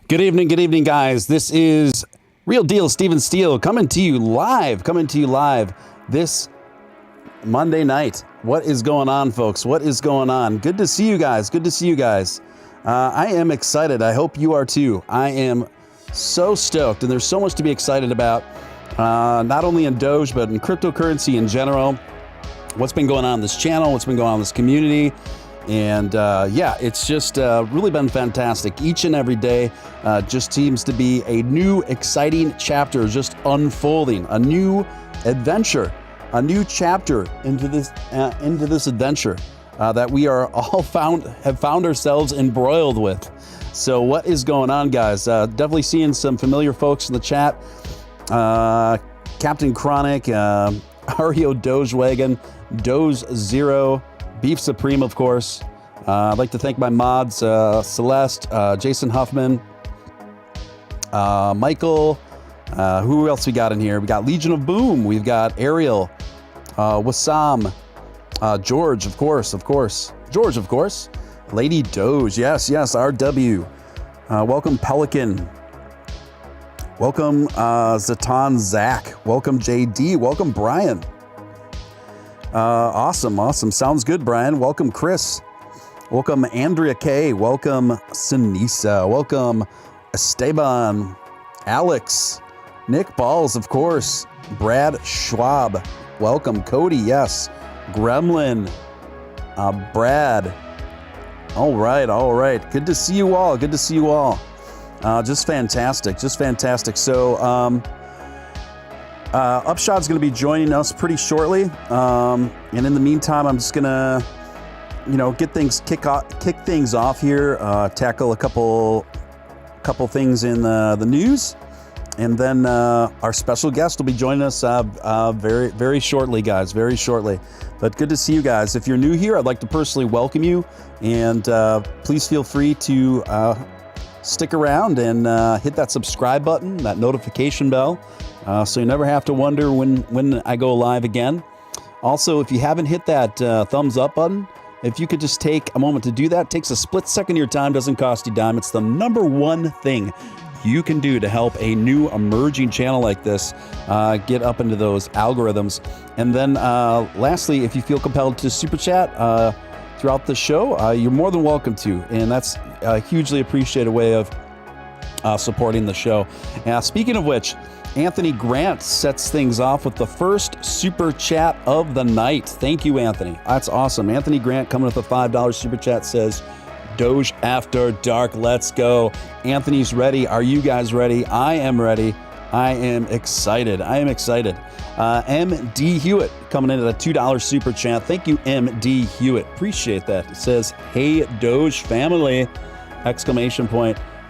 Good evening, guys. This is Real Deal Steven Steele coming to you live this Monday night. What is going on, folks? What is going on? Good to see you guys. I am excited. I hope you are too. I am so stoked, and there's so much to be excited about, not only in Doge, but in cryptocurrency in general. What's been going on in this channel, what's been going on in this community. And it's just really been fantastic. Each and every day just seems to be a new exciting chapter just unfolding, a new adventure, a new chapter into this adventure that we are all have found ourselves embroiled with. So what is going on, guys? Definitely seeing some familiar folks in the chat. Captain Chronic, Ario Dogewagon, Doge Zero, Beef Supreme, of course. I'd like to thank my mods, Celeste, Jason Huffman, Michael. Who else we got in here? We got Legion of Boom. We've got Ariel, Wassam, George, of course. George, of course. Lady Doge, yes, RW. Welcome, Pelican. Welcome, Zatan Zach. Welcome, JD. Welcome, Brian. Awesome. Sounds good, Brian. Welcome, Chris. Welcome, Andrea K. Welcome, Sinisa. Welcome, Esteban. Alex. Nick Balls, of course. Brad Schwab. Welcome, Cody. Yes. Gremlin. Brad. All right. Good to see you all. Just fantastic. So, Upshot's going to be joining us pretty shortly. And in the meantime, I'm just going to, kick things off here, tackle a couple things in the news. And then our special guest will be joining us very, very shortly, guys, very shortly. But good to see you guys. If you're new here, I'd like to personally welcome you. And please feel free to stick around and hit that subscribe button, that notification bell, so you never have to wonder when I go live again. Also, if you haven't hit that thumbs up button, if you could just take a moment to do that, it takes a split second of your time, doesn't cost you a dime. It's the number one thing you can do to help a new emerging channel like this get up into those algorithms. And then lastly, if you feel compelled to super chat throughout the show, you're more than welcome to. And that's a hugely appreciated way of supporting the show. Speaking of which, Anthony Grant sets things off with the first super chat of the night. Thank you, Anthony. That's awesome. Anthony Grant coming with a $5 super chat says, Doge after dark, let's go. Anthony's ready. Are you guys ready? I am ready. I am excited. MD Hewitt coming in at a $2 super chat. Thank you, MD Hewitt. Appreciate that. It says, hey, Doge family, !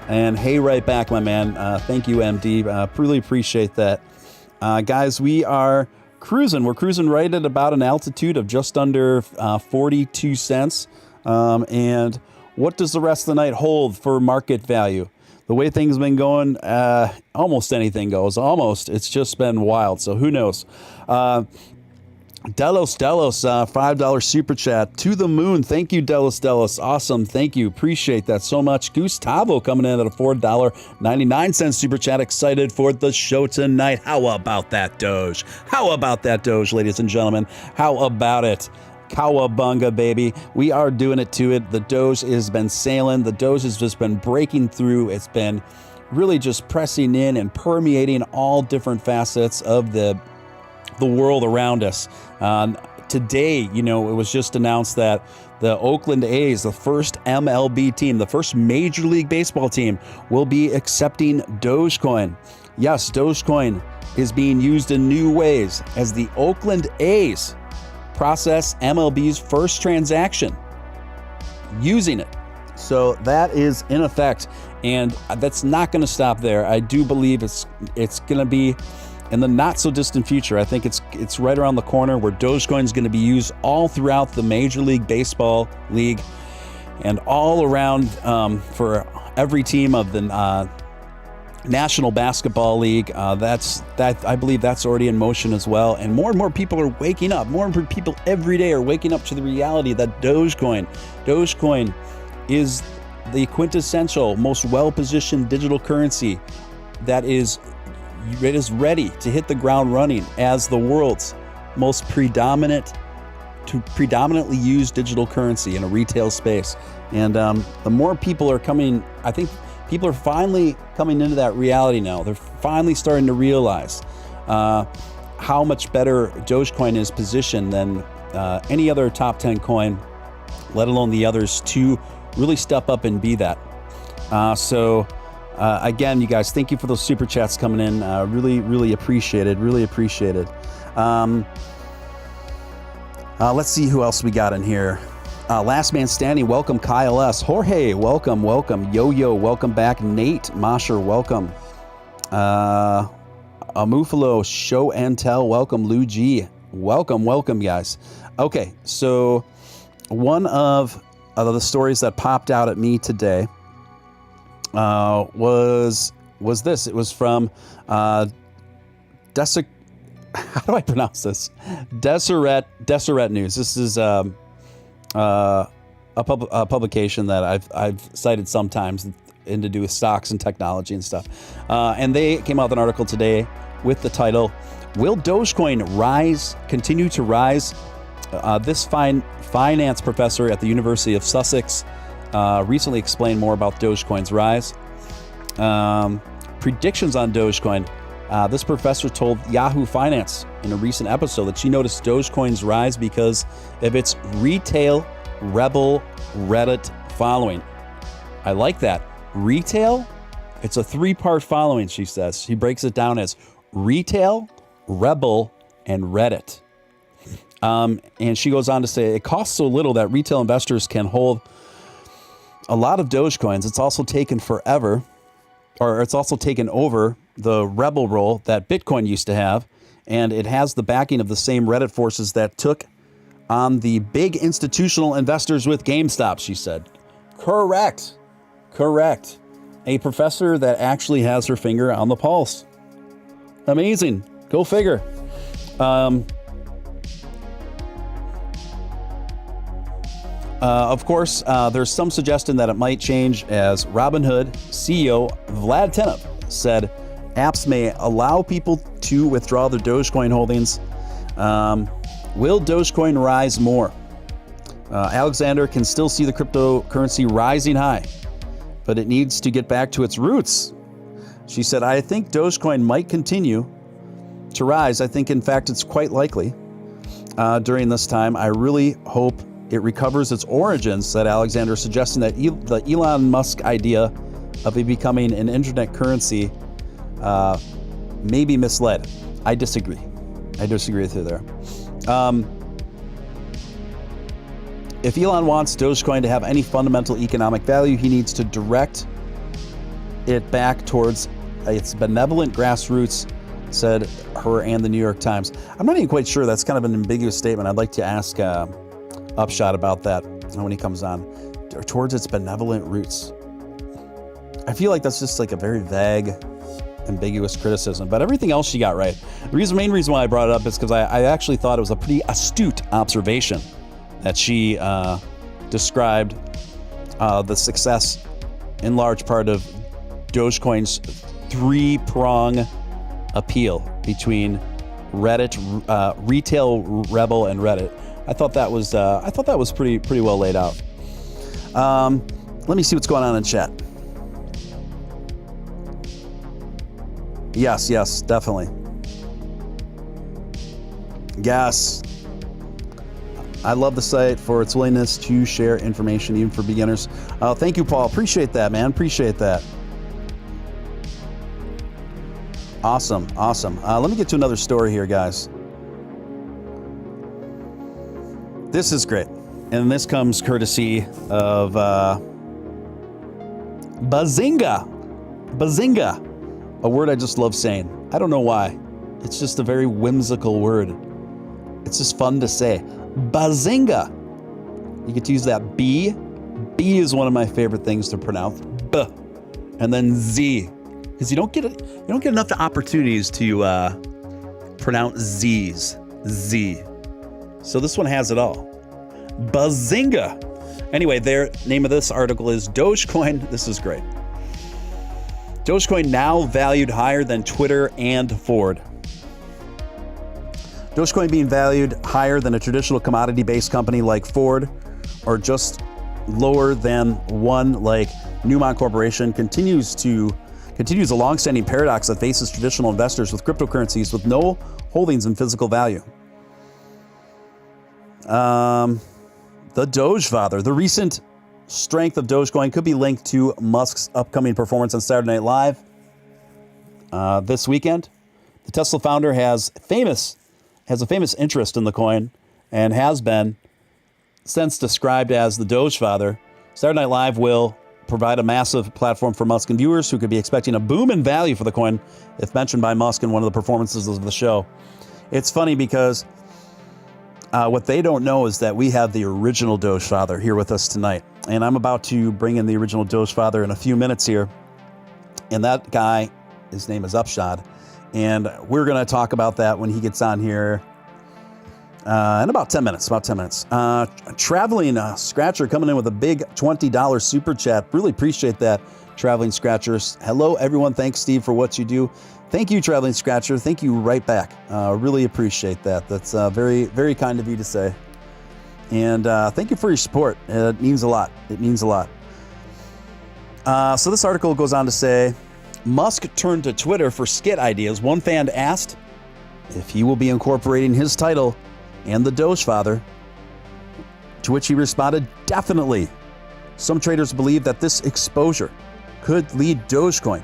And hey, right back, my man. Thank you, MD. Really appreciate that. Guys, we are cruising. We're cruising right at about an altitude of just under 42 cents. And what does the rest of the night hold for market value? The way things have been going, almost anything goes. Almost. It's just been wild. So who knows? Delos, $5 super chat. To the moon. Thank you, Delos. Awesome. Thank you. Appreciate that so much. Gustavo coming in at a $4.99 super chat. Excited for the show tonight. How about that, Doge? Ladies and gentlemen? How about it? Cowabunga, baby. We are doing it to it. The Doge has been sailing. The Doge has just been breaking through. It's been really just pressing in and permeating all different facets of the world around us. Today, it was just announced that the Oakland A's, the first MLB team, the first Major League Baseball team, will be accepting Dogecoin. Yes, Dogecoin is being used in new ways as the Oakland A's process MLB's first transaction using it. So that is in effect, and that's not going to stop there. I do believe it's going to be in the not so distant future. I think it's right around the corner where Dogecoin is going to be used all throughout the Major League Baseball league and all around for every team of the National Basketball League. I believe that's already in motion as well. And more people are waking up. More and more people every day are waking up to the reality that Dogecoin is the quintessential, most well-positioned digital currency that is ready to hit the ground running as the world's most predominantly used digital currency in a retail space. And the more people are coming, I think people are finally coming into that reality now. They're finally starting to realize how much better Dogecoin is positioned than any other top 10 coin, let alone the others, to really step up and be that. Again, you guys, thank you for those super chats coming in. Really appreciated. Let's see who else we got in here. Last man standing, welcome Kyle S. Jorge, welcome. Yo, welcome back. Nate Mosher, welcome. Amufalo, Show and Tell, welcome. Lou G, welcome, guys. Okay, so one of the stories that popped out at me today was this. It was from how do I pronounce this? Deseret News. This is a publication that I've cited sometimes. into do with stocks and technology and stuff. And they came out with an article today with the title, "Will Dogecoin continue to rise?" This finance professor at the University of Sussex recently explained more about Dogecoin's rise. Predictions on Dogecoin. This professor told Yahoo Finance in a recent episode that she noticed Dogecoin's rise because of its retail rebel Reddit following. I like that. Retail? It's a 3-part following, she says. She breaks it down as retail, rebel, and Reddit. And she goes on to say, it costs so little that retail investors can hold a lot of Dogecoins. It's also taken over the rebel role that Bitcoin used to have, and it has the backing of the same Reddit forces that took on the big institutional investors with GameStop, she said. Correct. A professor that actually has her finger on the pulse. Amazing. Go figure. Of course, there's some suggestion that it might change as Robinhood CEO Vlad Tenev said apps may allow people to withdraw their Dogecoin holdings. Will Dogecoin rise more? Alexander can still see the cryptocurrency rising high, but it needs to get back to its roots. She said, I think Dogecoin might continue to rise. I think, in fact, it's quite likely during this time. I really hope it recovers its origins, said Alexander, suggesting that the Elon Musk idea of it becoming an internet currency may be misled. I disagree. With you there. If Elon wants Dogecoin to have any fundamental economic value, he needs to direct it back towards its benevolent grassroots, said her and the New York Times. I'm not even quite sure. That's kind of an ambiguous statement. I'd like to ask Upshot about that when he comes on. Towards its benevolent roots. I feel like that's just like a very vague, ambiguous criticism, but everything else she got right. The main reason why I brought it up is because I actually thought it was a pretty astute observation that she described the success in large part of Dogecoin's 3-prong appeal between Reddit, retail rebel, and Reddit. I thought that was pretty well laid out. Let me see what's going on in chat. Yes, definitely. Yes. I love the site for its willingness to share information, even for beginners. Thank you, Paul. Appreciate that, man. Appreciate that. Awesome. Let me get to another story here, guys. This is great. And this comes courtesy of Bazinga. Bazinga. A word I just love saying. I don't know why. It's just a very whimsical word. It's just fun to say. Bazinga. You get to use that B. B is one of my favorite things to pronounce. B. And then Z. Because you don't get enough opportunities to pronounce Z's. Z. So this one has it all. Bazinga. Anyway, their name of this article is Dogecoin. This is great. Dogecoin now valued higher than Twitter and Ford. Dogecoin being valued higher than a traditional commodity-based company like Ford, or just lower than one like Newmont Corporation, continues a long-standing paradox that faces traditional investors with cryptocurrencies with no holdings in physical value. The Dogefather. The recent strength of Dogecoin could be linked to Musk's upcoming performance on Saturday Night Live this weekend. The Tesla founder has a famous interest in the coin and has been since described as the Dogefather. Saturday Night Live will provide a massive platform for Musk and viewers who could be expecting a boom in value for the coin if mentioned by Musk in one of the performances of the show. It's funny because what they don't know is that we have the original Dogefather here with us tonight. And I'm about to bring in the original Dogefather in a few minutes here. And that guy, his name is Upshod. And we're going to talk about that when he gets on here in about 10 minutes. Traveling Scratcher coming in with a big $20 super chat. Really appreciate that. Traveling Scratchers. Hello, everyone. Thanks, Steve, for what you do. Thank you, Traveling Scratcher. Thank you right back. Really appreciate that. That's very, very kind of you to say. And thank you for your support. It means a lot. It means a lot. So this article goes on to say, Musk turned to Twitter for skit ideas. One fan asked if he will be incorporating his title and the Dogefather, to which he responded, definitely. Some traders believe that this exposure could lead Dogecoin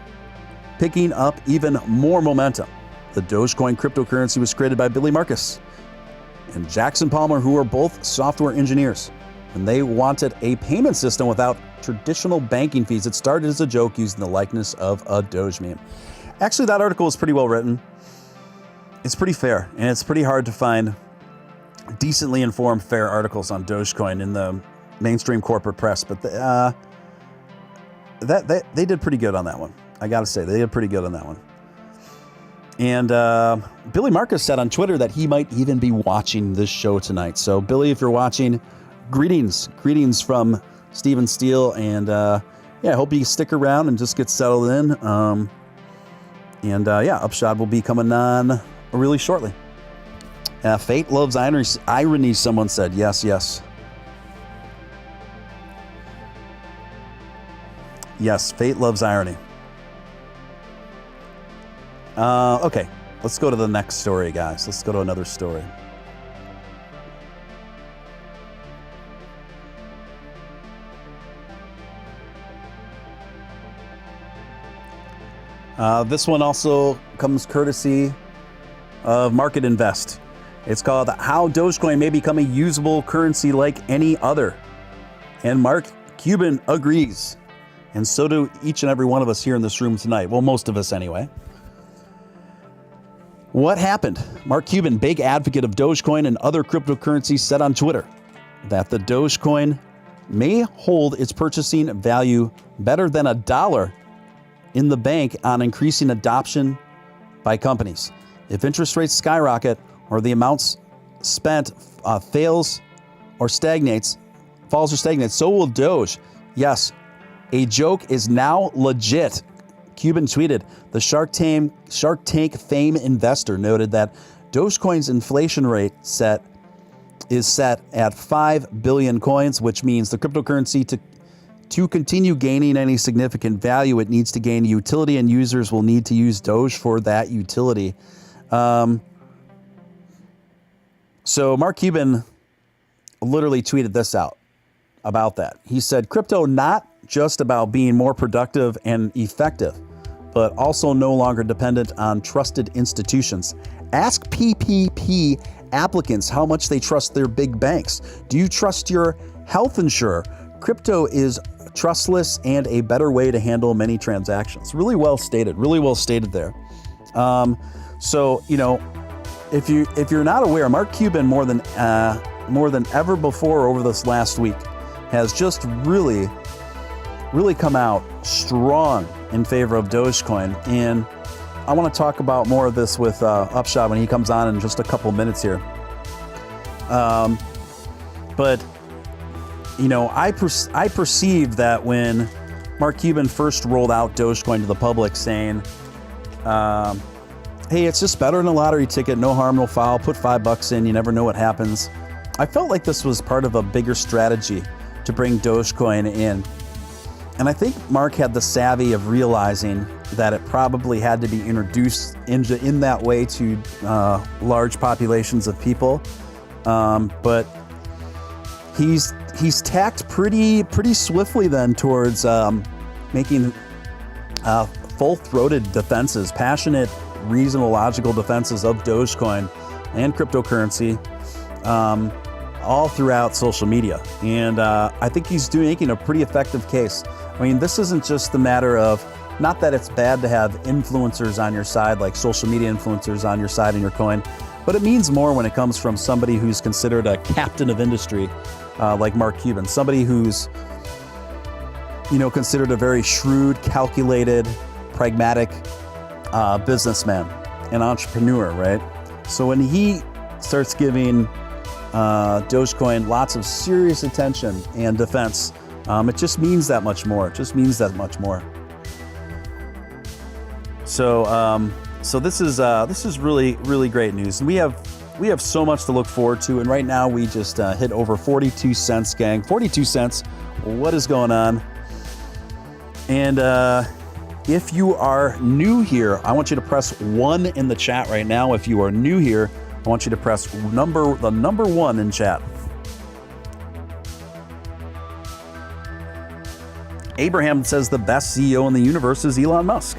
picking up even more momentum. The Dogecoin cryptocurrency was created by Billy Marcus and Jackson Palmer, who are both software engineers, and they wanted a payment system without traditional banking fees. It started as a joke using the likeness of a Doge meme. Actually, that article is pretty well written. It's pretty fair, and it's pretty hard to find decently informed, fair articles on Dogecoin in the mainstream corporate press, but they did pretty good on that one. I gotta say, they did pretty good on that one. And Billy Marcus said on Twitter that he might even be watching this show tonight. So Billy, if you're watching, greetings from Steven Steele, and yeah, I hope you stick around and just get settled in. Yeah, Upshod will be coming on really shortly. Fate loves irony, someone said. Yes. Yes, fate loves irony. Okay, let's go to the next story, guys. Let's go to another story. This one also comes courtesy of Market Invest. It's called How Dogecoin May Become a Usable Currency Like Any Other. And Mark Cuban agrees. And so do each and every one of us here in this room tonight. Well, most of us anyway. What happened? Mark Cuban, big advocate of Dogecoin and other cryptocurrencies, said on Twitter that the Dogecoin may hold its purchasing value better than $1 in the bank on increasing adoption by companies. If interest rates skyrocket or the amounts spent falls or stagnates, so will Doge. Yes, a joke is now legit. Cuban tweeted. The Shark Tank fame investor noted that Dogecoin's inflation rate is set at 5 billion coins, which means the cryptocurrency to continue gaining any significant value, it needs to gain utility, and users will need to use Doge for that utility. So Mark Cuban literally tweeted this out about that. He said, crypto not just about being more productive and effective, but also no longer dependent on trusted institutions. Ask PPP applicants how much they trust their big banks. Do you trust your health insurer? Crypto is trustless and a better way to handle many transactions. Really well stated there. So, you know, if you're not aware, Mark Cuban more than ever before over this last week has just really come out strong in favor of Dogecoin. And I want to talk about more of this with Upshod when he comes on in just a couple minutes here. But, you know, I perceive that when Mark Cuban first rolled out Dogecoin to the public saying, hey, it's just better than a lottery ticket, no harm, no foul, put $5 in, you never know what happens. I felt like this was part of a bigger strategy to bring Dogecoin in. And I think Mark had the savvy of realizing that it probably had to be introduced in that way to large populations of people. But he's tacked pretty swiftly then towards making full-throated defenses, passionate, reasonable, logical defenses of Dogecoin and cryptocurrency all throughout social media. And I think he's making a pretty effective case. I mean, this isn't just the matter of, not that it's bad to have influencers on your side, like social media influencers on your side in your coin, but it means more when it comes from somebody who's considered a captain of industry, like Mark Cuban, somebody who's, you know, considered a very shrewd, calculated, pragmatic businessman and entrepreneur, right? So when he starts giving Dogecoin lots of serious attention and defense, it just means that much more. It just means that much more. So this is really great news. And we have so much to look forward to. And right now we just hit over 42 cents, gang. 42 cents. What is going on? And if you are new here, I want you to press 1 in the chat right now. If you are new here, I want you to press the number 1 in chat. Abraham says the best CEO in the universe is Elon Musk.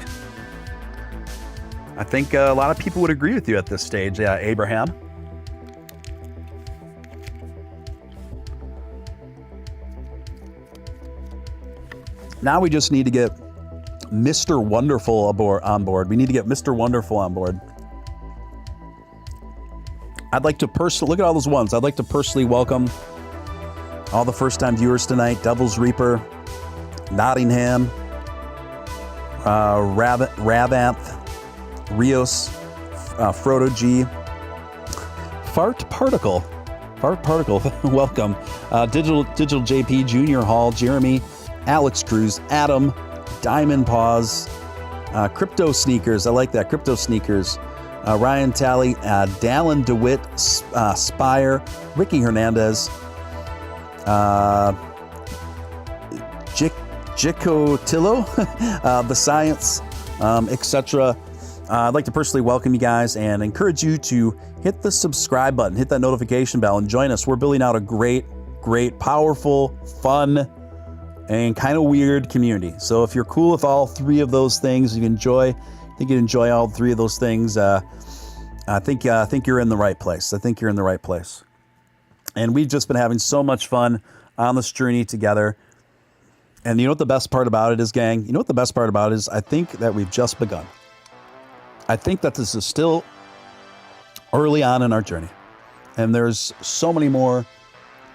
I think a lot of people would agree with you at this stage, Abraham. Now we just need to get Mr. Wonderful on board. We need to get Mr. Wonderful on board. I'd like to personally, look at all those ones. I'd like to personally welcome all the first-time viewers tonight. Devil's Reaper, Nottingham, Ravanth, Rios, Frodo G, Fart Particle, welcome. Digital JP, Junior Hall, Jeremy, Alex Cruz, Adam, Diamond Paws, Crypto Sneakers, I like that, Crypto Sneakers, Ryan Talley, Dallin DeWitt, Spire, Ricky Hernandez, Jicotillo, The Science, etc. I'd like to personally welcome you guys and encourage you to hit the subscribe button, hit that notification bell, and join us. We're building out a great, powerful, fun, and kind of weird community. So if you're cool with all 3 of those things, you enjoy all 3 of those things, I think you're in the right place. I think you're in the right place. And we've just been having so much fun on this journey together. And you know what the best part about it is, gang? You know what the best part about it is? I think that we've just begun. I think that this is still early on in our journey. And there's so many more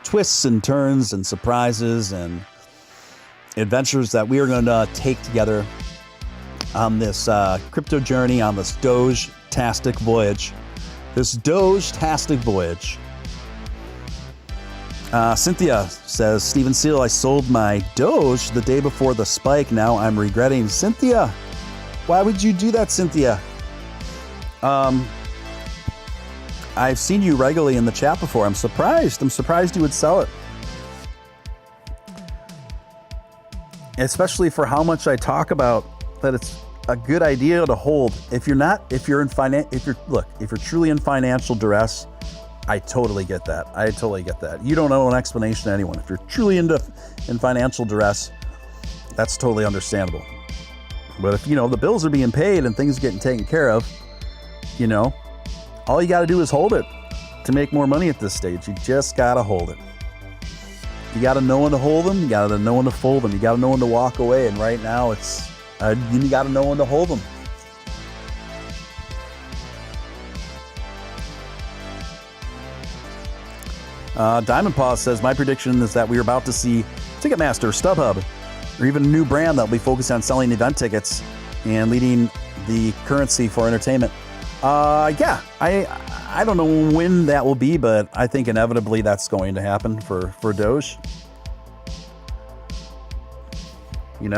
twists and turns and surprises and adventures that we are going to take together on this crypto journey, on this Doge-tastic voyage. This Doge-tastic voyage. Cynthia says, Steven Steele, I sold my Doge the day before the spike. Now I'm regretting. Cynthia, why would you do that, Cynthia? I've seen you regularly in the chat before. I'm surprised you would sell it. Especially for how much I talk about that it's a good idea to hold. If you're truly in financial duress, I totally get that. You don't owe an explanation to anyone. If you're truly in financial duress, that's totally understandable. But if, the bills are being paid and things are getting taken care of, all you got to do is hold it to make more money at this stage. You just got to hold it. You got to know when to hold them. You got to know when to fold them. You got to know when to walk away. And right now you got to know when to hold them. Diamond Paw says, my prediction is that we are about to see Ticketmaster, StubHub, or even a new brand that will be focused on selling event tickets and leading the currency for entertainment. I don't know when that will be, but I think inevitably that's going to happen for Doge. Okay,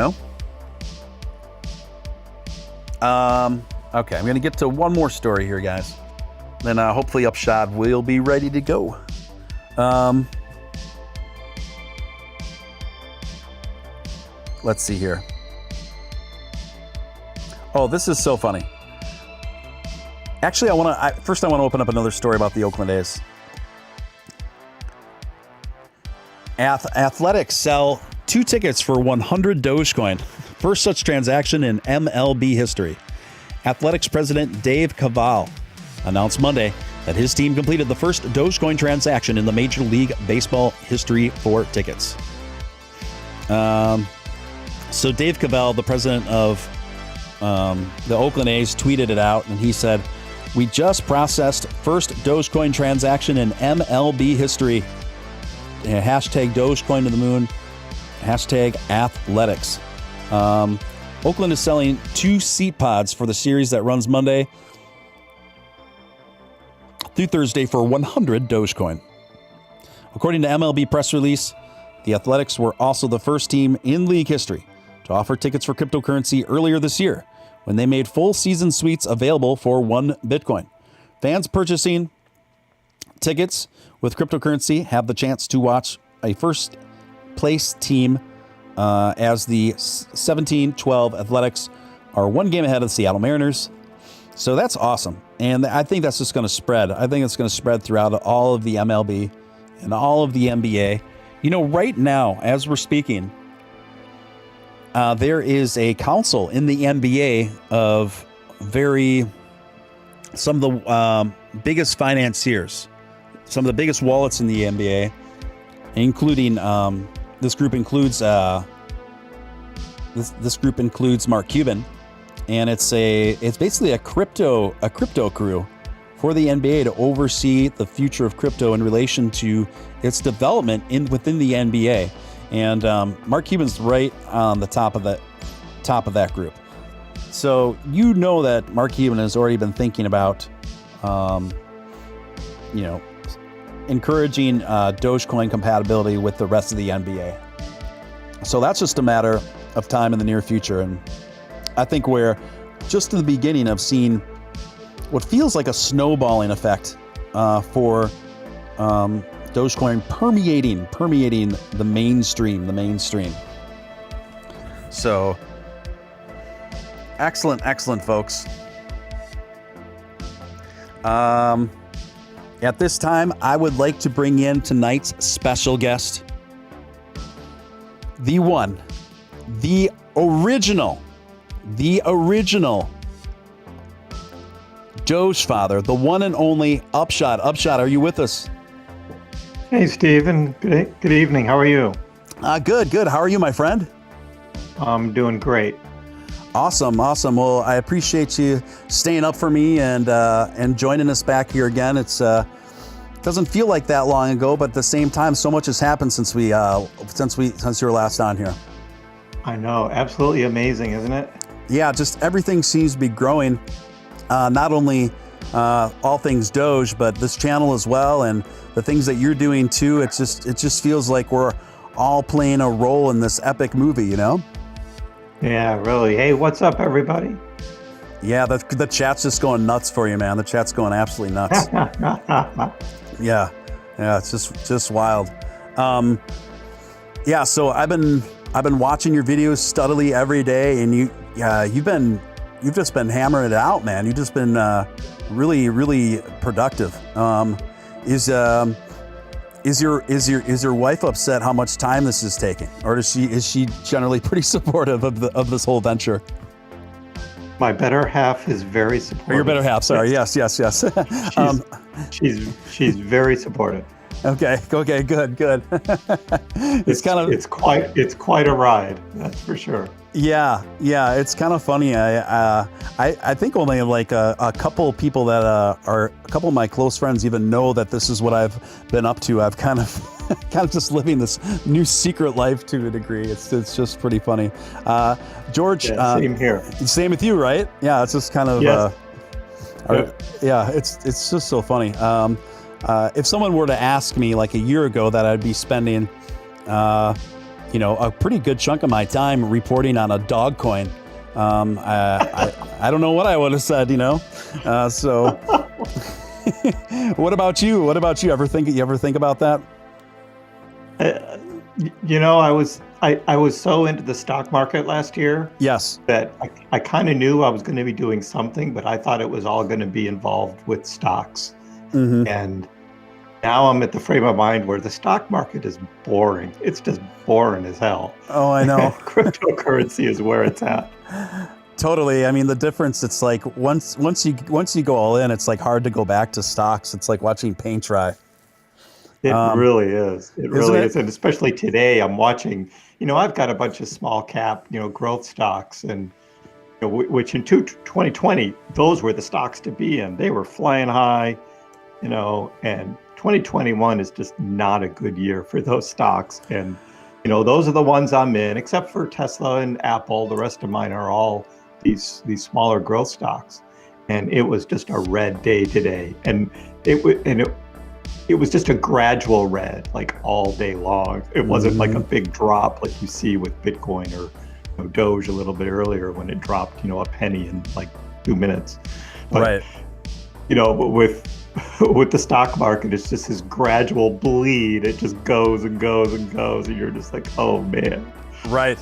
I'm going to get to one more story here, guys. Then hopefully Upshod will be ready to go. Let's see here. Oh, this is so funny. Actually, I want to open up another story about the Oakland A's. Athletics sell 2 tickets for 100 Dogecoin. First such transaction in MLB history. Athletics president Dave Kaval announced Monday that his team completed the first Dogecoin transaction in the Major League Baseball history for tickets. So Dave Kaval, the president of the Oakland A's, tweeted it out, and he said, "We just processed first Dogecoin transaction in MLB history. Hashtag Dogecoin to the moon. Hashtag athletics." Oakland is selling 2 seat pods for the series that runs Monday through Thursday for 100 Dogecoin. According to MLB press release, the Athletics were also the first team in league history to offer tickets for cryptocurrency earlier this year, when they made full season suites available for 1 Bitcoin. Fans purchasing tickets with cryptocurrency have the chance to watch a first place team as the 17-12 Athletics are 1 game ahead of the Seattle Mariners. So that's awesome. And I think that's just going to spread. I think it's going to spread throughout all of the MLB and all of the NBA. You know, right now, as we're speaking, there is a council in the NBA of some of the biggest financiers, some of the biggest wallets in the NBA, including this group includes this group includes Mark Cuban, and it's basically a crypto crew for the NBA to oversee the future of crypto in relation to its development within the NBA. And Mark Cuban's right on the top of that group. So you know that Mark Cuban has already been thinking about, encouraging Dogecoin compatibility with the rest of the NBA. So that's just a matter of time in the near future. And I think we're just in the beginning of seeing what feels like a snowballing effect for Dogecoin permeating the mainstream. So excellent, folks. At this time, I would like to bring in tonight's special guest, the one, the original Dogefather, the one and only Upshod. Upshod, are you with us? Hey, Stephen. Good evening. How are you? Good. How are you, my friend? I'm doing great. Awesome. Well, I appreciate you staying up for me and joining us back here again. It's doesn't feel like that long ago, but at the same time, so much has happened since you were last on here. I know. Absolutely amazing, isn't it? Yeah, just everything seems to be growing. Not only all things Doge, but this channel as well, and the things that you're doing too. It just feels like we're all playing a role in this epic movie, you know? Yeah, really. Hey, what's up, everybody? Yeah, the chat's just going nuts for you, man. The chat's going absolutely nuts. Yeah, it's just wild. Yeah, so I've been watching your videos steadily every day, and you've just been hammering it out, man. You've just been really productive. Is your wife upset how much time this is taking, or is she generally pretty supportive of this whole venture? My better half is very supportive. Or your better half, sorry. Yes. She's very supportive. Okay, good. It's quite a ride, that's for sure. Yeah, it's kind of funny. I think only like a couple people that are a couple of my close friends even know that this is what I've been up to. I've kind of just living this new secret life to a degree. It's just pretty funny. George, same here. Same with you, right? Yeah, it's just kind of yes. It's just so funny. If someone were to ask me like a year ago that I'd be spending a pretty good chunk of my time reporting on a Dogecoin, I don't know what I would have said, so what about you? You ever think about that? I was so into the stock market last year. Yes. That I kind of knew I was going to be doing something, but I thought it was all going to be involved with stocks. Mm-hmm. And now I'm at the frame of mind where the stock market is boring. It's just boring as hell. Oh, I know. Cryptocurrency is where it's at. Totally. I mean, the difference, it's like once you go all in, it's like hard to go back to stocks. It's like watching paint dry. It really is. It really is. And especially today, I'm watching, I've got a bunch of small cap, growth stocks, and which in 2020, those were the stocks to be in. They were flying high, and 2021 is just not a good year for those stocks. And, those are the ones I'm in, except for Tesla and Apple. The rest of mine are all these smaller growth stocks. And it was just a red day today. And it was just a gradual red, like all day long. It wasn't like a big drop like you see with Bitcoin Doge a little bit earlier when it dropped, a penny in like 2 minutes. But, right. But with the stock market, it's just this gradual bleed. It just goes and goes and goes, and you're just like, oh man. Right,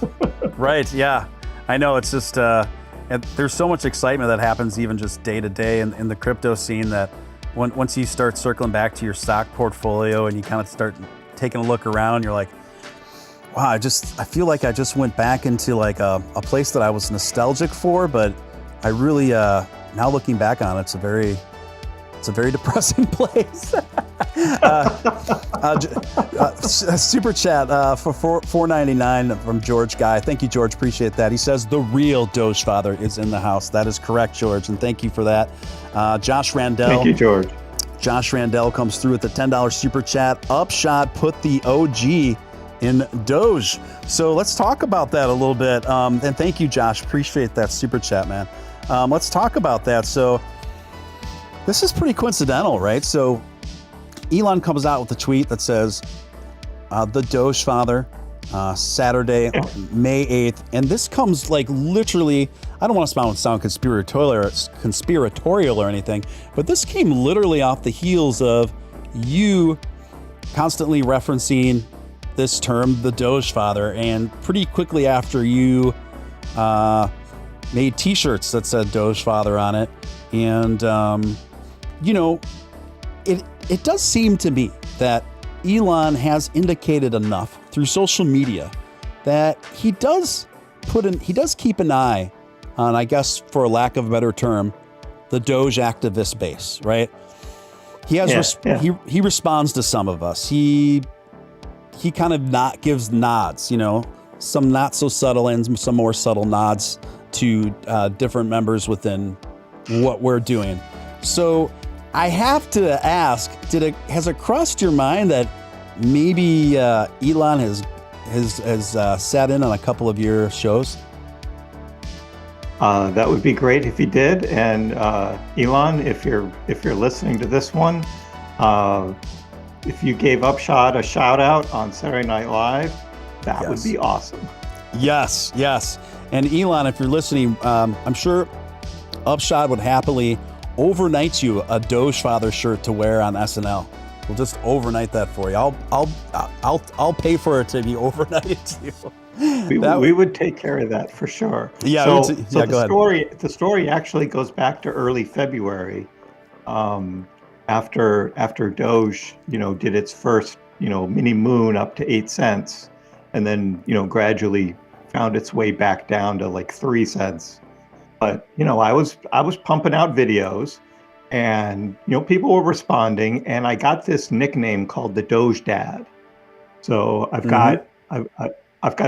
right, yeah. I know, it's just, and there's so much excitement that happens even just day to day in the crypto scene that once you start circling back to your stock portfolio and you kind of start taking a look around, you're like, wow, I feel like I just went back into like a place that I was nostalgic for, but I really, now looking back on it, it's a very depressing place. Super chat for $4.99 from George Guy. Thank you, George. Appreciate that. He says the real Dogefather is in the house. That is correct, George, and thank you for that. Josh Randell. Thank you, George. Josh Randell comes through with the $10 super chat. Upshot put the OG in Doge. So let's talk about that a little bit. And thank you, Josh. Appreciate that super chat, man. Let's talk about that. So this is pretty coincidental, right? So Elon comes out with a tweet that says, the Dogefather, Saturday, May 8th. And this comes like literally, I don't want to sound conspiratorial or anything, but this came literally off the heels of you constantly referencing this term, the Dogefather. And pretty quickly after you made t-shirts that said Dogefather on it. And, it does seem to me that Elon has indicated enough through social media that he does keep an eye on, I guess, for a lack of a better term, the Doge activist base, right? He has he responds to some of us. He kind of gives nods, some not so subtle and some more subtle nods to different members within what we're doing. So I have to ask, has it crossed your mind that maybe Elon has sat in on a couple of your shows? That would be great if he did. And Elon, if you're listening to this one, if you gave Upshot a shout out on Saturday Night Live, that would be awesome. Yes. And Elon, if you're listening, I'm sure Upshot would happily overnight you a Dogefather shirt to wear on SNL. We'll just overnight that for you. I'll pay for it to be overnighted to you. We would take care of that for sure. Yeah. So the story actually goes back to early February, after Doge, did its first, mini moon up to 8 cents, and then gradually found its way back down to like 3 cents. But I was pumping out videos, and people were responding, and I got this nickname called the Doge Dad. So I've got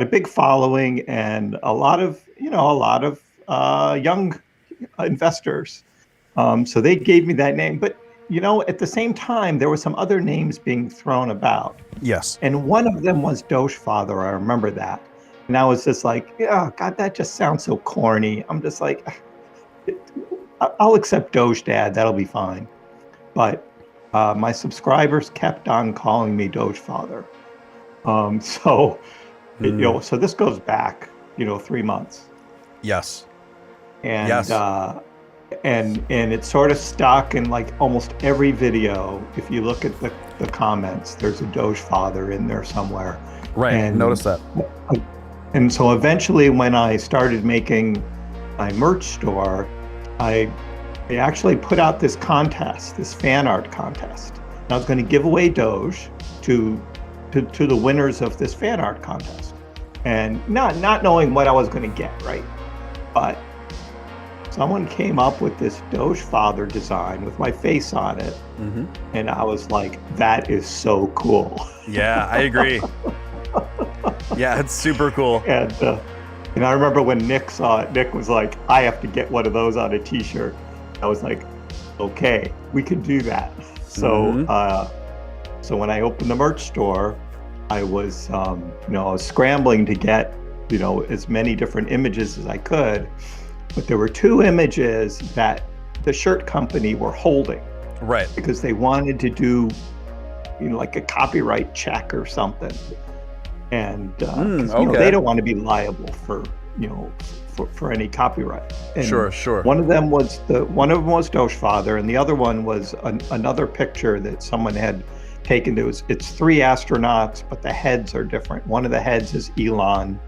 a big following and a lot of young investors. So they gave me that name, but at the same time there were some other names being thrown about. Yes. And one of them was Dogefather. I remember that. And I was just like, yeah, God, that just sounds so corny. I'm just like, I'll accept Doge Dad. That'll be fine. But my subscribers kept on calling me Dogefather. So this goes back, 3 months. Yes. And and it's sort of stuck in like almost every video. If you look at the comments, there's a Dogefather in there somewhere. Right. And notice that. And so eventually when I started making my merch store, I actually put out this contest, this fan art contest. And I was going to give away Doge to the winners of this fan art contest. And not knowing what I was going to get, right? But someone came up with this Dogefather design with my face on it. Mm-hmm. And I was like, that is so cool. Yeah, I agree. Yeah, it's super cool. And I remember when Nick saw it, Nick was like, I have to get one of those on a t-shirt. I was like, okay, we could do that. So so when I opened the merch store, I was I was scrambling to get as many different images as I could, but there were 2 images that the shirt company were holding, right? Because they wanted to do like a copyright check or something. And they don't want to be liable for for any copyright. And Sure. One of them was Dogefather, and the other one was another picture that someone had taken. It's three astronauts, but the heads are different. One of the heads is Elon,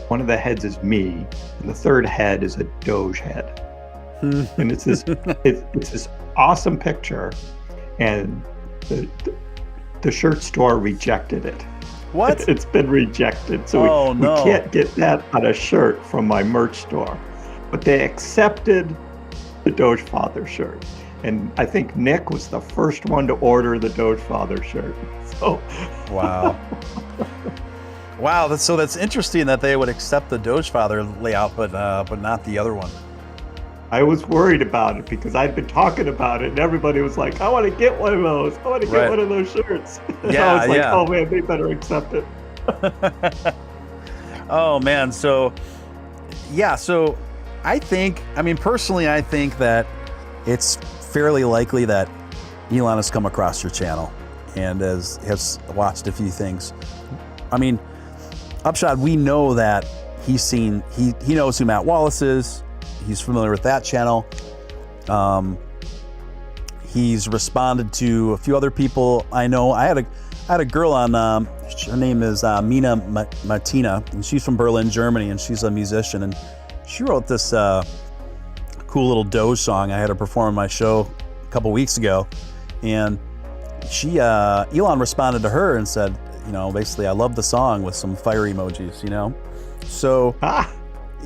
one of the heads is me, and the third head is a Doge head. And it's this awesome picture, and the shirt store rejected it. What? It's been rejected. So we can't get that on a shirt from my merch store. But they accepted the Dogefather shirt. And I think Nick was the first one to order the Dogefather shirt. So wow. Wow, that's interesting that they would accept the Dogefather layout, but not the other one. I was worried about it because I'd been talking about it, and everybody was like, "I want to get one of those. I want to get one of those shirts." Yeah, I was like, "Oh man, they better accept it." Oh man, so personally, I think that it's fairly likely that Elon has come across your channel and has watched a few things. I mean, Upshot, we know that he knows who Matt Wallace is. He's familiar with that channel. He's responded to a few other people I know. I had a girl on. Her name is Mina Martina, and she's from Berlin, Germany, and she's a musician. And she wrote this cool little Doge song. I had her perform on my show a couple weeks ago, and Elon responded to her and said, basically, I love the song with some fire emojis. So.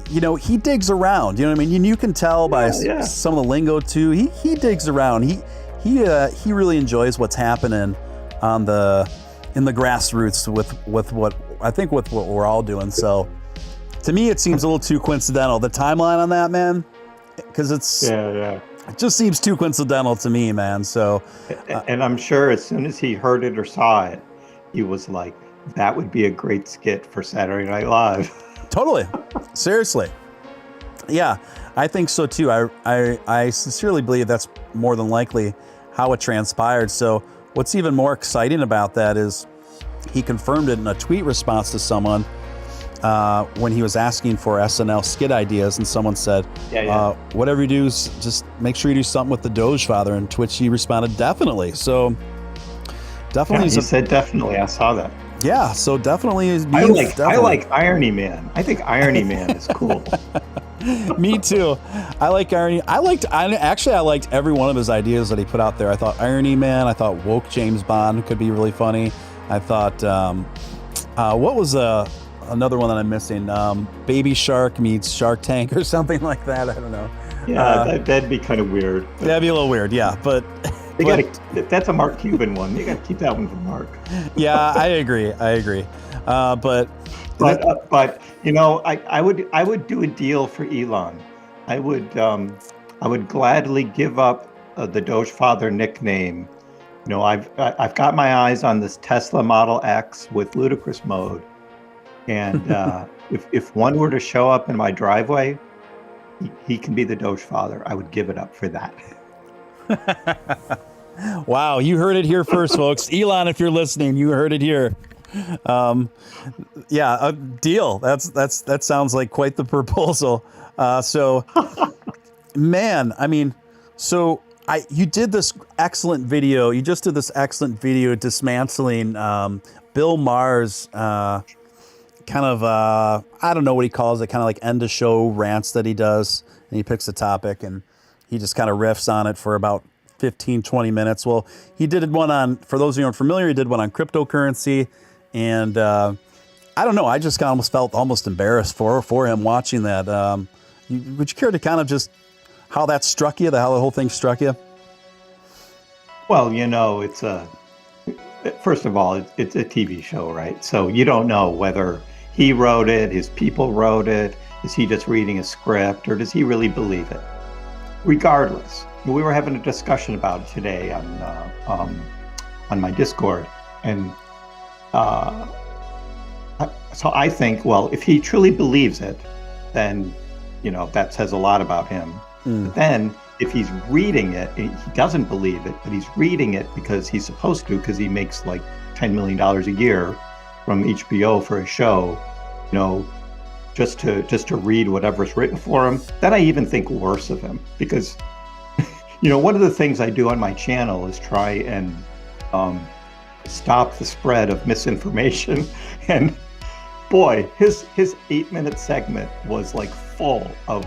He digs around, you know what I mean? And you can tell by some of the lingo too. He digs around. He really enjoys what's happening in the grassroots with what we're all doing. So to me, it seems a little too coincidental. The timeline on that, man, because it just seems too coincidental to me, man. So, and I'm sure as soon as he heard it or saw it, he was like, that would be a great skit for Saturday Night Live. Totally. Seriously. Yeah, I think so too. I sincerely believe that's more than likely how it transpired. So what's even more exciting about that is he confirmed it in a tweet response to someone when he was asking for SNL skit ideas, and someone said, whatever you do, just make sure you do something with the Dogefather. And Twitch, he responded, definitely. So definitely. He said definitely. I saw that. Yeah, so definitely. I like Irony Man. I think Irony Man is cool. Me too. I like Irony. I liked every one of his ideas that he put out there. I thought Irony Man. I thought woke James Bond could be really funny. I thought what was another one that I'm missing? Baby Shark meets Shark Tank or something like that. I don't know. Yeah, that'd be kind of weird. That'd be a little weird. Yeah, but. That's a Mark Cuban one. You got to keep that one from Mark. Yeah, I agree. But I would do a deal for Elon. I would gladly give up the Dogefather nickname. I've got my eyes on this Tesla Model X with ludicrous mode, and if one were to show up in my driveway, he can be the Dogefather. I would give it up for that. Wow, you heard it here first, folks. Elon, if you're listening, you heard it here. A deal. That sounds like quite the proposal. Man, I mean, you did this excellent video. You just did this excellent video dismantling Bill Maher's kind of I don't know what he calls it, kind of like end of show rants that he does, and he picks a topic and he just kind of riffs on it for about 15, 20 minutes. Well, he did one on, for those of you who aren't familiar, he did one on cryptocurrency. And I don't know, I just almost felt almost embarrassed for him watching that. Would you care to kind of just how that struck you, how the whole thing struck you? Well, it's first of all, it's a TV show, right? So you don't know whether he wrote it, his people wrote it, is he just reading a script, or does he really believe it? Regardless, we were having a discussion about it today on my Discord, and so I think, well, if he truly believes it, then that says a lot about him. But then if he's reading it, he doesn't believe it, but he's reading it because he's supposed to, because he makes like $10 million a year from HBO for a show. just to read whatever's written for him, then I even think worse of him, because one of the things I do on my channel is try and stop the spread of misinformation. And boy, his 8-minute segment was like full of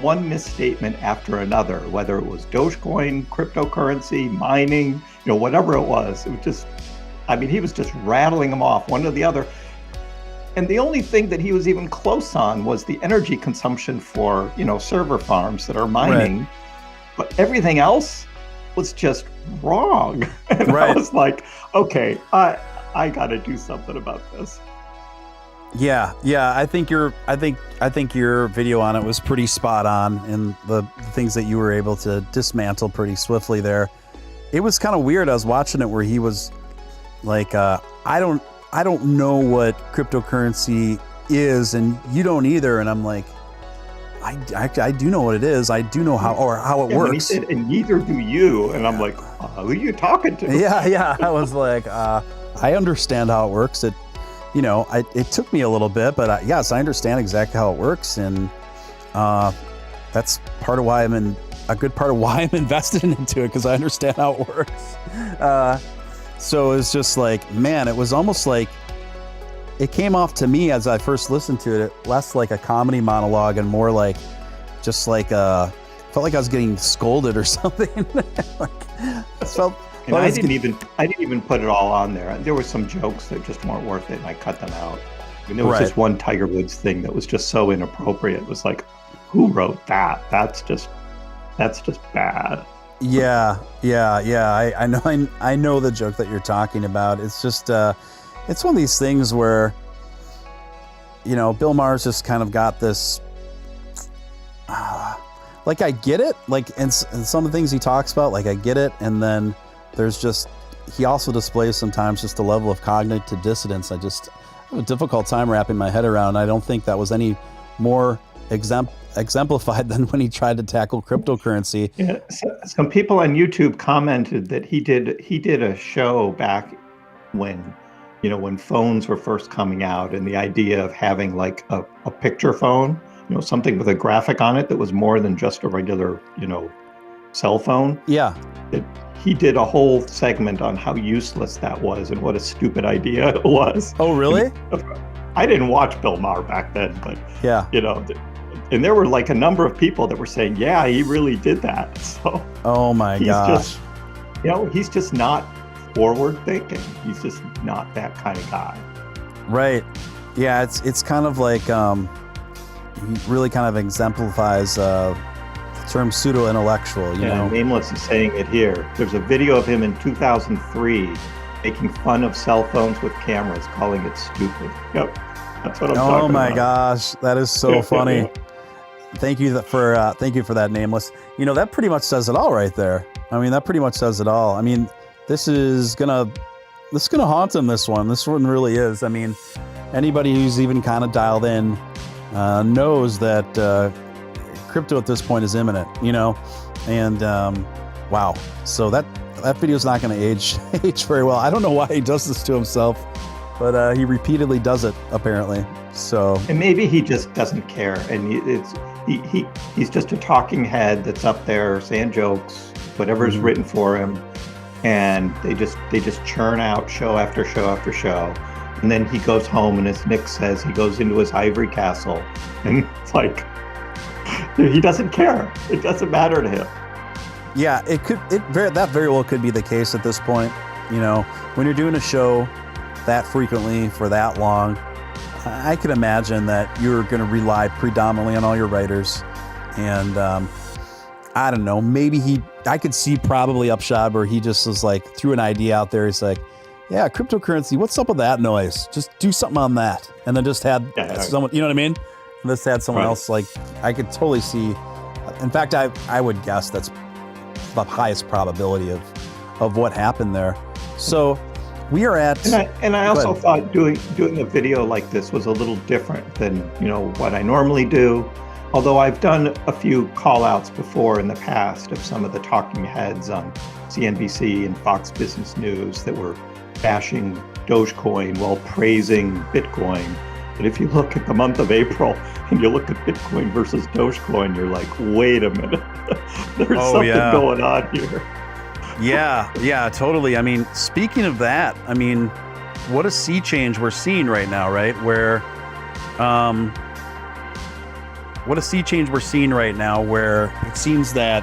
one misstatement after another, whether it was Dogecoin, cryptocurrency, mining, whatever it was. It was just, he was just rattling them off one to the other. And the only thing that he was even close on was the energy consumption for, server farms that are mining. Right. But everything else was just wrong. And I was like, okay, I got to do something about this. Yeah. I think your video on it was pretty spot on, and the things that you were able to dismantle pretty swiftly there. It was kind of weird. I was watching it where he was like, I don't know what cryptocurrency is, and you don't either. And I'm like, I do know what it is. I do know how it works. He said, and neither do you. And I'm like, who are you talking to? Yeah. I was like, I understand how it works. It took me a little bit, but yes, I understand exactly how it works. And that's part of why a good part of why I'm invested into it, because I understand how it works. So it's just like, man, it was almost like it came off to me as I first listened to it, less like a comedy monologue and more like just like felt like I was getting scolded or something. I didn't even put it all on there. There were some jokes that just weren't worth it, and I cut them out. There was this one Tiger Woods thing that was just so inappropriate. It was like, who wrote that? That's just bad. Yeah. I know the joke that you're talking about. It's just, it's one of these things where, Bill Maher's just kind of got this, like, I get it. Like, and some of the things he talks about, like, I get it. And then there's just, he also displays sometimes just a level of cognitive dissonance. I just have a difficult time wrapping my head around. I don't think that was any more exemplified than when he tried to tackle cryptocurrency. Yeah, some people on YouTube commented that he did a show back when, when phones were first coming out, and the idea of having like a picture phone, something with a graphic on it that was more than just a regular, cell phone. Yeah. He did a whole segment on how useless that was and what a stupid idea it was. Oh, really? I didn't watch Bill Maher back then, but yeah, and there were like a number of people that were saying, yeah, he really did that. So oh my gosh. He's just not forward thinking. He's just not that kind of guy. Right. Yeah, it's kind of like he really kind of exemplifies the term pseudo-intellectual, you know. Nameless is saying it here. There's a video of him in 2003 making fun of cell phones with cameras, calling it stupid. Yep. That's what I'm talking about. Oh my gosh, that is so funny. Thank you for that, Nameless. That pretty much says it all right there. That pretty much says it all. This is gonna haunt him. This one really is. Anybody who's even kind of dialed in knows that crypto at this point is imminent. And wow. So that video is not going to age very well. I don't know why he does this to himself, but he repeatedly does it apparently. So and maybe he just doesn't care, and he's just a talking head that's up there saying jokes, whatever's written for him, and they just churn out show after show after show, and then he goes home, and as Nick says, he goes into his ivory castle, and it's like he doesn't care. It doesn't matter to him. Yeah, that very well could be the case at this point. When you're doing a show that frequently for that long, I can imagine that you're going to rely predominantly on all your writers. And I don't know, I could see probably Upshod where he just was like, threw an idea out there. He's like, yeah, cryptocurrency, what's up with that noise? Just do something on that. And then just had someone, you know what I mean? And just had someone else, like, I could totally see. In fact, I would guess that's the highest probability of what happened there. So we are at... And I also thought doing a video like this was a little different than, what I normally do. Although I've done a few call-outs before in the past of some of the talking heads on CNBC and Fox Business News that were bashing Dogecoin while praising Bitcoin. But if you look at the month of April and you look at Bitcoin versus Dogecoin, you're like, wait a minute, there's something going on here. Yeah, totally. I mean, speaking of that, I mean, what a sea change we're seeing right now, right? Where it seems that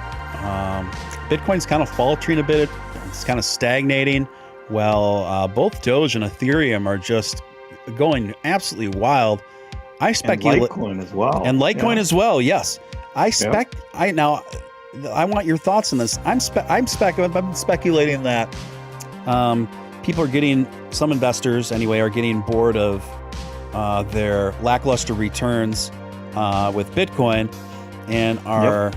Bitcoin's kind of faltering a bit. It's kind of stagnating. Well, both Doge and Ethereum are just going absolutely wild. I speculate. And Litecoin as well. And Litecoin as well. Yes, I want your thoughts on this. I'm speculating that people are getting, some investors anyway, are getting bored of their lackluster returns with Bitcoin and are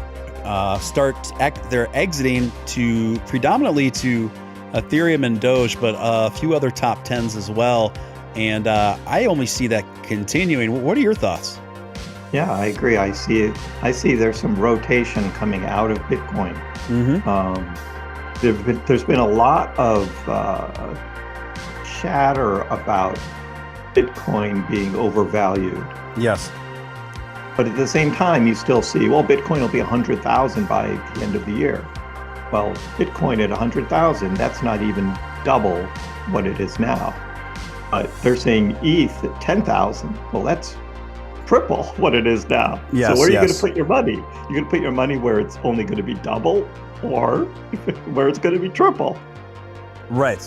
they're exiting to predominantly to Ethereum and Doge, but a few other top 10s as well. And I only see that continuing. What are your thoughts? Yeah, I agree. I see there's some rotation coming out of Bitcoin. There's been a lot of chatter about Bitcoin being overvalued. Yes. But at the same time, you still see, well, Bitcoin will be 100,000 by the end of the year. Well, Bitcoin at 100,000, that's not even double what it is now. They're saying ETH at 10,000. Well, that's triple what it is now. Yes, so where are you going to put your money? You're going to put your money where it's only going to be double, or where it's going to be triple. Right.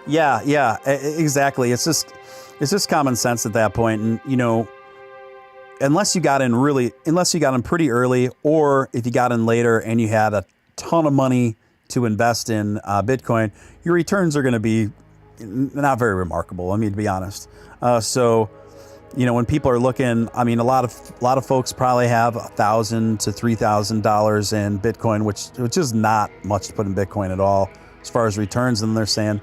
Yeah, exactly. It's just common sense at that point. And, you know, unless you got in pretty early, or if you got in later and you had a ton of money to invest in Bitcoin, your returns are going to be not very remarkable. I mean, to be honest. So, you know, when people are looking, I mean, a lot of folks probably have $1,000 to $3,000 in Bitcoin, which is not much to put in Bitcoin at all as far as returns. And they're saying,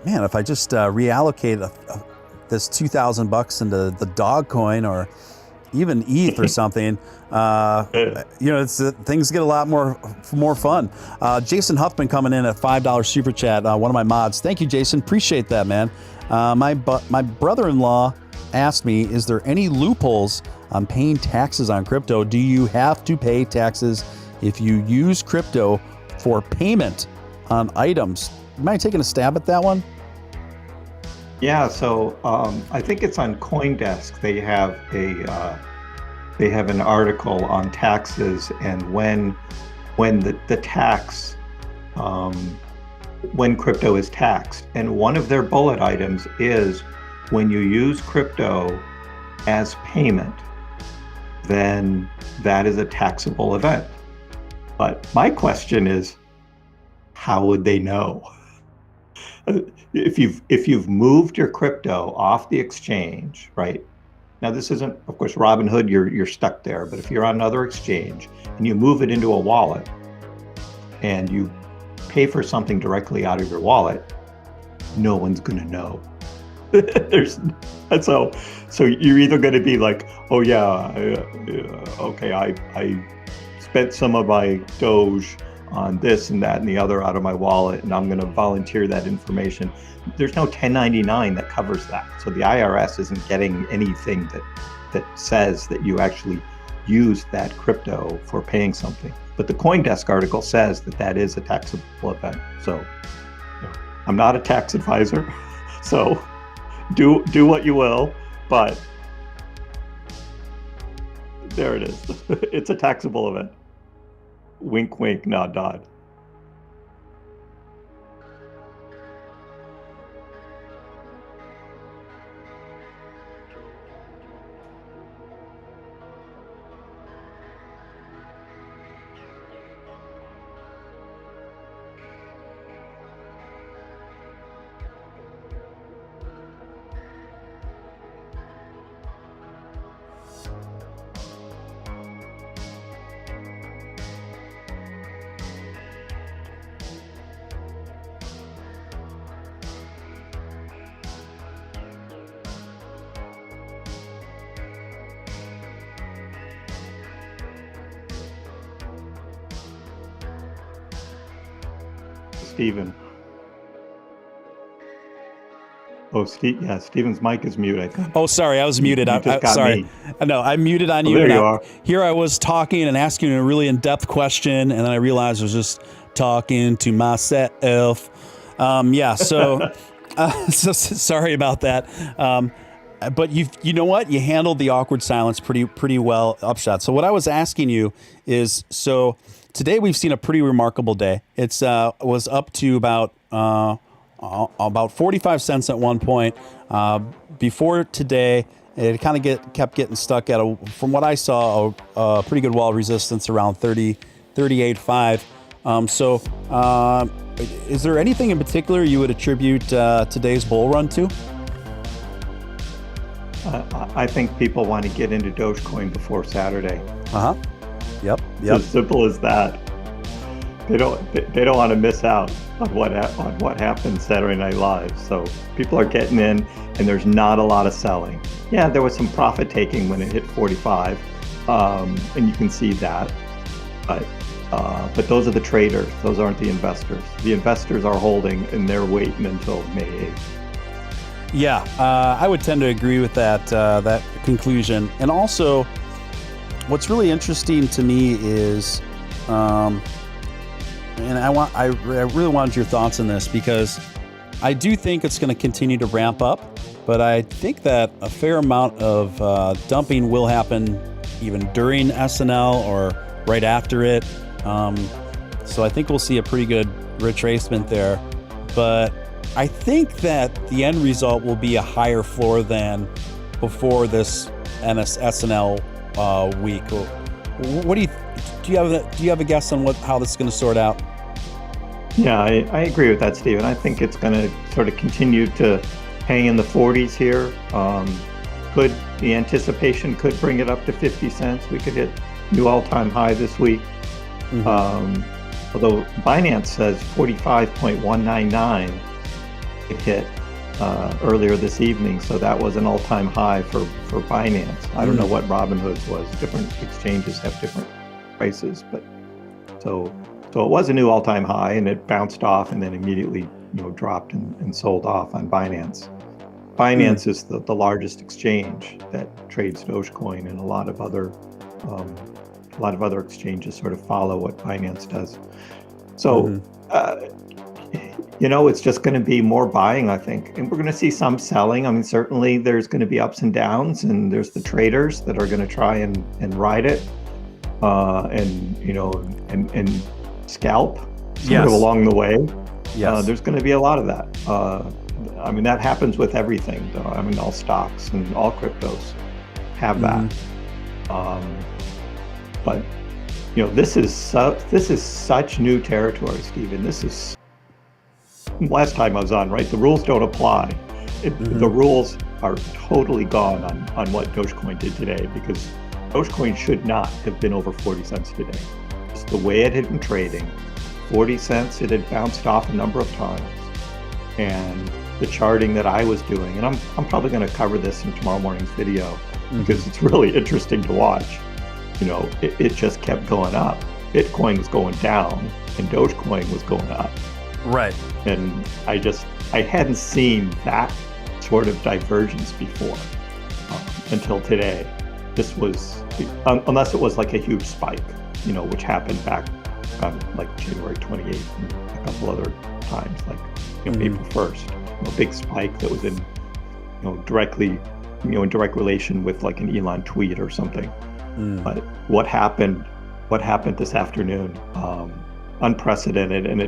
man, if I just reallocate this $2,000 into the Dogecoin or even ETH or something, you know, things get a lot more fun. Jason Huffman coming in at $5 super chat, one of my mods. Thank you, Jason. Appreciate that, man. My brother-in-law asked me, is there any loopholes on paying taxes on crypto? Do you have to pay taxes if you use crypto for payment on items? You mind taking a stab at that one? Yeah, so I think it's on CoinDesk. They have an article on taxes and when the tax, when crypto is taxed. And one of their bullet items is when you use crypto as payment, then that is a taxable event. But my question is, how would they know? If you've moved your crypto off the exchange, right? Now this isn't, of course, Robinhood, you're stuck there, but if you're on another exchange and you move it into a wallet and you pay for something directly out of your wallet, no one's gonna know. So you're either going to be like, oh yeah, okay, I spent some of my Doge on this and that and the other out of my wallet, and I'm going to volunteer that information. There's no 1099 that covers that, so the IRS isn't getting anything that says that you actually use that crypto for paying something. But the CoinDesk article says that is a taxable event. So I'm not a tax advisor, so do what you will, but there it is. It's a taxable event. Wink, wink, nod, nod. Stephen. Oh, yeah, Steven's mic is mute, I think. Oh, sorry, I was muted. You just got sorry. me. No, I'm muted on you. There you are. Here I was talking and asking a really in-depth question, and then I realized I was just talking to myself. So sorry about that. But you know what? You handled the awkward silence pretty well, Upshot. So what I was asking you is, so today we've seen a pretty remarkable day. It's was up to about 45 cents at one point. Before today, it kind of kept getting stuck at from what I saw, a pretty good wall of resistance around 38.5. Is there anything in particular you would attribute today's bull run to? I think people want to get into Dogecoin before Saturday. Yep. It's as simple as that. They don't want to miss out on what happened Saturday Night Live. So people are getting in, and there's not a lot of selling. Yeah, there was some profit taking when it hit 45, and you can see that. But those are the traders. Those aren't the investors. The investors are holding, and they're waiting until May 8th. Yeah, I would tend to agree with that conclusion. And also, what's really interesting to me is, and I really wanted your thoughts on this, because I do think it's going to continue to ramp up, but I think that a fair amount of dumping will happen even during SNL or right after it. So I think we'll see a pretty good retracement there, but I think that the end result will be a higher floor than before this SNL week. What do you have a guess on how this is going to sort out? Yeah, I agree with that, Stephen. I think it's going to sort of continue to hang in the 40s here. The anticipation could bring it up to 50 cents. We could hit new all-time high this week. Mm-hmm. Although Binance says 45.199 it hit earlier this evening, so that was an all-time high for Binance. I don't know what Robinhood's was. Different exchanges have different prices, but so it was a new all-time high, and it bounced off and then immediately dropped and sold off on Binance. Binance is the largest exchange that trades Dogecoin, and a lot of other exchanges sort of follow what Binance does. So it's just going to be more buying, I think, and we're going to see some selling. I mean, certainly there's going to be ups and downs, and there's the traders that are going to try and ride it, and scalp sort of along the way. Yes. There's going to be a lot of that. I mean, that happens with everything, though. I mean, all stocks and all cryptos have that. But this is such new territory, Stephen. This is last time I was on, right? The rules don't apply. The rules are totally gone on what Dogecoin did today, because Dogecoin should not have been over 40 cents today. Just the way it had been trading, 40 cents, it had bounced off a number of times. And the charting that I was doing, and I'm probably going to cover this in tomorrow morning's video, because it's really interesting to watch. It just kept going up. Bitcoin was going down, and Dogecoin was going up. Right. And I hadn't seen that sort of divergence before until today. This was, unless it was like a huge spike, which happened back on like January 28th and a couple other times, like April 1st, a big spike that was in, directly, in direct relation with like an Elon tweet or something. But what happened this afternoon, unprecedented, and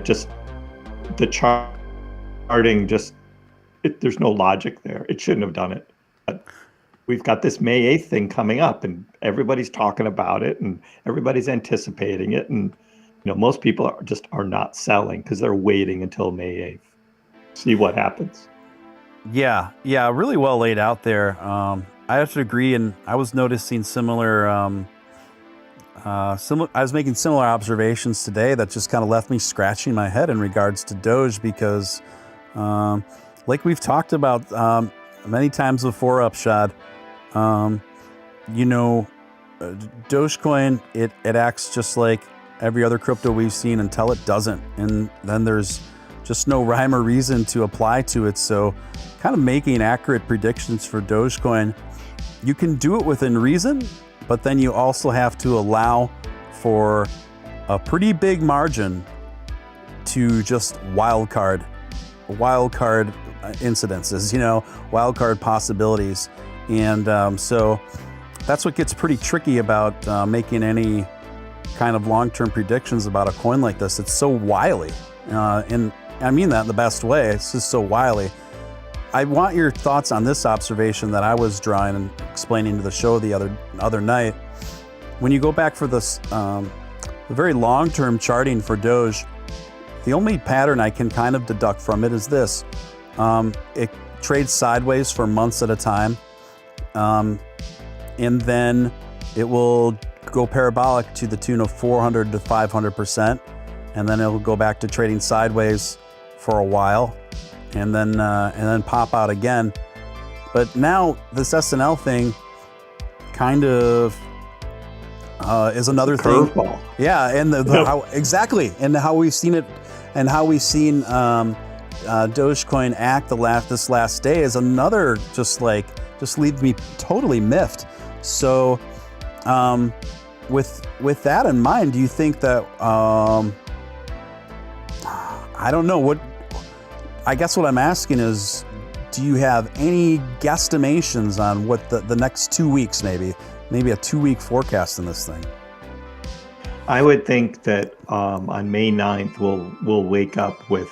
the charting there's no logic there. It shouldn't have done it. But we've got this May 8th thing coming up, and everybody's talking about it, and everybody's anticipating it, and most people are not selling because they're waiting until May 8th. See what happens. Yeah, really well laid out there. I have to agree, and I was noticing similar. I was making similar observations today that just kind of left me scratching my head in regards to Doge, because, like we've talked about many times before, Upshod, Dogecoin, it acts just like every other crypto we've seen until it doesn't, and then there's just no rhyme or reason to apply to it. So kind of making accurate predictions for Dogecoin, you can do it within reason, but then you also have to allow for a pretty big margin to just wildcard incidences, wildcard possibilities. And so that's what gets pretty tricky about making any kind of long-term predictions about a coin like this. It's so wily, and I mean that in the best way. It's just so wily. I want your thoughts on this observation that I was drawing and explaining to the show the other night. When you go back for this the very long-term charting for Doge, the only pattern I can kind of deduct from it is this. It trades sideways for months at a time, and then it will go parabolic to the tune of 400 to 500%, and then it will go back to trading sideways for a while, and then pop out again. But now this SNL thing kind of is another thing. Curveball. Yeah, and how exactly, and how we've seen it, and how we've seen Dogecoin act this last day is another just leaves me totally miffed. So with that in mind, do you think that I don't know, I guess what I'm asking is, do you have any guesstimations on what the next 2 weeks, maybe a 2-week forecast in this thing? I would think that on May 9th, we'll wake up with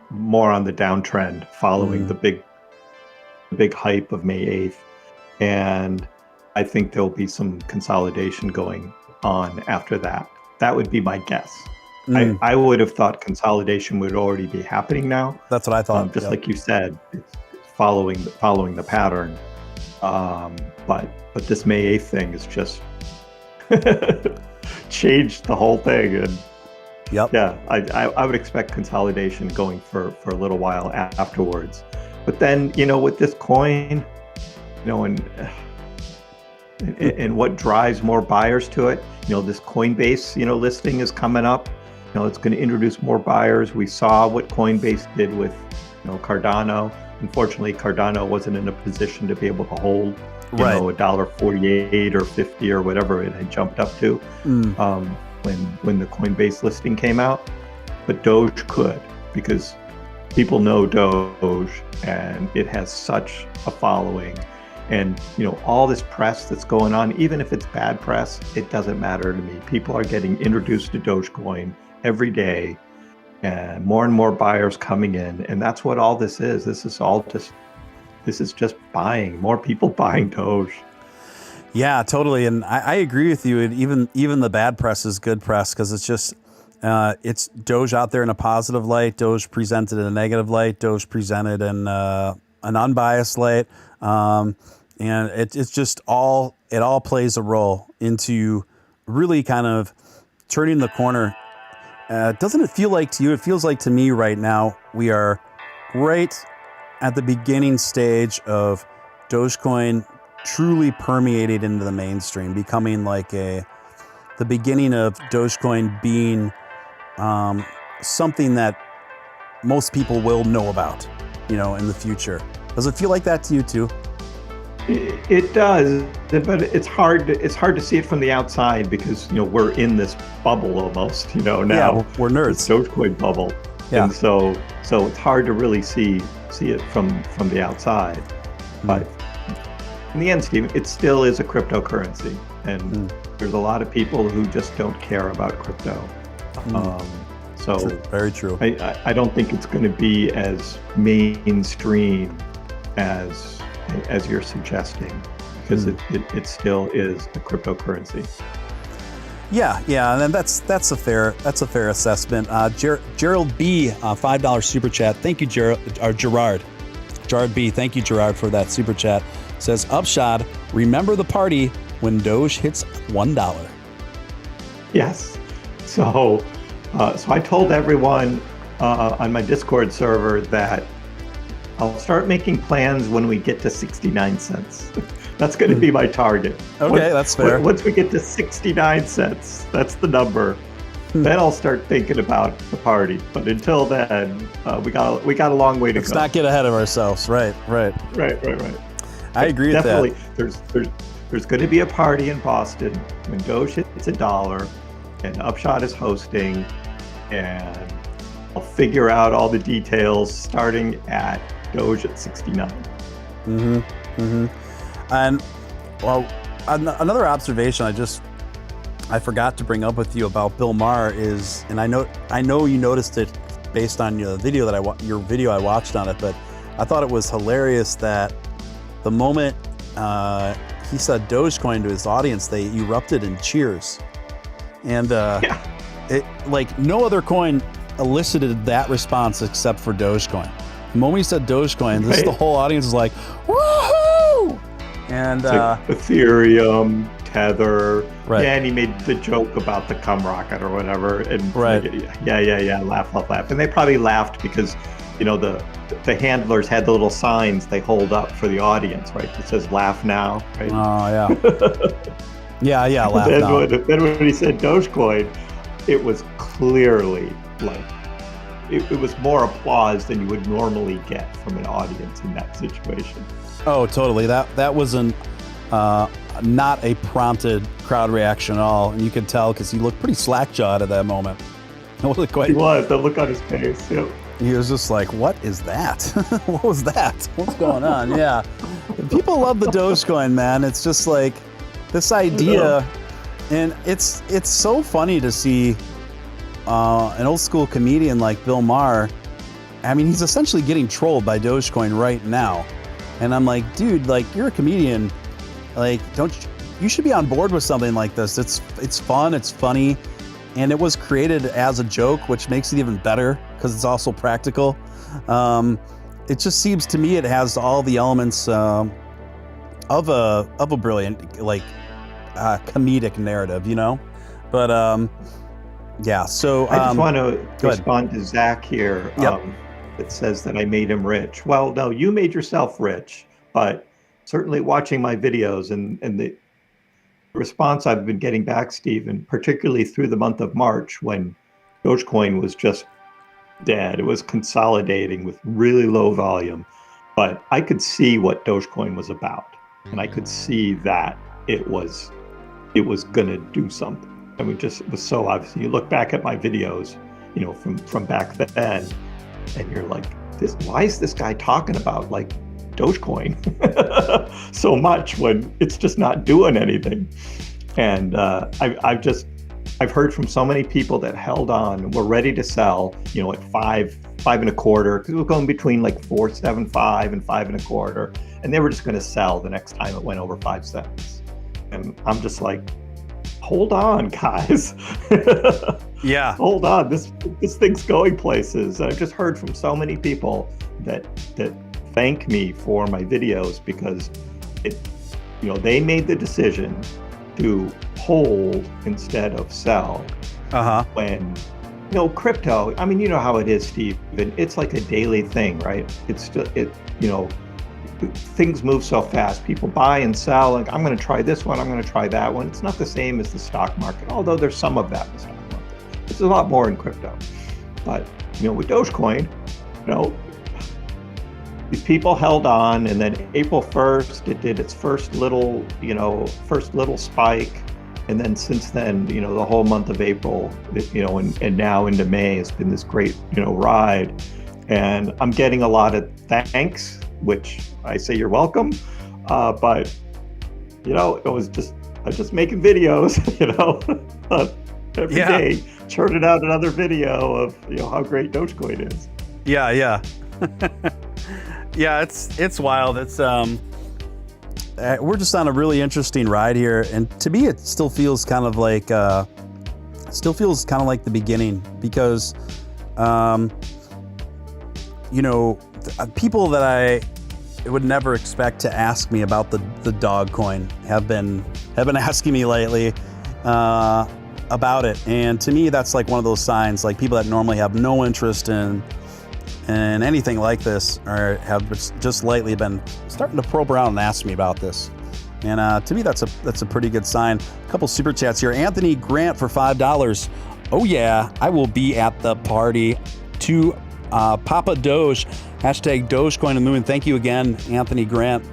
more on the downtrend following the big hype of May 8th. And I think there'll be some consolidation going on after that. That would be my guess. I would have thought consolidation would already be happening now. That's what I thought. Just like you said, it's following the pattern. But this May 8th thing is just changed the whole thing. And yeah, I would expect consolidation going for a little while afterwards. But then, with this coin, and what drives more buyers to it, this Coinbase, listing is coming up. It's going to introduce more buyers. We saw what Coinbase did with, Cardano. Unfortunately, Cardano wasn't in a position to be able to hold, $1.48 or 50 or whatever it had jumped up to when the Coinbase listing came out. But Doge could, because people know Doge and it has such a following. And, all this press that's going on, even if it's bad press, it doesn't matter to me. People are getting introduced to Dogecoin every day, and more buyers coming in. And that's what all this is. This is just buying, more people buying Doge. Yeah, totally. And I agree with you. And even the bad press is good press, because it's just, it's Doge out there in a positive light, Doge presented in a negative light, Doge presented in an unbiased light. And it's just it all plays a role into really kind of turning the corner. Doesn't it feel like to you? It feels like to me right now, we are right at the beginning stage of Dogecoin truly permeated into the mainstream, becoming like the beginning of Dogecoin being something that most people will know about, in the future. Does it feel like that to you too? It does, but it's hard to see it from the outside, because we're in this bubble almost, now. Yeah, we're nerds. This Dogecoin bubble. Yeah. And so it's hard to really see it from the outside. But in the end, Steve, it still is a cryptocurrency, and there's a lot of people who just don't care about crypto. So true. Very true. I don't think it's going to be as mainstream as you're suggesting, because it still is a cryptocurrency. Yeah, and then that's a fair assessment. Gerald B, $5 super chat. Thank you, Gerard. Gerard B, thank you, Gerard, for that super chat. Says, Upshod, remember the party when Doge hits $1. Yes. So I told everyone on my Discord server that I'll start making plans when we get to 69 cents. That's going to be my target. Okay, that's fair. Once we get to 69 cents, that's the number. then I'll start thinking about the party. But until then, we got a long way to go. Let's not get ahead of ourselves. Right. Right. I agree with that. Definitely, there's going to be a party in Boston when Doge hits $1 and Upshot is hosting, and I'll figure out all the details starting at Doge at 69. And well, another observation I forgot to bring up with you about Bill Maher is, and I know you noticed it based on your video I watched on it, but I thought it was hilarious that the moment he said Dogecoin to his audience, they erupted in cheers, and it, like, no other coin elicited that response except for Dogecoin. The moment he said Dogecoin, the whole audience is like, woohoo! And like Ethereum, Tether, right. Yeah, and he made the joke about the cum rocket or whatever, and right. laugh, and they probably laughed because, you know, the handlers had the little signs they hold up for the audience, right? It says "Laugh now," right? Oh yeah, yeah, laugh now. Then when he said Dogecoin, it was clearly like it was more applause than you would normally get from an audience in that situation. Oh, totally. That wasn't not a prompted crowd reaction at all, and you could tell because he looked pretty slack-jawed at that moment. It wasn't quite. He was. The look on his face. Yep. He was just like, "What is that? What was that? What's going on?" Yeah, people love the Dogecoin, man. It's just like this idea, and it's so funny to see an old school comedian like Bill Maher. I mean, he's essentially getting trolled by Dogecoin right now, and I'm like, dude, like, you're a comedian. Like, you should be on board with something like this. It's fun, it's funny, and it was created as a joke, which makes it even better because it's also practical. It just seems to me it has all the elements of a brilliant, like, comedic narrative, you know. But yeah. So I just want to respond to Zach here. Yep. It says that I made him rich. Well, no, you made yourself rich, but certainly watching my videos and the response I've been getting back, Stephen, particularly through the month of March when Dogecoin was just dead. It was consolidating with really low volume, but I could see what Dogecoin was about, and I could see that it was going to do something. I mean, it was so obvious. You look back at my videos, you know, from back then, and you're like, why is this guy talking about, like, Dogecoin so much when it's just not doing anything? And I've heard from so many people that held on and were ready to sell, you know, at five and a quarter, because it was going between like 4.75 and 5 1/4, and they were just going to sell the next time it went over 5 cents. And I'm just like, hold on, guys. Yeah. Hold on. This thing's going places. I've just heard from so many people that thank me for my videos because they made the decision to hold instead of sell. When, you know, crypto, I mean, you know how it is, Steve. It's like a daily thing, right? Things move so fast. People buy and sell. Like, I'm going to try this one. I'm going to try that one. It's not the same as the stock market, although there's some of that in the stock market. There's a lot more in crypto. But, you know, with Dogecoin, you know, these people held on, and then April 1st, it did its first little spike. And then since then, you know, the whole month of April, you know, and now into May, has been this great, you know, ride. And I'm getting a lot of thanks, which I say you're welcome. But, you know, I was just making videos, you know, every day, churning out another video of, you know, how great Dogecoin is. Yeah. Yeah, it's wild. It's we're just on a really interesting ride here, and to me, it still feels kind of like the beginning because, you know, people that I would never expect to ask me about the Dogecoin have been asking me lately about it, and to me, that's like one of those signs. Like, people that normally have no interest in anything like this have just lately been starting to probe around and ask me about this. And to me, that's a pretty good sign. A couple super chats here. Anthony Grant for $5. Oh yeah, I will be at the party. To Papa Doge, hashtag Dogecoin and Moon. Thank you again, Anthony Grant.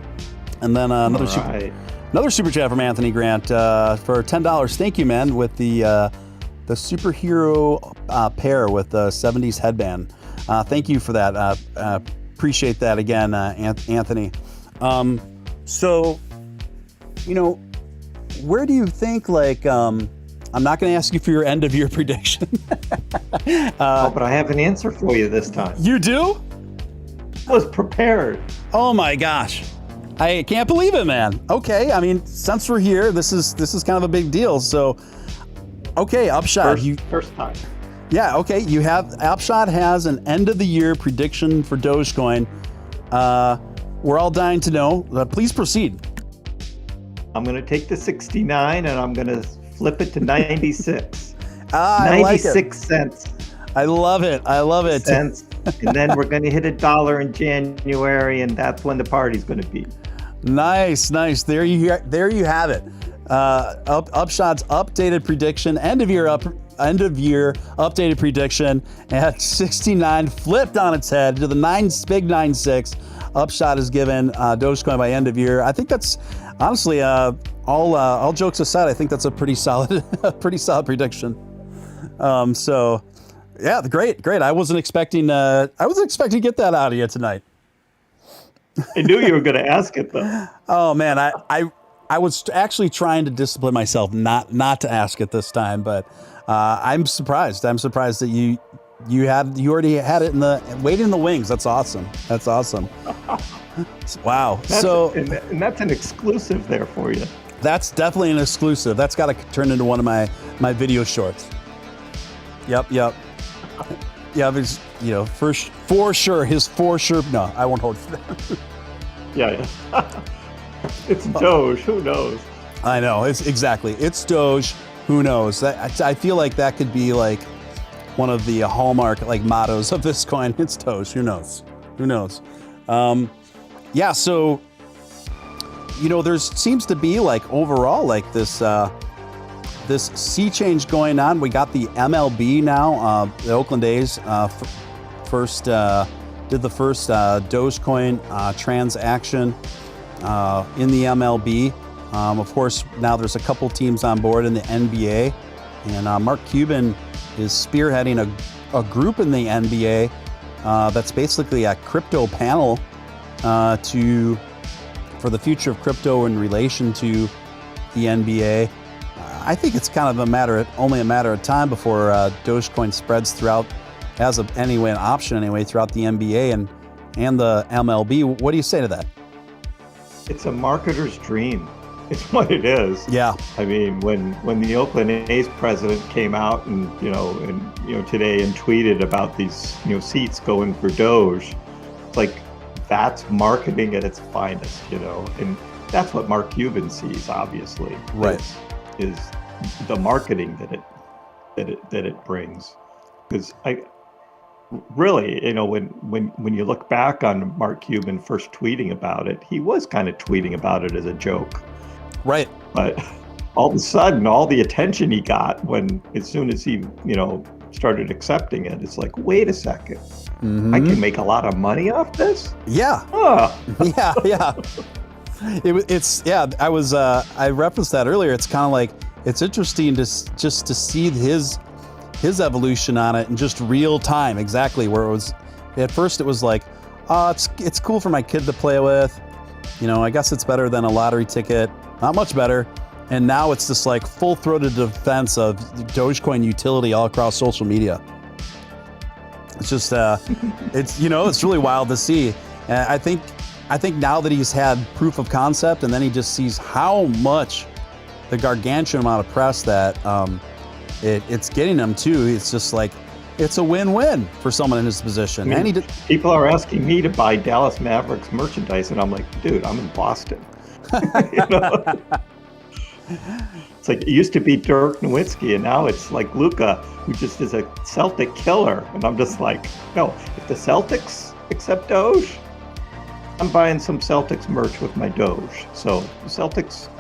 And then another super chat from Anthony Grant for $10. Thank you, man, with the superhero pair with the 70s headband. Thank you for that. Appreciate that again, Anthony. So, where do you think, I'm not going to ask you for your end of year prediction. But I have an answer for you this time. You do? I was prepared. Oh my gosh. I can't believe it, man. Okay, I mean, since we're here, this is kind of a big deal. So, okay, Upshod. First time. Yeah, okay. Upshod has an end of the year prediction for Dogecoin. We're all dying to know. Please proceed. I'm going to take the 69 and I'm going to flip it to 96. 96 cents. I love it. Cents. And then we're going to hit $1 in January, and that's when the party's going to be. Nice. There you have it. Upshod's updated prediction, end of year updated prediction at 69, flipped on its head to the big 96. Upshot is given Dogecoin by end of year. I think that's honestly all jokes aside. I think that's a pretty solid prediction. So yeah, great. I wasn't expecting to get that out of you tonight. I knew you were going to ask it though. Oh man, I was actually trying to discipline myself not to ask it this time, but I'm surprised. I'm surprised that you already had it waiting in the wings. That's awesome. Wow. And that's an exclusive there for you. That's definitely an exclusive. That's got to turn into one of my video shorts. Yep. Yeah, because for sure. No, I won't hold it. Yeah. It's Doge. Who knows? I know. It's Doge. Who knows? I feel like that could be like one of the hallmark mottos of this coin. It's Doge. Who knows? Yeah. So there seems to be overall this sea change going on. We got the MLB now. The Oakland A's did the first Dogecoin transaction in the MLB. Of course, now there's a couple teams on board in the NBA, and Mark Cuban is spearheading a group in the NBA that's basically a crypto panel for the future of crypto in relation to the NBA. I think it's kind of only a matter of time before Dogecoin spreads throughout, an option throughout the NBA and the MLB. What do you say to that? It's a marketer's dream. It's what it is. Yeah. I mean, when the Oakland A's president came out and today and tweeted about these seats going for Doge, it's that's marketing at its finest, and that's what Mark Cuban sees, obviously. Right. Is the marketing that it brings, because really, when you look back on Mark Cuban first tweeting about it, he was kind of tweeting about it as a joke. Right. But all of a sudden, all the attention he got as soon as he, started accepting it, it's like, wait a second, I can make a lot of money off this? Yeah. Yeah. I referenced that earlier. It's kind of it's interesting to see his evolution on it in just real time, exactly where it was. At first it was it's cool for my kid to play with. I guess it's better than a lottery ticket. Not much better. And now it's this full-throated defense of Dogecoin utility all across social media. It's just, it's really wild to see. And I think now that he's had proof of concept, and then he just sees how much the gargantuan amount of press that it's getting him too. It's just it's a win-win for someone in his position. I mean, people are asking me to buy Dallas Mavericks merchandise, and I'm like, dude, I'm in Boston. It's it used to be Dirk Nowitzki, and now it's Luka, who just is a Celtic killer. And I'm just no, if the Celtics accept Doge, I'm buying some Celtics merch with my Doge. So the Celtics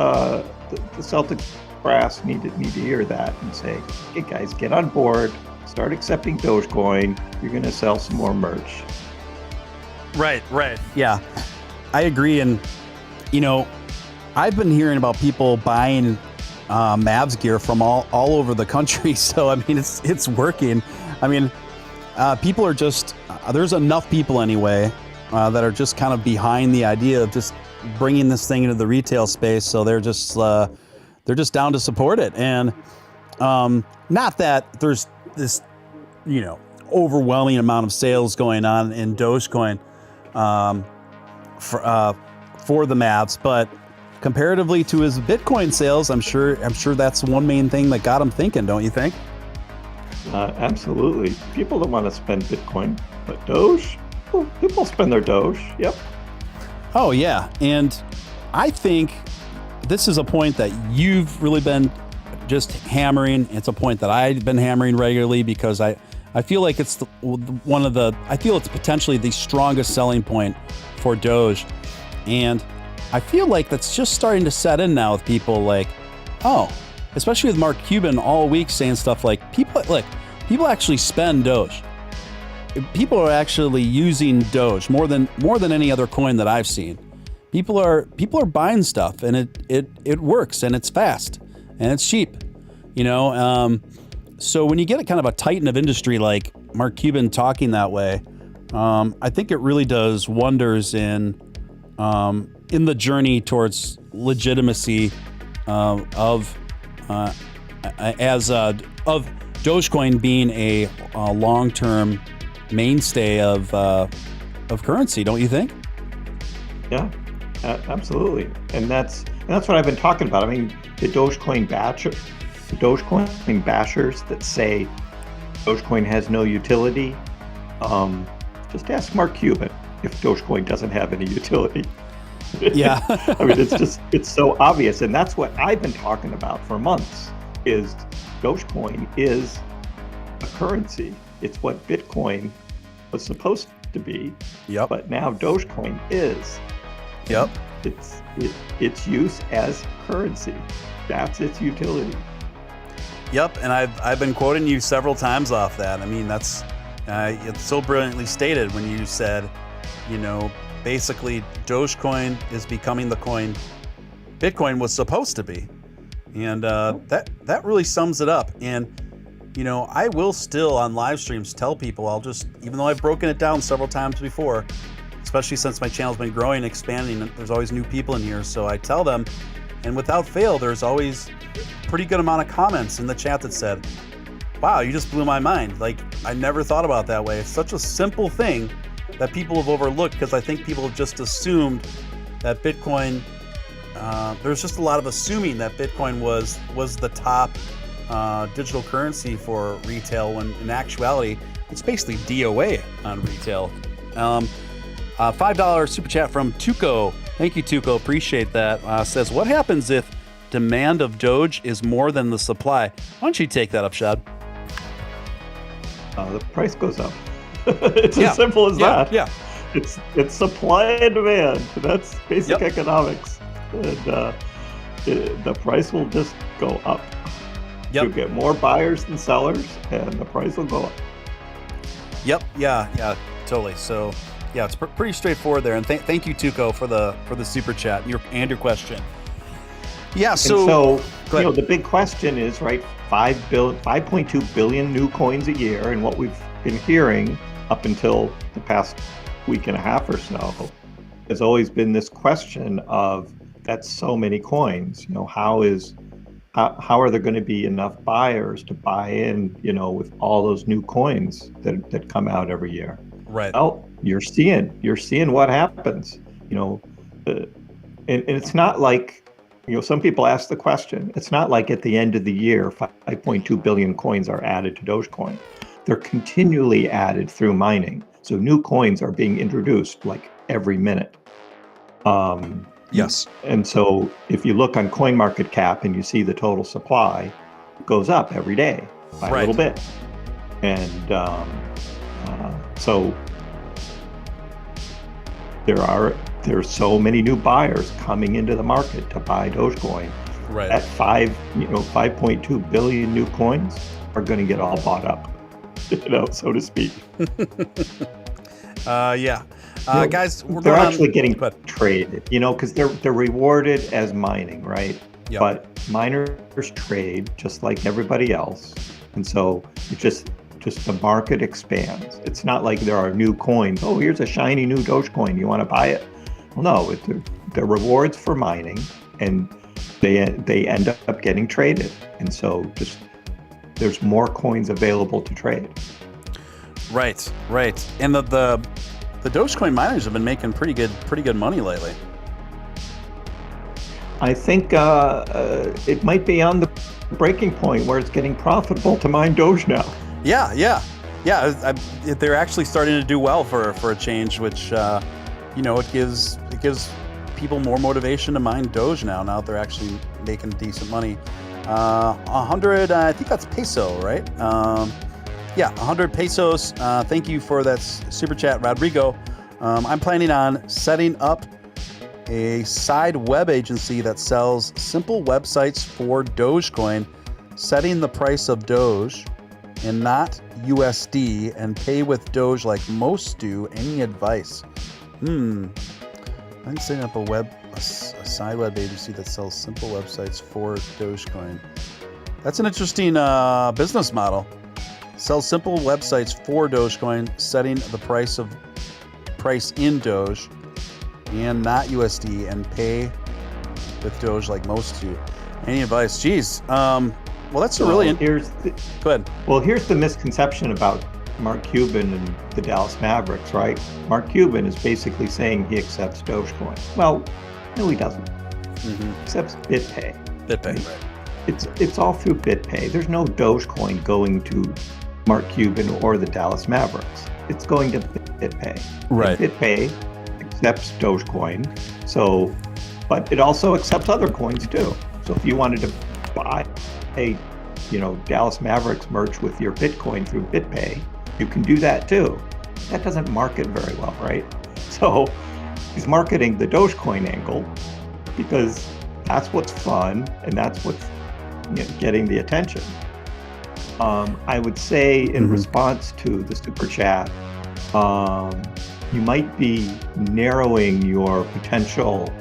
brass need to hear that and say, "Hey guys, get on board. Start accepting Dogecoin. You're going to sell some more merch." Right. Yeah, I agree. And I've been hearing about people buying Mavs gear from all over the country. So I mean, it's working. I mean, people are just there's enough people anyway that are just kind of behind the idea of just bringing this thing into the retail space. So they're just down to support it. And not that there's this overwhelming amount of sales going on in Dogecoin for the Mavs, but comparatively to his Bitcoin sales, I'm sure that's one main thing that got him thinking, don't you think? Absolutely. People don't want to spend Bitcoin, but Doge, people spend their Doge. Yep. Oh yeah, and I think this is a point that you've really been just hammering. It's a point that I've been hammering regularly because I feel like it's I feel it's potentially the strongest selling point for Doge. And I feel like that's just starting to set in now with people like, especially with Mark Cuban all week saying stuff like, people actually spend Doge. People are actually using Doge more than any other coin that I've seen. People are buying stuff, and it works, and it's fast, and it's cheap. So when you get a kind of a titan of industry like Mark Cuban talking that way, I think it really does wonders in the journey towards legitimacy of Dogecoin being a long-term mainstay of currency, don't you think? Yeah, absolutely, and that's what I've been talking about. I mean, the Dogecoin bashers that say Dogecoin has no utility. Just ask Mark Cuban if Dogecoin doesn't have any utility. Yeah. I mean, it's so obvious, and that's what I've been talking about for months. Is Dogecoin is a currency. It's what Bitcoin was supposed to be. Yep. But now Dogecoin is. Yep. Its use as currency. That's its utility. Yep, and I've been quoting you several times off that. I mean, that's it's so brilliantly stated when you said, basically Dogecoin is becoming the coin Bitcoin was supposed to be, and that really sums it up. And I will still on live streams tell people, even though I've broken it down several times before, especially since my channel's been growing and expanding, there's always new people in here, so I tell them, and without fail, there's always pretty good amount of comments in the chat that said, "Wow, you just blew my mind. Like, I never thought about it that way." It's such a simple thing that people have overlooked because I think people have just assumed that Bitcoin, there's just a lot of assuming that Bitcoin was the top digital currency for retail, when in actuality, it's basically DOA on retail. $5 super chat from Tuco. Thank you, Tuco. Appreciate that. Says, what happens if demand of Doge is more than the supply? Why don't you take that, Upshod? The price goes up. It's as simple as that. Yeah. It's supply and demand. That's basic economics. And the price will just go up. You get more buyers than sellers, and the price will go up. Yep. Yeah. Totally. So, yeah, it's pretty straightforward there. And thank you, Tuco, for the super chat and your question. Yeah. So the big question is, right? 5.2 billion new coins a year, and what we've been hearing up until the past week and a half or so has always been this question of, that's so many coins. How are there going to be enough buyers to buy in? With all those new coins that come out every year. Right. Well, you're seeing what happens. And it's not like. Some people ask the question, it's not like at the end of the year, 5.2 billion coins are added to Dogecoin. They're continually added through mining. So new coins are being introduced like every minute. Yes. And so if you look on CoinMarketCap and you see the total supply, it goes up every day by a little bit. And so there's so many new buyers coming into the market to buy Dogecoin Right. That 5.2 billion new coins are going to get all bought up, so to speak. Yeah. Guys, they're actually getting traded, because they're rewarded as mining, right? Yep. But miners trade just like everybody else. And so it just the market expands. It's not like there are new coins. Oh, here's a shiny new Dogecoin. You want to buy it? Well, no, they're rewards for mining, and they end up getting traded. And so there's more coins available to trade. Right. And the Dogecoin miners have been making pretty good money lately. I think it might be on the breaking point where it's getting profitable to mine Doge now. Yeah. They're actually starting to do well for a change, which it gives people more motivation to mine Doge now that they're actually making decent money. 100, I think that's peso, right? 100 pesos. Thank you for that super chat, Rodrigo. I'm planning on setting up a side web agency that sells simple websites for Dogecoin, setting the price of Doge and not USD, and pay with Doge like most do. Any advice? I'm setting up a side web agency that sells simple websites for Dogecoin. That's an interesting business model. Sell simple websites for Dogecoin, setting the price in Doge and not USD, and pay with Doge like most do. Any advice? Geez. Well, that's go ahead. Well, here's the misconception about Mark Cuban and the Dallas Mavericks, right? Mark Cuban is basically saying he accepts Dogecoin. Well, no, he doesn't. Mm-hmm. He accepts BitPay. Right. It's all through BitPay. There's no Dogecoin going to Mark Cuban or the Dallas Mavericks. It's going to BitPay. Right. And BitPay accepts Dogecoin. But it also accepts other coins too. So if you wanted to buy Dallas Mavericks merch with your Bitcoin through BitPay, you can do that too. That doesn't market very well, right? So he's marketing the Dogecoin angle because that's what's fun and that's what's getting the attention. I would say in response to the super chat, you might be narrowing your potential,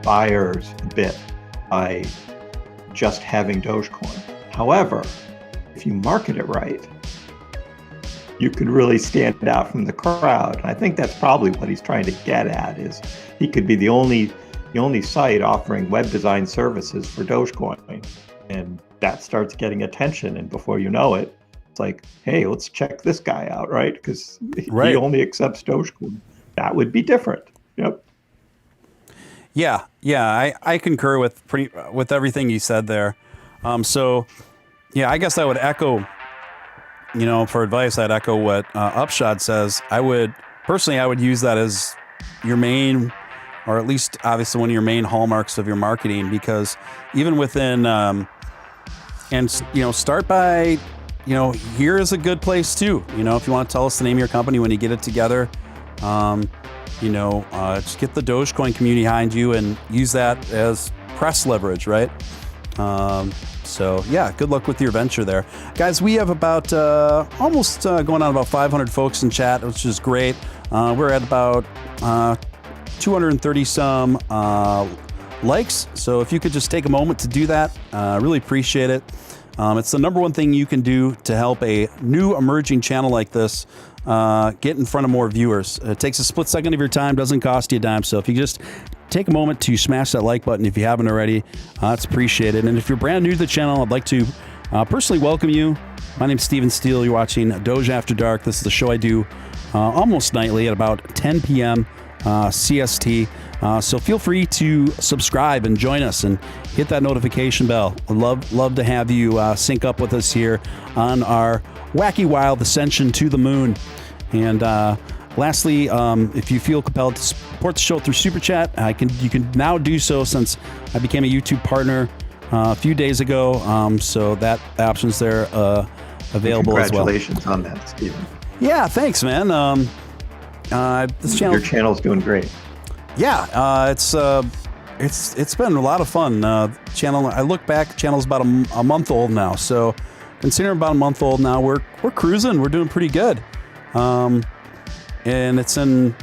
buyers a bit by just having Dogecoin. However, if you market it right, you could really stand out from the crowd. And I think that's probably what he's trying to get at, is he could be the only site offering web design services for Dogecoin. And that starts getting attention. And before you know it, it's like, hey, let's check this guy out, right? Because he only accepts Dogecoin. That would be different. Yep. Yeah, I concur with everything you said there. I guess I would echo, for advice, I'd echo what Upshod says. I would use that as your main, or at least obviously one of your main hallmarks of your marketing, because even within, start by, here is a good place too. If you want to tell us the name of your company when you get it together, just get the Dogecoin community behind you and use that as press leverage, right? Good luck with your venture there. Guys, we have about almost going on about 500 folks in chat, which is great. We're at about 230 some likes. So if you could just take a moment to do that, really appreciate it. It's the number one thing you can do to help a new emerging channel like this get in front of more viewers. It takes a split second of your time, doesn't cost you a dime. So if you just take a moment to smash that like button if you haven't already, that's appreciated. And if you're brand new to the channel, I'd like to personally welcome you. My name's Steven Steele. You're watching Doge After Dark. This is the show I do almost nightly at about 10 p.m. CST. So feel free to subscribe and join us and hit that notification bell. I'd love to have you sync up with us here on our wacky wild ascension to the moon. And lastly, if you feel compelled to support the show through Super Chat, you can now do so since I became a YouTube partner a few days ago. So that option's there available as well. Congratulations on that, Steven. Yeah, thanks, man. This channel, your channel's doing great. Yeah, it's it's been a lot of fun. Channel, I look back, channel's about a month old now. So considering about a month old now, we're cruising. We're doing pretty good. And it's in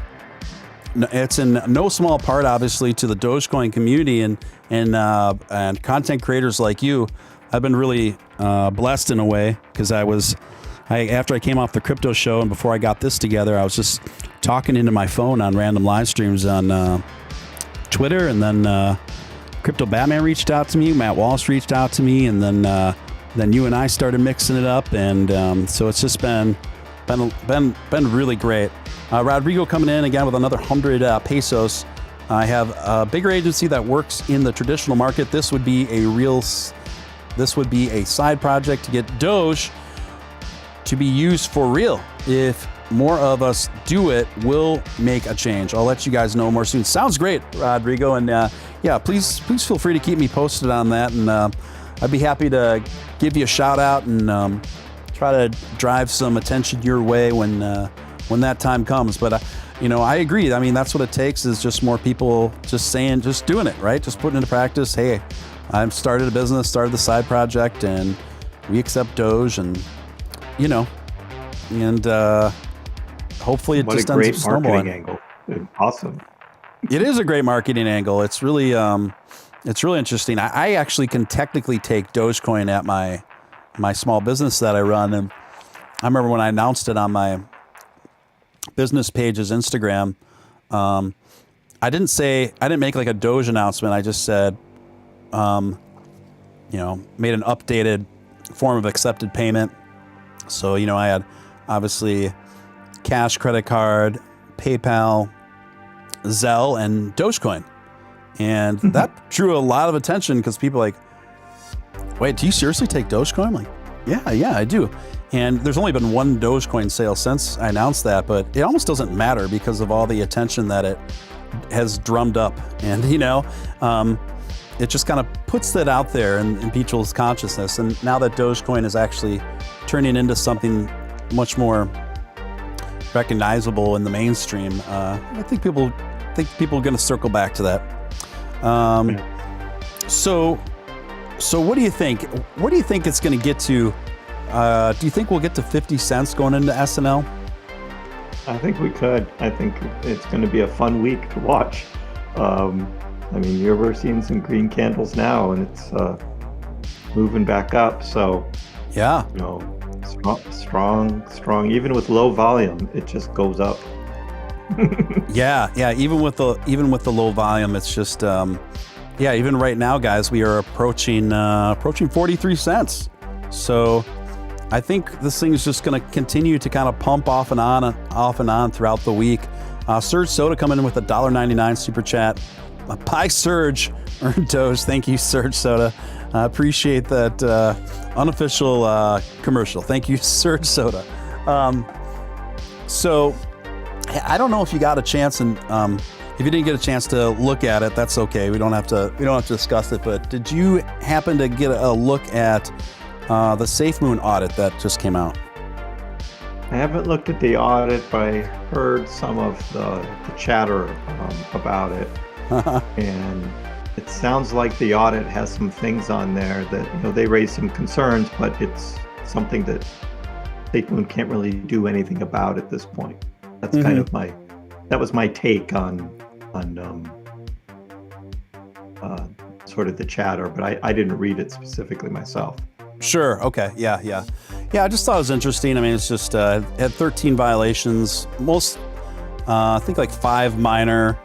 no small part, obviously, to the Dogecoin community and content creators like you. I've been really blessed in a way, because after I came off the crypto show and before I got this together, I was just talking into my phone on random live streams on Twitter, and then Crypto Batman reached out to me, Matt Walsh reached out to me, and then you and I started mixing it up, and so it's just been really great. Rodrigo coming in again with another 100 pesos. I have a bigger agency that works in the traditional market. This would be a side project to get Doge to be used for real. If more of us do it, we'll make a change. I'll let you guys know more soon. Sounds great, Rodrigo. And yeah, please feel free to keep me posted on that. And I'd be happy to give you a shout out and try to drive some attention your way when that time comes. But I agree. I mean, that's what it takes, is just more people just doing it, right? Just putting into practice. Hey, I've started a business, started the side project, and we accept Doge, and hopefully it just ends up snowballing. What a great marketing angle. Awesome. It is a great marketing angle. It's really interesting. I actually can technically take Dogecoin at my small business that I run. And I remember when I announced it on my business page's Instagram, I didn't make like a Doge announcement. I just said, made an updated form of accepted payment. So, I had obviously cash, credit card, PayPal, Zelle, and Dogecoin. And that drew a lot of attention, because people are like, wait, do you seriously take Dogecoin? I'm like, yeah, I do. And there's only been one Dogecoin sale since I announced that, but it almost doesn't matter because of all the attention that it has drummed up. And, it just kind of puts that out there in people's consciousness. And now that Dogecoin is actually turning into something much more recognizable in the mainstream, I think people are going to circle back to that. So what do you think? What do you think it's going to get to? Do you think we'll get to 50 cents going into SNL? I think we could. I think it's going to be a fun week to watch. You're seeing some green candles now, and it's moving back up. So, yeah, strong. Even with low volume, it just goes up. yeah. Even with the low volume, it's just even right now, guys, we are approaching 43 cents. So I think this thing is just going to continue to kind of pump off and on throughout the week. Surge Soda coming in with a $1.99 super chat. By Surge earned Doge. Thank you, Surge Soda. I appreciate that unofficial commercial. Thank you, Surge Soda. So I don't know if you got a chance, and if you didn't get a chance to look at it, that's okay. We don't have to discuss it. But did you happen to get a look at the SafeMoon audit that just came out? I haven't looked at the audit, but I heard some of the chatter about it. And it sounds like the audit has some things on there that they raise some concerns, but it's something that SafeMoon can't really do anything about at this point. That's kind of that was my take on sort of the chatter, but I didn't read it specifically myself. Sure. Okay. Yeah. I just thought it was interesting. I mean, it's just had 13 violations, most I think like 5 minor,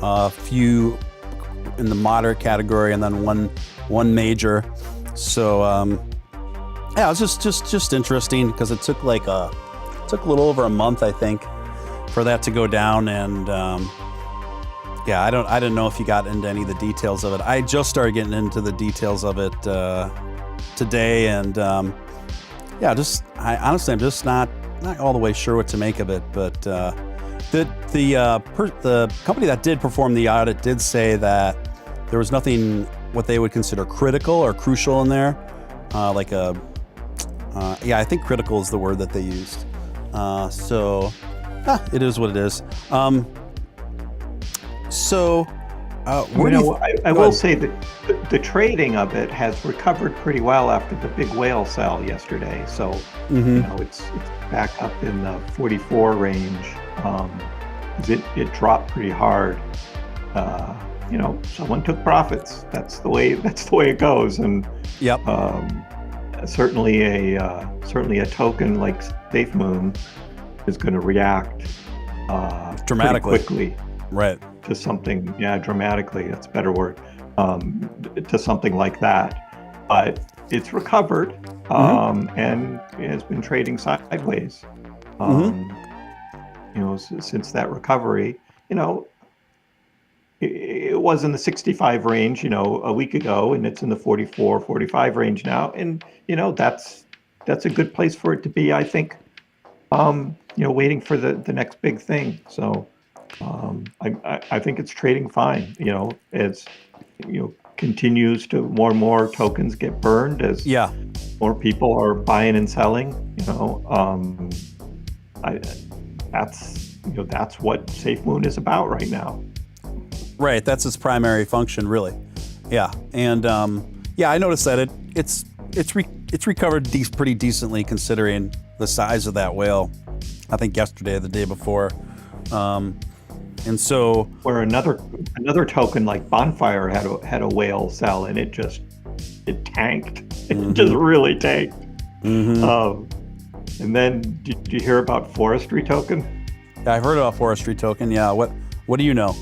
a few in the moderate category, and then one major. So it was just interesting, because it took a little over a month, I think, for that to go down. And I didn't know if you got into any of the details of it. I just started getting into the details of it today, and I'm just not all the way sure what to make of it. But the company that did perform the audit did say that there was nothing what they would consider critical or crucial in there, I think critical is the word that they used. It is what it is. So I will say that the trading of it has recovered pretty well after the big whale sell yesterday. So, it's back up in the 44 range. It dropped pretty hard. Someone took profits. That's the way it goes. And yep. Certainly a token like SafeMoon is going to react dramatically, quickly, right, to something. Yeah, dramatically. That's a better word. To something like that, but it's recovered and it has been trading sideways. Since that recovery, it was in the 65 range, a week ago, and it's in the 44, 45 range now. And, that's a good place for it to be, I think, waiting for the next big thing. So I think it's trading fine, as, continues to more and more tokens get burned as more people are buying and selling, that's what SafeMoon is about right now. Right, that's its primary function, really. Yeah, and I noticed that it's recovered pretty decently considering the size of that whale. I think yesterday or the day before, and so where another token like Bonfire had a whale sell, and it tanked. It just really tanked. And then did you hear about Forestry token? Yeah, I've heard about Forestry token. Yeah, what do you know?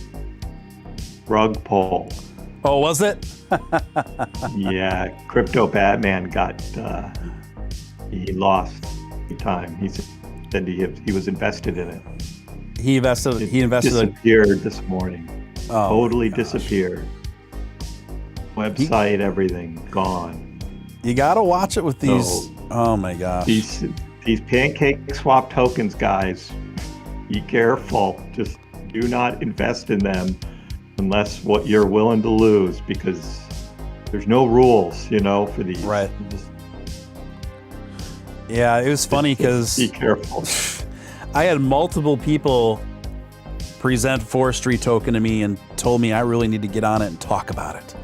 Rug pull. Oh, was it? Yeah, Crypto Batman he lost time. He said he was invested in it. He disappeared this morning. Oh, totally disappeared. Website, everything gone. You gotta watch it with these. Oh my gosh. These pancake swap tokens, guys. Be careful. Just do not invest in them unless what you're willing to lose, because there's no rules, for these. Right. Yeah, it was funny because be careful. I had multiple people present Forestry token to me and told me I really need to get on it and talk about it.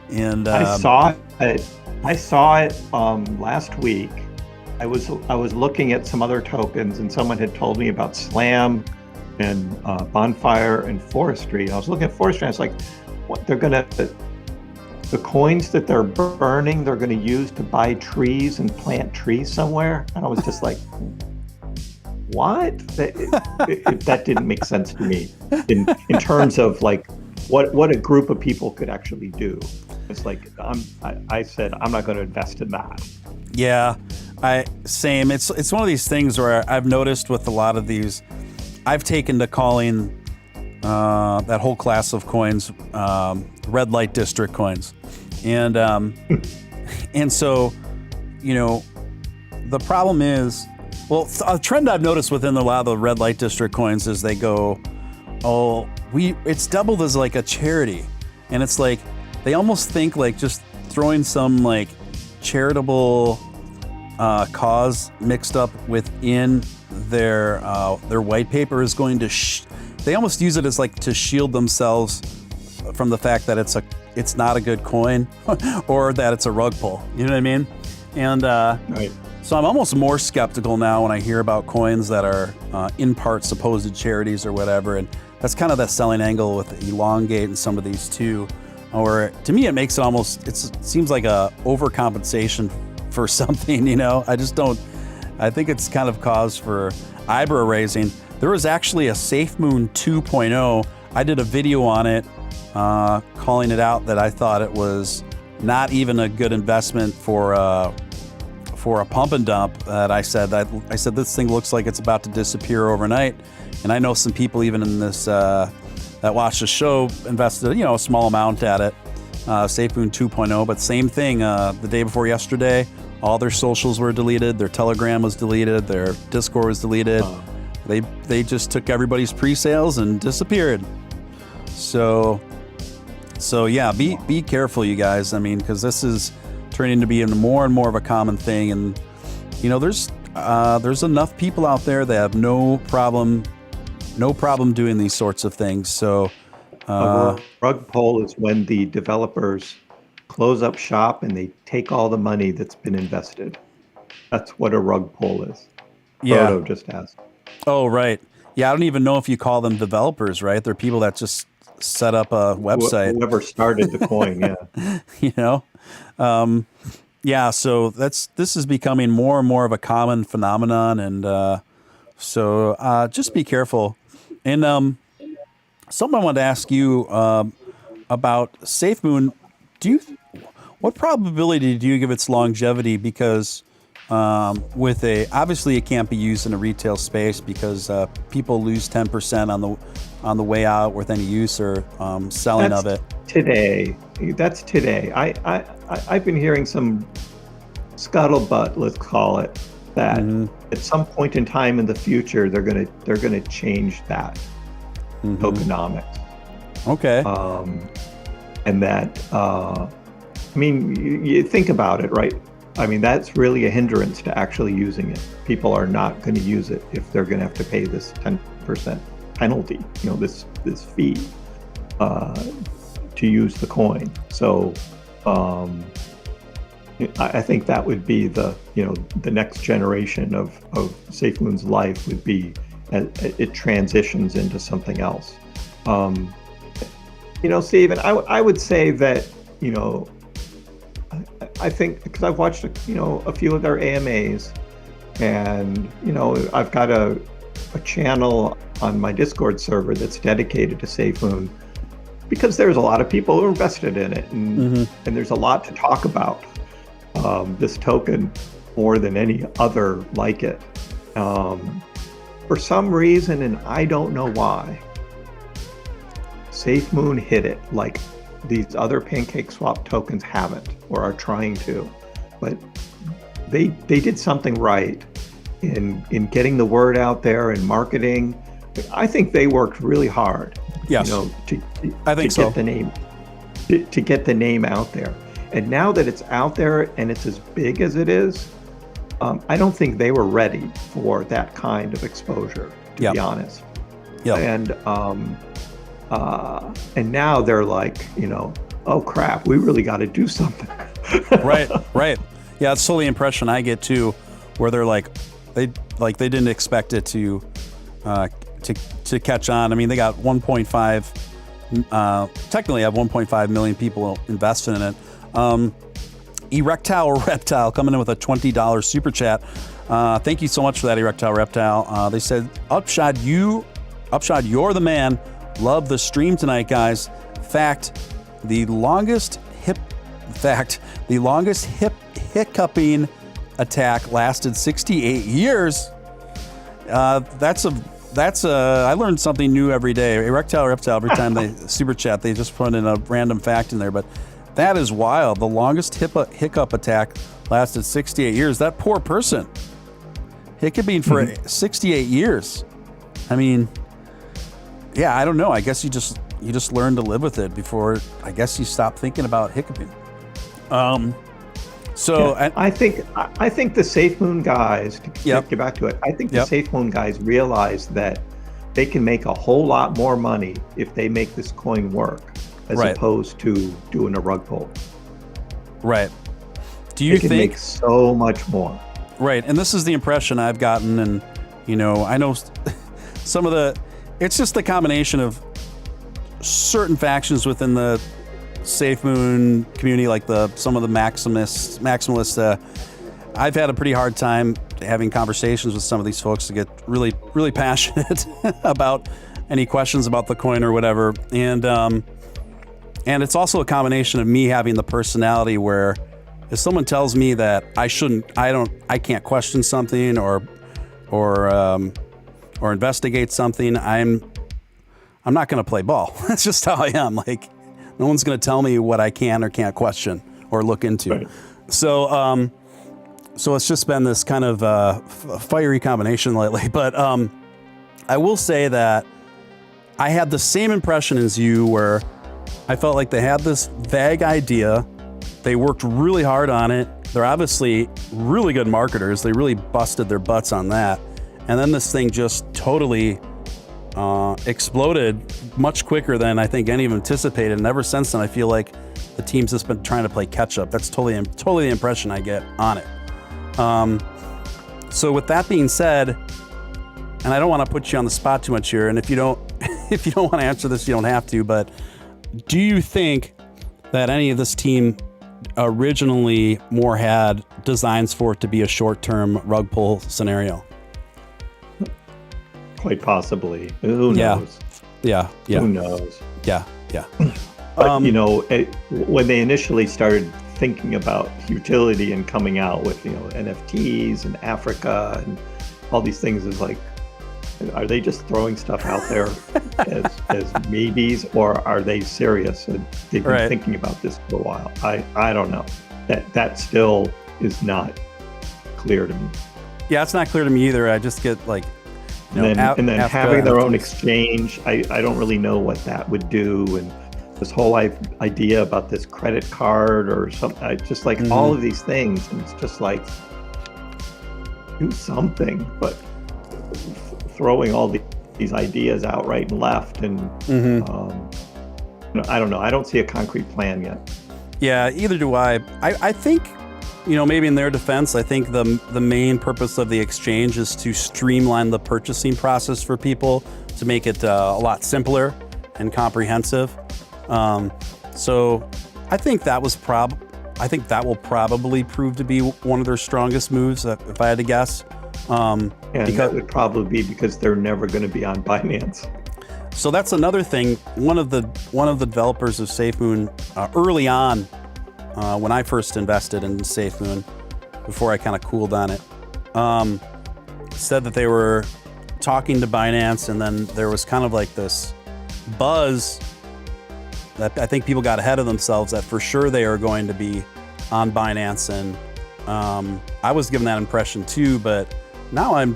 And I saw it last week. I was looking at some other tokens, and someone had told me about Slam and Bonfire and Forestry. And I was looking at Forestry, and I was like, what the coins that they're burning, they're going to use to buy trees and plant trees somewhere. And I was just like, what? That didn't make sense to me in terms of like what a group of people could actually do. It's like I said I'm not going to invest in that. Yeah, same. It's one of these things where I've noticed with a lot of these, I've taken to calling that whole class of coins red light district coins, and and so the problem is, well, a trend I've noticed within a lot of the red light district coins is they go, it's doubled as like a charity, and it's like they almost think like just throwing some like charitable cause mixed up within their white paper is going to they almost use it as like to shield themselves from the fact that it's not a good coin or that it's a rug pull. You know what I mean? And right. So I'm almost more skeptical now when I hear about coins that are in part supposed charities or whatever. And that's kind of that selling angle with Elongate and some of these too. Or to me, it makes it seems like a overcompensation for something, I think it's kind of cause for eyebrow raising. There was actually a SafeMoon 2.0. I did a video on it, calling it out that I thought it was not even a good investment for a pump and dump. That I said this thing looks like it's about to disappear overnight. And I know some people even in this that watched the show invested a small amount at it, SafeMoon 2.0. But same thing, the day before yesterday, all their socials were deleted, their Telegram was deleted, their Discord was deleted. They just took everybody's pre-sales and disappeared. So yeah, be careful, you guys. I mean, because this is turning to be more and more of a common thing, and there's enough people out there that have no problem doing these sorts of things. So A rug pull is when the developers close up shop and they take all the money that's been invested. That's what a rug pull is. Yeah. Proto just asked. Oh, right. Yeah, I don't even know if you call them developers, right? They're people that just set up a website. Whoever started the coin, yeah. You know? Yeah, so this is becoming more and more of a common phenomenon, and so just be careful. And something I wanted to ask you about SafeMoon. What probability do you give its longevity? Because obviously it can't be used in a retail space because people lose 10% on the way out with any use or selling of it. That's today. I've been hearing some scuttlebutt, let's call it, that at some point in time in the future they're gonna change that tokenomics. Okay. And that I mean, you think about it, right? I mean, that's really a hindrance to actually using it. People are not going to use it if they're going to have to pay this 10% penalty, this fee to use the coin. So I think that would be the next generation of SafeMoon's life would be it transitions into something else. Stephen, I would say that I think because I've watched a few of their AMAs, and I've got a channel on my Discord server that's dedicated to SafeMoon because there's a lot of people who are invested in it, and there's a lot to talk about this token more than any other like it. For some reason, and I don't know why, SafeMoon hit it like these other PancakeSwap tokens haven't or are trying to, but they did something right in getting the word out there and marketing. I think they worked really hard. Yes, to get the name to get the name out there. And now that it's out there and it's as big as it is, I don't think they were ready for that kind of exposure, to be honest. And now they're like, oh crap, we really got to do something. Right. Yeah, that's totally the impression I get too, where they're like, they didn't expect it to catch on. I mean, they got 1.5, technically have 1.5 million people invested in it. Erectile Reptile coming in with a $20 super chat. Thank you so much for that, Erectile Reptile. They said, Upshod, you're the man. Love the stream tonight, guys. The longest hiccuping attack lasted 68 years. I learned something new every day. Erectile Reptile, every time they super chat, they just put in a random fact in there. But that is wild. The longest hiccup attack lasted 68 years. That poor person hiccuping for 68 years. I mean, yeah, I don't know. I guess you just learn to live with it before I guess you stop thinking about hiccuping. I think the SafeMoon guys, to get back to it, I think the SafeMoon guys realize that they can make a whole lot more money if they make this coin work as opposed to doing a rug pull. Right. Do you think make so much more? Right. And this is the impression I've gotten, and I know some of the. It's just the combination of certain factions within the SafeMoon community, like some of the maximalists. I've had a pretty hard time having conversations with some of these folks to get really, really passionate about any questions about the coin or whatever. And it's also a combination of me having the personality where if someone tells me that I can't question something or investigate something, I'm not going to play ball. That's just how I am. Like, no one's going to tell me what I can or can't question or look into. Right. So it's just been this kind of fiery combination lately. But I will say that I had the same impression as you, where I felt like they had this vague idea. They worked really hard on it. They're obviously really good marketers. They really busted their butts on that. And then this thing just totally exploded much quicker than I think any of them anticipated. And ever since then, I feel like the team's just been trying to play catch up. That's totally the impression I get on it. So with that being said, and I don't want to put you on the spot too much here, and if you don't want to answer this, you don't have to, but do you think that any of this team originally more had designs for it to be a short-term rug pull scenario? Quite possibly. Who knows? Yeah. Who knows? Yeah. But, when they initially started thinking about utility and coming out with, NFTs and Africa and all these things, is like, are they just throwing stuff out there as maybes, or are they serious? And they've been thinking about this for a while. I don't know. That still is not clear to me. Yeah, it's not clear to me either. I just get like, and then having their own exchange, I don't really know what that would do. And this whole idea about this credit card or something, just like all of these things, and it's just like, do something. But throwing all these ideas out right and left, and I don't know. I don't see a concrete plan yet. Yeah, either do I. I think, maybe in their defense, I think the main purpose of the exchange is to streamline the purchasing process for people, to make it a lot simpler and comprehensive. So I think that will probably prove to be one of their strongest moves, if I had to guess. And that would probably be because they're never going to be on Binance. So that's another thing. One of the developers of SafeMoon early on, when I first invested in SafeMoon, before I kind of cooled on it, said that they were talking to Binance, and then there was kind of like this buzz that I think people got ahead of themselves, that for sure they are going to be on Binance, and I was given that impression too, but now I'm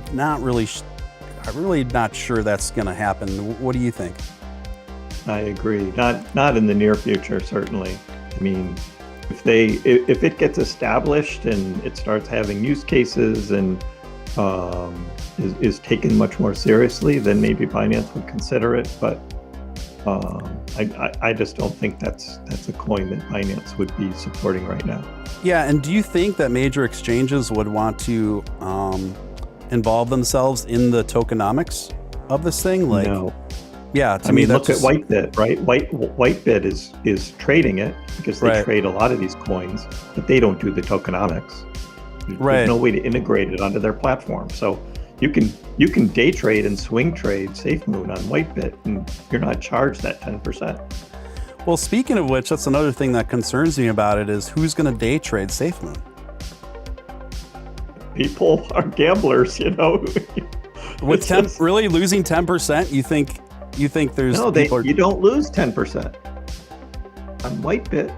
really not sure that's going to happen. What do you think? I agree. Not in the near future, certainly. I mean, if it gets established and it starts having use cases and is taken much more seriously, then maybe Binance would consider it. But I just don't think that's a coin that Binance would be supporting right now. Yeah, and do you think that major exchanges would want to involve themselves in the tokenomics of this thing? Like, no. Yeah, to me, that's look at Whitebit, right? Whitebit is trading it because they trade a lot of these coins, but they don't do the tokenomics. There's no way to integrate it onto their platform. So you can day trade and swing trade SafeMoon on Whitebit, and you're not charged that 10%. Well, speaking of which, that's another thing that concerns me about it, is who's going to day trade SafeMoon? People are gamblers, With really losing 10%, you think there's you don't lose 10% on Whitebit.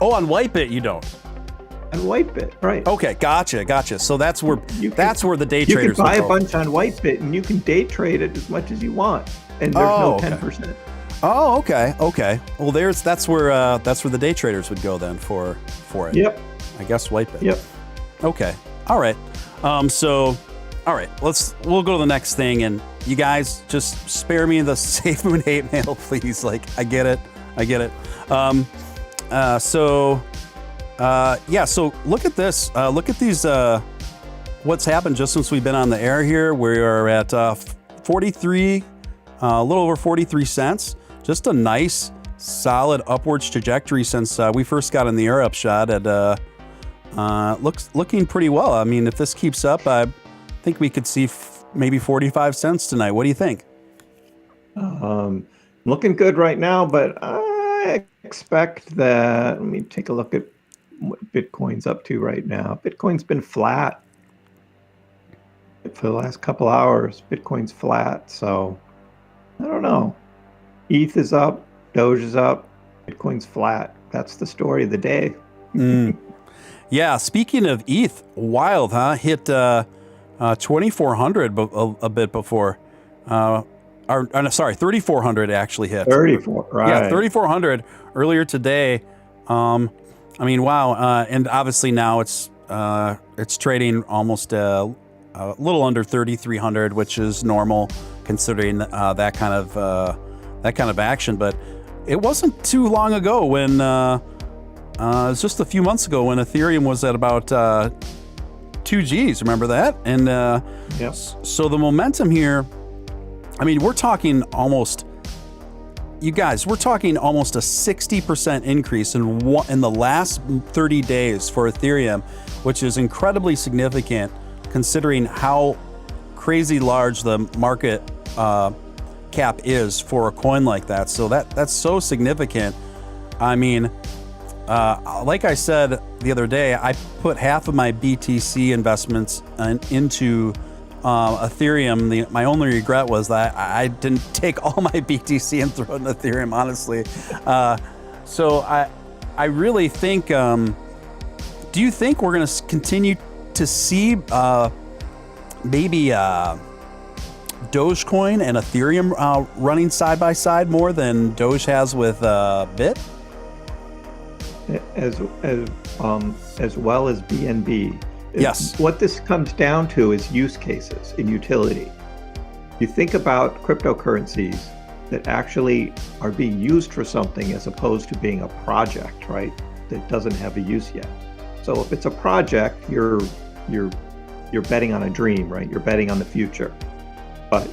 Oh, on Whitebit you don't. On Whitebit, right? Okay, gotcha. So that's where the day traders. You can buy a bunch on Whitebit, and you can day trade it as much as you want, and there's no 10%. Oh, okay. Well, that's where the day traders would go then for it. Yep. I guess Whitebit. Yep. Okay. All right. All right. We'll go to the next thing, and you guys just spare me the SafeMoon hate mail, please. Like, I get it. So look at this. Look at these. What's happened just since we've been on the air here? We are at 43, a little over 43 cents. Just a nice, solid upwards trajectory since we first got in the air, Upshot, and looking pretty well. I mean, if this keeps up, I think we could see maybe 45 cents tonight. What do you think? Looking good right now, but I expect that. Let me take a look at what Bitcoin's up to right now. Bitcoin's been flat for the last couple hours. Bitcoin's flat, so I don't know. ETH is up, Doge is up, Bitcoin's flat. That's the story of the day. Yeah, speaking of ETH, wild, huh? Hit 2,400 a bit before. 3,400 actually hit. 34, right. Yeah, 3,400 earlier today. I mean, wow. And obviously now it's trading almost a little under 3,300, which is normal considering that kind of action. But it wasn't too long ago when it was just a few months ago when Ethereum was at about 2 Gs. Remember that? And Yep. so the momentum here, I mean, we're talking almost, you guys, we're talking almost a 60% increase in the last 30 days for Ethereum, which is incredibly significant considering how crazy large the market cap is for a coin like that. So that's so significant. I mean, like I said the other day, I put half of my BTC investments into Ethereum. My only regret was that I didn't take all my BTC and throw it in Ethereum, honestly. So I really think, do you think we're going to continue to see maybe Dogecoin and Ethereum running side by side more than Doge has with Bit? As well as BNB. Yes. What this comes down to is use cases and utility. You think about cryptocurrencies that actually are being used for something as opposed to being a project, right? That doesn't have a use yet. So if it's a project, you're betting on a dream, right? You're betting on the future. But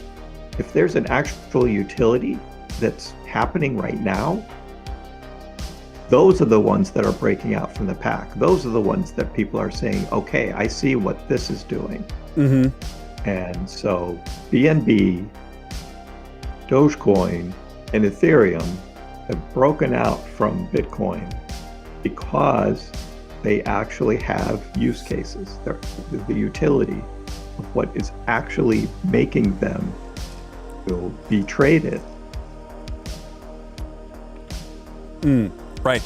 if there's an actual utility that's happening right now, those are the ones that are breaking out from the pack. Those are the ones that people are saying, okay, I see what this is doing. Mm-hmm. And so BNB, Dogecoin, and Ethereum have broken out from Bitcoin because they actually have use cases. They're the utility of what is actually making them be traded.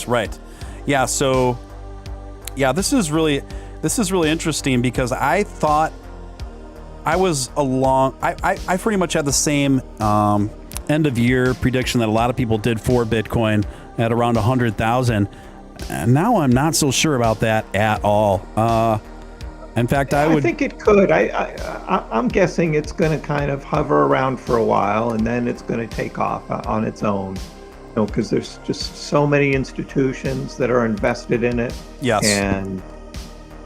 Right. Yeah, so this is really interesting because I thought I was I pretty much had the same end of year prediction that a lot of people did for Bitcoin at around 100,000. And now I'm not so sure about that at all. In fact, I think it could. I'm guessing it's going to kind of hover around for a while and then it's going to take off on its own. Because there's just so many institutions that are invested in it. Yes. And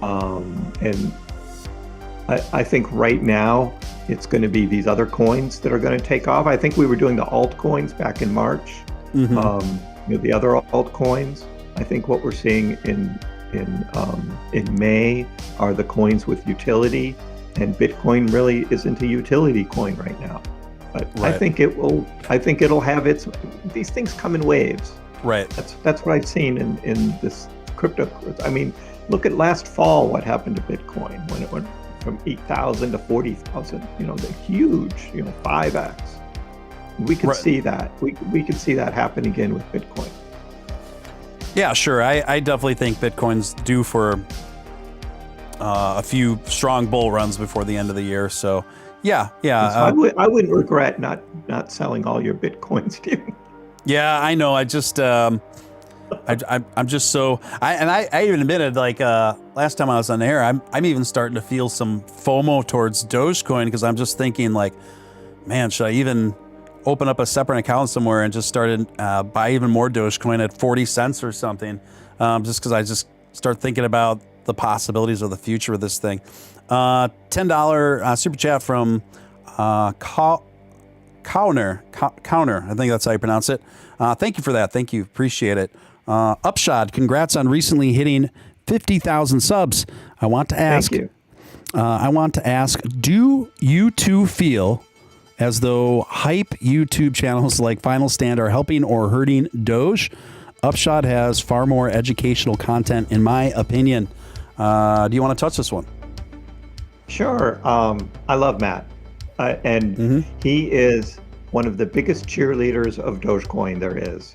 I think right now it's going to be these other coins that are going to take off. I think we were doing the altcoins back in March. Mm-hmm. The other altcoins. I think what we're seeing in May are the coins with utility, and Bitcoin really isn't a utility coin right now. But right. I think it'll have these things come in waves. Right. That's what I've seen in this crypto. I mean, look at last fall, what happened to Bitcoin when it went from 8,000 to 40,000, the huge, 5x. We could see that. We could see that happen again with Bitcoin. Yeah, sure. I definitely think Bitcoin's due for a few strong bull runs before the end of the year. So yeah. I wouldn't regret not selling all your Bitcoins, Steve. Yeah, I know. I just I'm just so I even admitted last time I was on air, I'm even starting to feel some FOMO towards Dogecoin because I'm just thinking man, should I even open up a separate account somewhere and just started buy even more Dogecoin at 40 cents or something, just because I just start thinking about the possibilities of the future of this thing. $10 super chat from Counter. I think that's how you pronounce it. Thank you for that. Thank you. Appreciate it. Upshod, congrats on recently hitting 50,000 subs. I want to ask, do you two feel as though hype YouTube channels like Final Stand are helping or hurting Doge? Upshot has far more educational content, in my opinion. Do you want to touch this one? Sure. I love Matt. And he is one of the biggest cheerleaders of Dogecoin there is.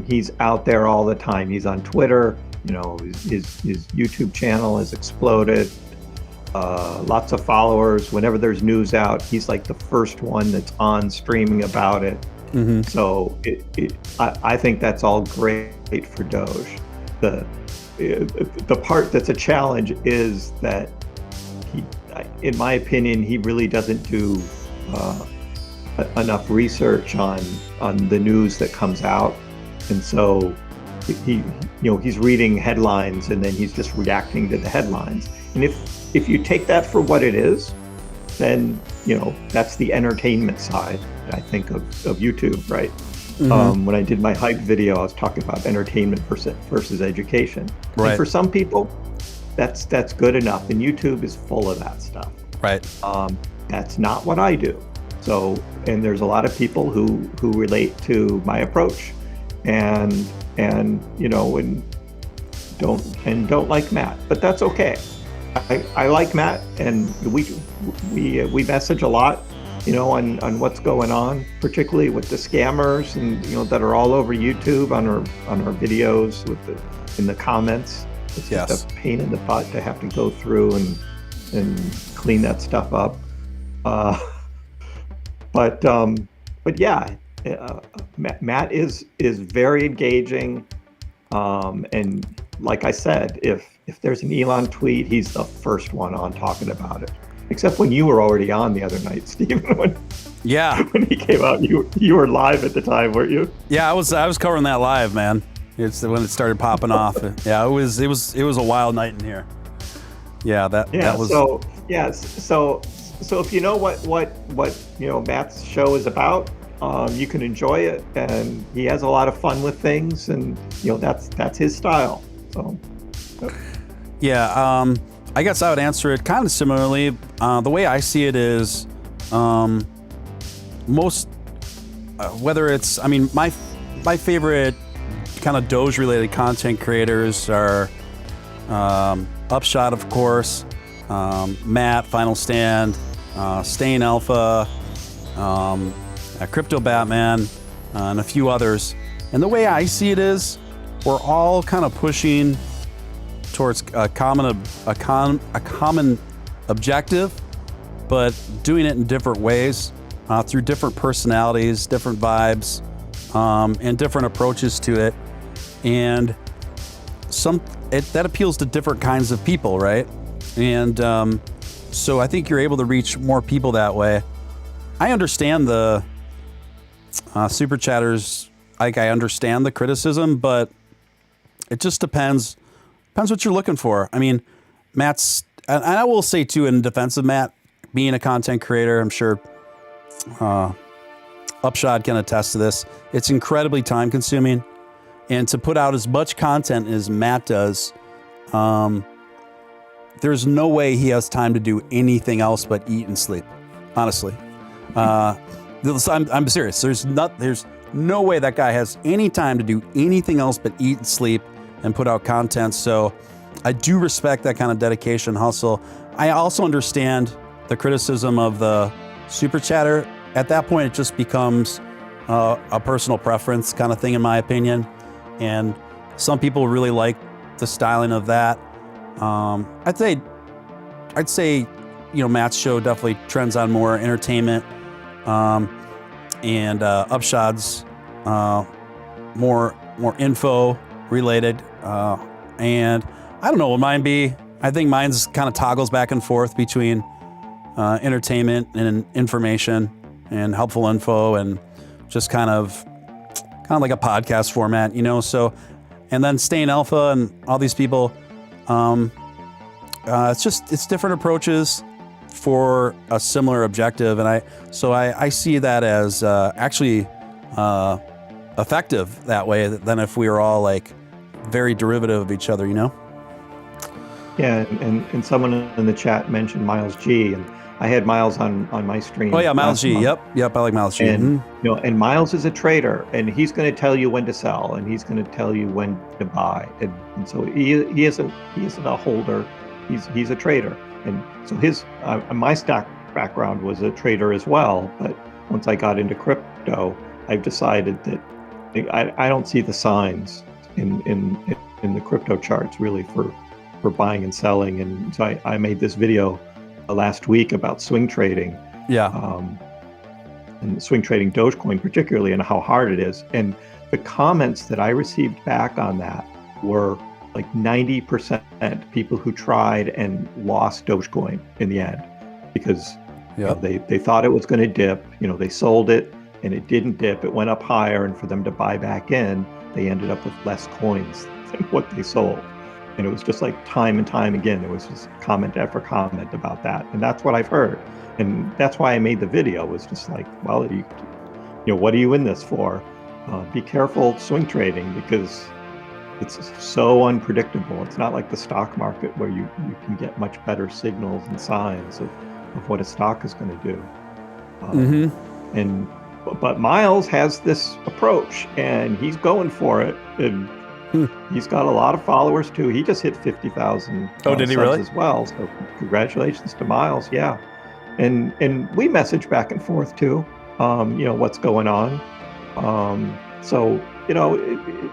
He's out there all the time. He's on Twitter. His YouTube channel has exploded. Lots of followers. Whenever there's news out, he's like the first one that's on streaming about it. Mm-hmm. So I think that's all great for Doge. The part that's a challenge is that he, in my opinion, he really doesn't do enough research on the news that comes out, and so he's reading headlines and then he's just reacting to the headlines. And if you take that for what it is, then that's the entertainment side, I think, of YouTube, right? Mm-hmm. When I did my hype video, I was talking about entertainment versus education. Right. And for some people, that's good enough, and YouTube is full of that stuff. Right. That's not what I do. So, and there's a lot of people who relate to my approach, and don't like Matt, but that's okay. I like Matt, and we message a lot, on what's going on, particularly with the scammers and that are all over YouTube on our videos in the comments. It's just a pain in the butt to have to go through and clean that stuff up. But yeah, Matt is very engaging, and like I said, if there's an Elon tweet, he's the first one on talking about it. Except when you were already on the other night, Stephen. When he came out, you were live at the time, weren't you? Yeah, I was covering that live, man. It's when it started popping off. Yeah, it was a wild night in here. Yeah, that was. So if you know what Matt's show is about, you can enjoy it, and he has a lot of fun with things, and that's his style. So. Yeah, I guess I would answer it kind of similarly. The way I see it is, whether it's, my favorite kind of Doge related content creators are Upshod, of course, Matt, Final Stand, Stain Alpha, Crypto Batman, and a few others. And the way I see it is, we're all kind of pushing towards a common objective, but doing it in different ways, through different personalities, different vibes, and different approaches to it. And that appeals to different kinds of people, right? And so I think you're able to reach more people that way. I understand the super chatters. I understand the criticism, but it just depends what you're looking for. Matt's, and I will say too, in defense of Matt, being a content creator, I'm sure Upshod can attest to this. It's incredibly time consuming, and to put out as much content as Matt does, there's no way he has time to do anything else but eat and sleep. Honestly, I'm serious. There's no way that guy has any time to do anything else but eat and sleep and put out content. So I do respect that kind of dedication, hustle. I also understand the criticism of the super chatter. At that point, it just becomes a personal preference kind of thing, in my opinion. And some people really like the styling of that. I'd say, Matt's show definitely trends on more entertainment, and Upshod's more info related. And I don't know what mine be. I think mine's kind of toggles back and forth between entertainment and information and helpful info, and just kind of like a podcast format, so, and then Stain Alpha and all these people, it's different approaches for a similar objective. And I see that as actually effective that way than if we were all like very derivative of each other, Yeah, and someone in the chat mentioned Miles G, and I had Miles on my stream. Oh yeah, Miles G. Yep, I like Miles G. And and Miles is a trader, and he's going to tell you when to sell, and he's going to tell you when to buy, and so he isn't a holder. He's a trader, and so his my stock background was a trader as well. But once I got into crypto, I've decided that I don't see the signs in the crypto charts really for buying and selling, and so I made this video last week about swing trading. Yeah. And swing trading Dogecoin particularly, and how hard it is. And the comments that I received back on that were like 90% people who tried and lost Dogecoin in the end, because They thought it was going to dip. They sold it and it didn't dip. It went up higher, and for them to buy back in, they ended up with less coins than what they sold. And it was just like time and time again, there was just comment after comment about that. And that's what I've heard. And that's why I made the video, was just like, well, what are you in this for? Be careful swing trading, because it's so unpredictable. It's not like the stock market where you can get much better signals and signs of what a stock is going to do. But Miles has this approach, and he's going for it. And he's got a lot of followers too. He just hit 50,000 did he really? as well. So congratulations to Miles. Yeah. And we message back and forth too, what's going on. So,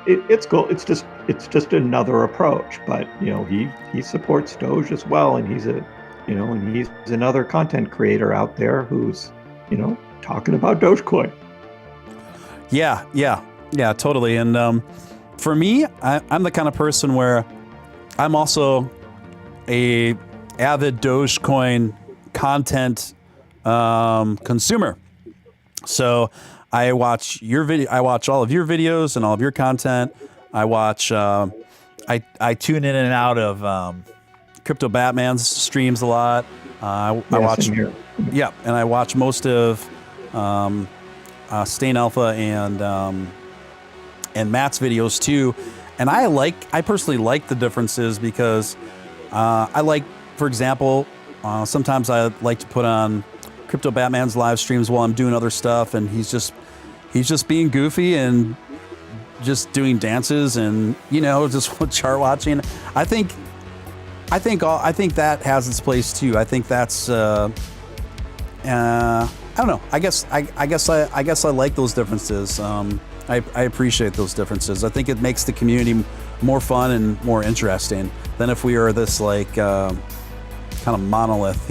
it's cool. It's just another approach, but he supports Doge as well. And he's he's another content creator out there who's, talking about Dogecoin. Yeah, totally. And, for me, I'm the kind of person where I'm also a avid Dogecoin content consumer. So I watch your video. I watch all of your videos and all of your content. I watch. I tune in and out of Crypto Batman's streams a lot. I watch. Yeah, and I watch most of Stain Alpha and Matt's videos too. And I personally like the differences, because I like, for example, sometimes I like to put on Crypto Batman's live streams while I'm doing other stuff, and he's just being goofy and just doing dances and just chart watching. I think that has its place too. I think that's I don't know. I guess I like those differences. I appreciate those differences. I think it makes the community more fun and more interesting than if we are this kind of monolith,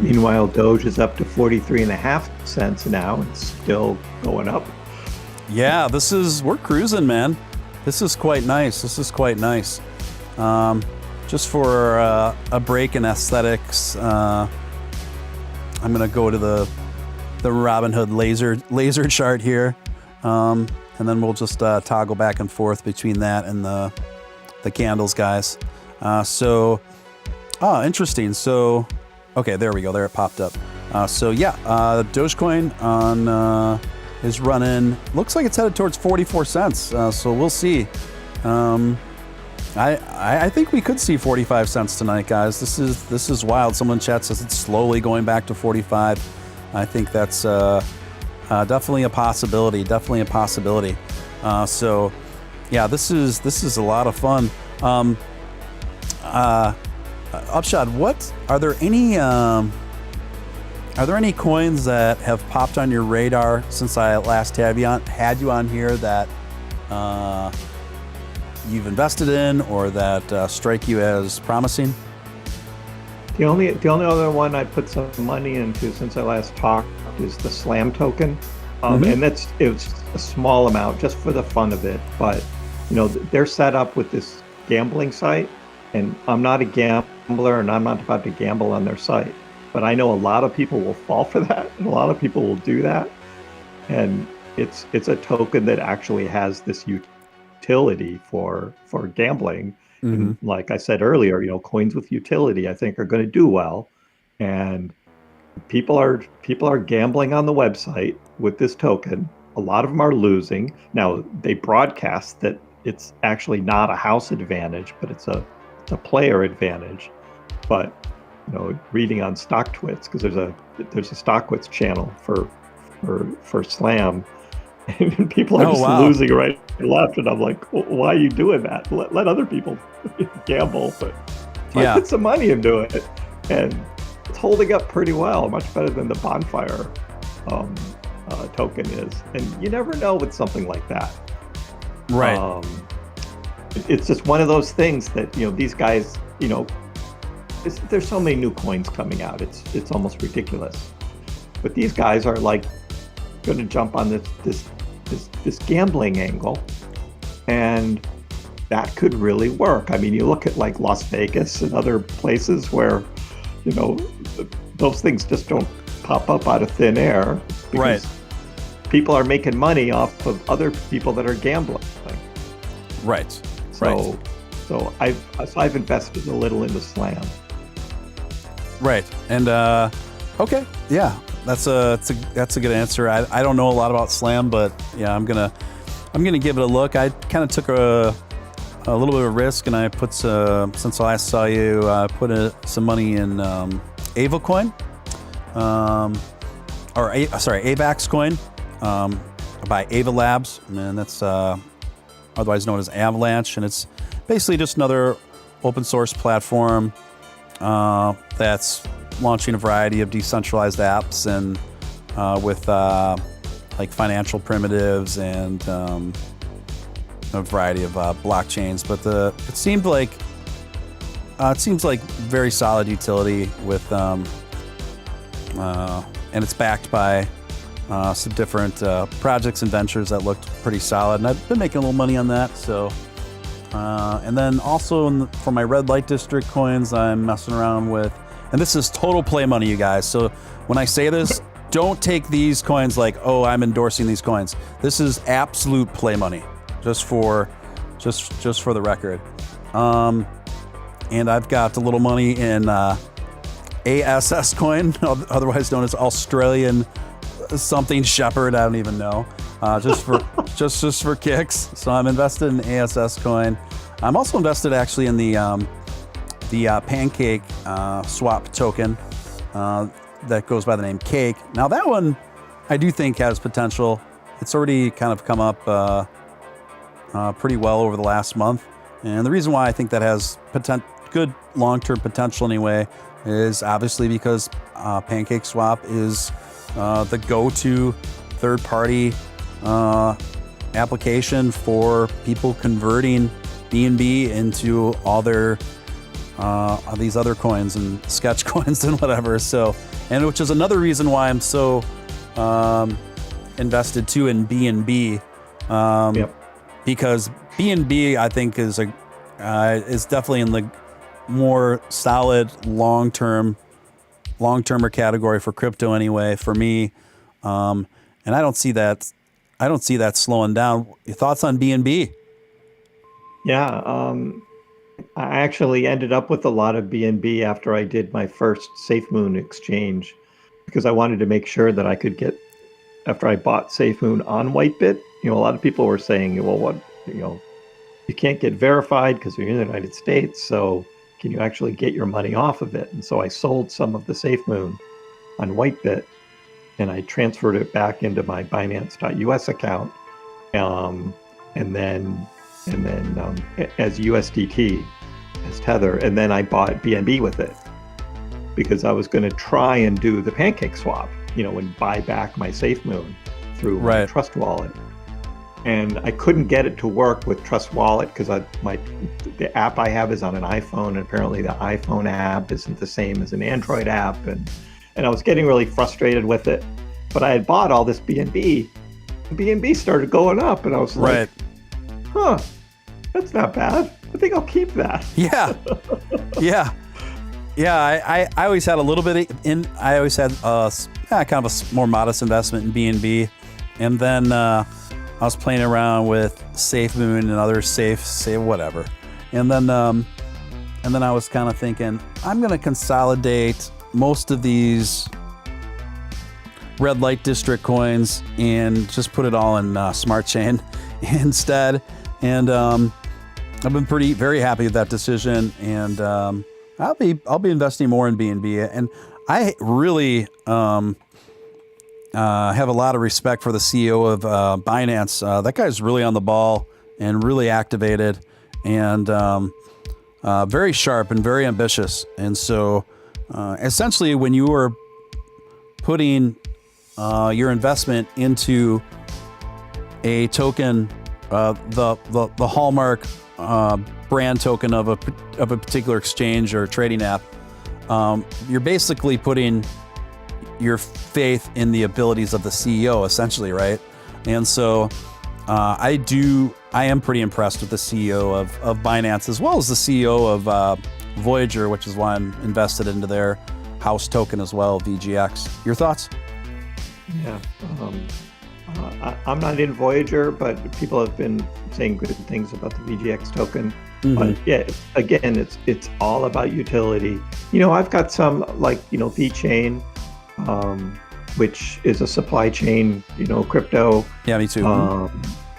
Meanwhile, Doge is up to 43.5 cents now and still going up. Yeah, we're cruising, man. This is quite nice. Just for a break in aesthetics, I'm gonna go to the Robinhood laser chart here, and then we'll just toggle back and forth between that and the candles, guys. Interesting. So, okay, there we go. There it popped up. Dogecoin is running. Looks like it's headed towards 44 cents. So we'll see. I think we could see 45 cents tonight, guys. This is wild. Someone in chat says it's slowly going back to 45. I think that's definitely a possibility. So, yeah, this is a lot of fun. Upshot, are there any coins that have popped on your radar since I last had you on here that you've invested in, or that strike you as promising? The only other one I put some money into since I last talked is the Slam token, and it was a small amount just for the fun of it. But they're set up with this gambling site, and I'm not a gambler, and I'm not about to gamble on their site. But I know a lot of people will fall for that, and a lot of people will do that. And it's a token that actually has this utility for gambling. And like I said earlier, coins with utility, I think, are going to do well. And people are gambling on the website with this token. A lot of them are losing. Now, they broadcast that it's actually not a house advantage, but it's a player advantage. But reading on StockTwits, because there's a StockTwits channel for Slam, and people are losing right and left, and I'm like, why are you doing that? Let other people gamble. But I put some money into it, and it's holding up pretty well, much better than the Bonfire token is. And you never know with something like that. Right. It's just one of those things that these guys, there's so many new coins coming out. It's almost ridiculous. But these guys are like going to jump on this gambling angle, and that could really work. I mean, you look at like Las Vegas and other places where those things just don't pop up out of thin air. Right. People are making money off of other people that are gambling. Right. So I've invested a little into Slam. Right. And okay, yeah, that's a good answer. I don't know a lot about Slam, but yeah, I'm gonna give it a look. I kind of took a little bit of a risk, and I put since I last saw you, put some money in AvaCoin, AVAX coin, by Ava Labs, and that's otherwise known as Avalanche, and it's basically just another open source platform that's launching a variety of decentralized apps and with like financial primitives and a variety of blockchains. But it seems like very solid utility with and it's backed by some different projects and ventures that looked pretty solid, and I've been making a little money on that. So and then also for my red light district coins, I'm messing around with, and this is total play money, you guys. So when I say this, don't take these coins like, oh, I'm endorsing these coins. This is absolute play money, just for the record. And I've got a little money in ASS coin, otherwise known as Australian something Shepherd. I don't even know. Just for just for kicks. So I'm invested in ASS coin. I'm also invested actually in the Pancake swap token that goes by the name Cake. Now that one I do think has potential. It's already kind of come up pretty well over the last month, and the reason why I think that has good long-term potential anyway is obviously because Pancake Swap is the go-to third-party application for people converting BNB into all their these other coins and sketch coins and whatever. So, and which is another reason why I'm so invested too in BNB, because BNB I think is definitely in the more solid long-termer category for crypto anyway for me, and I don't see that slowing down. Your thoughts on BNB? Yeah, I actually ended up with a lot of BNB after I did my first SafeMoon exchange, because I wanted to make sure that I could get, after I bought SafeMoon on Whitebit, a lot of people were saying, well, you can't get verified because you're in the United States, so can you actually get your money off of it? And so I sold some of the SafeMoon on Whitebit, and I transferred it back into my Binance.us account, and then as USDT, as Tether, and then I bought BNB with it because I was going to try and do the Pancake Swap, and buy back my SafeMoon through my Trust Wallet. And I couldn't get it to work with Trust Wallet because the app I have is on an iPhone, and apparently the iPhone app isn't the same as an Android app, and I was getting really frustrated with it. But I had bought all this BNB. BNB started going up, and I was like, huh, that's not bad. I think I'll keep that. Yeah. I always had a little bit I always had kind of a more modest investment in BNB, and then I was playing around with SafeMoon and other safe whatever, and then I was kind of thinking I'm going to consolidate most of these red light district coins and just put it all in Smart Chain instead, and I've been very happy with that decision, and I'll be investing more in BNB, and I really have a lot of respect for the CEO of Binance. That guy's really on the ball and really activated, and very sharp and very ambitious. And so essentially when you are putting your investment into a token, the hallmark brand token of a particular exchange or trading app, you're basically putting your faith in the abilities of the CEO, essentially, right? And so I am pretty impressed with the CEO of Binance, as well as the CEO of Voyager, which is why I'm invested into their house token as well, VGX. Your thoughts? Yeah. I'm not in Voyager, but people have been saying good things about the VGX token. But yeah, it's all about utility. I've got some like, VeChain, which is a supply chain, crypto. Yeah, me too.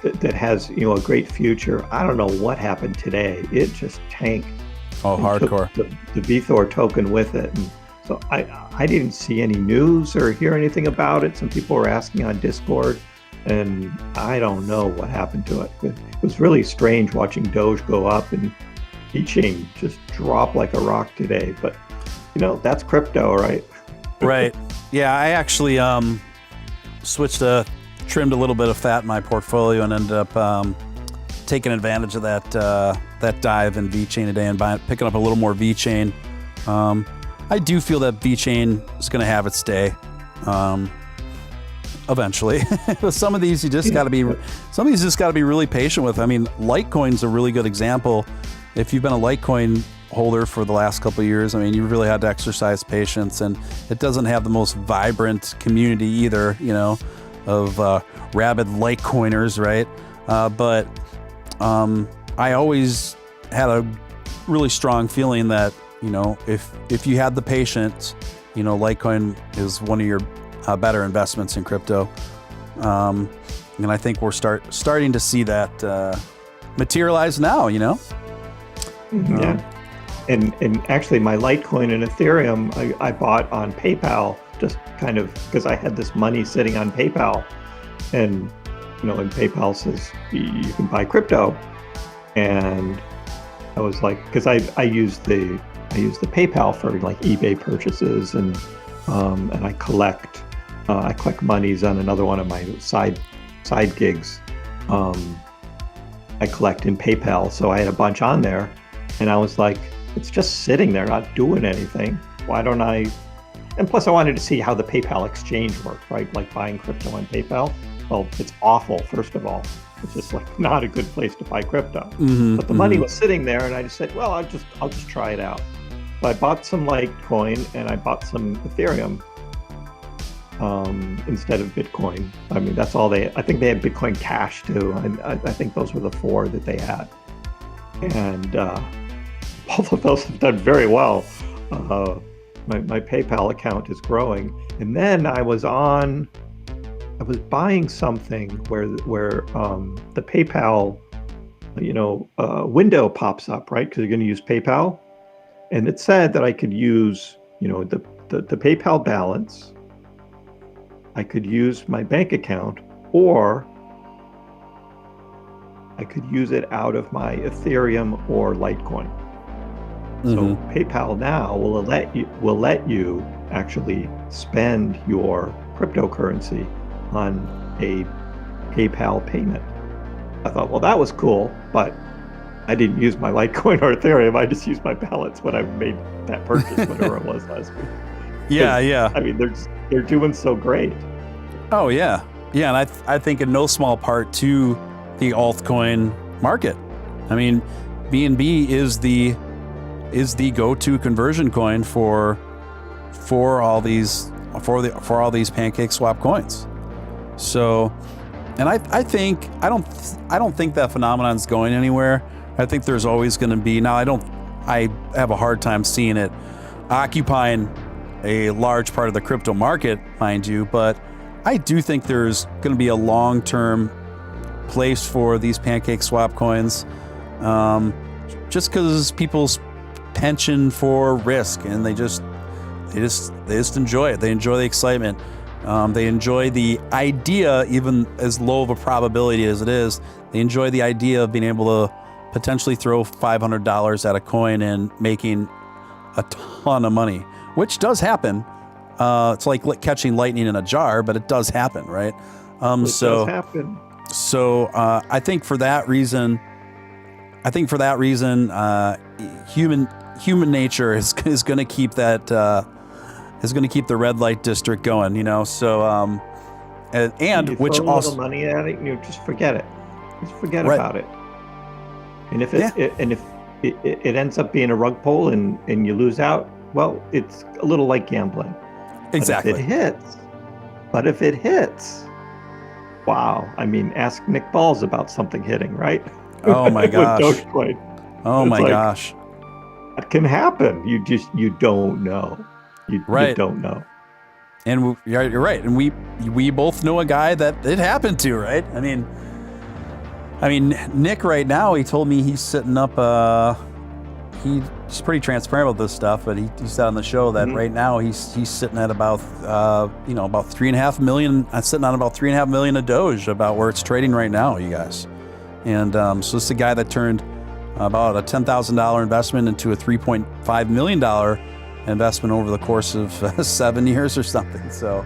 That has, a great future. I don't know what happened today. It just tanked. Oh, hardcore. The VThor token with it. And so I didn't see any news or hear anything about it. Some people were asking on Discord, and I don't know what happened to it. It was really strange watching Doge go up and VeChain just drop like a rock today. But, that's crypto, right? Right. Yeah, I actually trimmed a little bit of fat in my portfolio and ended up taking advantage of that dive in VeChain today and picking up a little more VeChain. I do feel that VeChain is going to have its day eventually. Some of these you just got to be really patient with. I mean, Litecoin's a really good example. If you've been a Litecoin holder for the last couple of years, I mean, you really had to exercise patience, and it doesn't have the most vibrant community either, of rabid Litecoiners, right? But I always had a really strong feeling that, if you had the patience, Litecoin is one of your better investments in crypto. And I think we're starting to see that materialize now, Yeah. And actually my Litecoin and Ethereum, I bought on PayPal, just kind of because I had this money sitting on PayPal, and and PayPal says you can buy crypto, and I was like, because I use the PayPal for like eBay purchases, and I collect monies on another one of my side gigs. I collect in PayPal, so I had a bunch on there, and I was like, it's just sitting there, not doing anything. Why don't I? And plus, I wanted to see how the PayPal exchange worked, right? Like buying crypto on PayPal. Well, it's awful, first of all. It's just like not a good place to buy crypto. But the money was sitting there, and I just said, well, I'll just try it out. So I bought some Litecoin and I bought some Ethereum instead of Bitcoin. I mean, that's all I think they had Bitcoin Cash too. I think those were the four that they had. And both of those have done very well. My PayPal account is growing. And then I was buying something where the PayPal, window pops up, right? Because you're going to use PayPal, and it said that I could use, the PayPal balance. I could use my bank account, or I could use it out of my Ethereum or Litecoin. So PayPal now will let you actually spend your cryptocurrency on a PayPal payment. I thought, well, that was cool, but I didn't use my Litecoin or Ethereum. I just used my balance when I made that purchase, whatever it was last week. Yeah. I mean, they're doing so great. Oh yeah, and I think in no small part to the altcoin market. I mean, BNB is the go-to conversion coin for all these pancake swap coins. So, and I don't think that phenomenon is going anywhere. I think there's always going to be. Now, I have a hard time seeing it occupying a large part of the crypto market, mind you, but I do think there's going to be a long-term place for these pancake swap coins, just because people's penchant for risk, and they just enjoy it. They enjoy the excitement. They enjoy the idea, even as low of a probability as it is. They enjoy the idea of being able to potentially throw $500 at a coin and making a ton of money, which does happen. It's like catching lightning in a jar, but it does happen, right? It does happen. So I think for that reason, human nature is going to keep that is going to keep the red light district going, So and which throw also a little money at it, just forget it. Just forget right. about it. And if it ends up being a rug pull and you lose out, well, it's a little like gambling. Exactly. But if it hits, wow. I mean, ask Nick Balls about something hitting, right? Oh my gosh. With Dogecoin. Oh my gosh. That can happen. You don't know. You don't know. And you're right. And we both know a guy that it happened to, right? I mean, Nick right now, he told me he's sitting up, he's pretty transparent about this stuff, but he said on the show that right now he's sitting at about, about 3.5 million, sitting on about 3.5 million of Doge, about where it's trading right now, you guys. And so this is a guy that turned about a $10,000 investment into a $3.5 million investment over the course of 7 years or something. So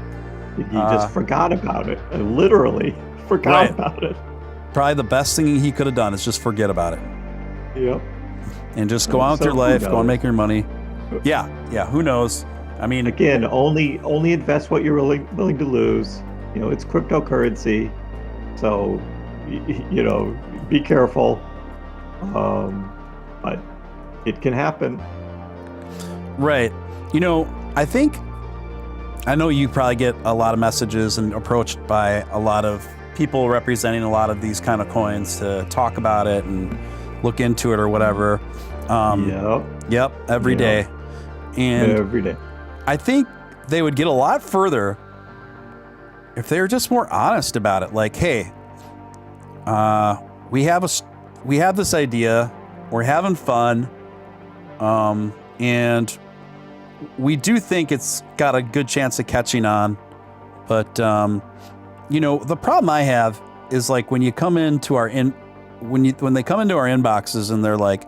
he just forgot about it. I literally forgot about it. Probably the best thing he could have done is just forget about it. Yep. And just go on with your life, go and make your money. Yeah. Who knows? I mean, again, only invest what you're willing to lose. It's cryptocurrency, so be careful. But it can happen. Right. I know you probably get a lot of messages and approached by a lot of people representing a lot of these kind of coins to talk about it and look into it or whatever. Yep. Every day. And every day. I think they would get a lot further if they were just more honest about it. Like, hey, we have this idea, we're having fun, and we do think it's got a good chance of catching on. But the problem I have is like when you come into our when they come into our inboxes and they're like,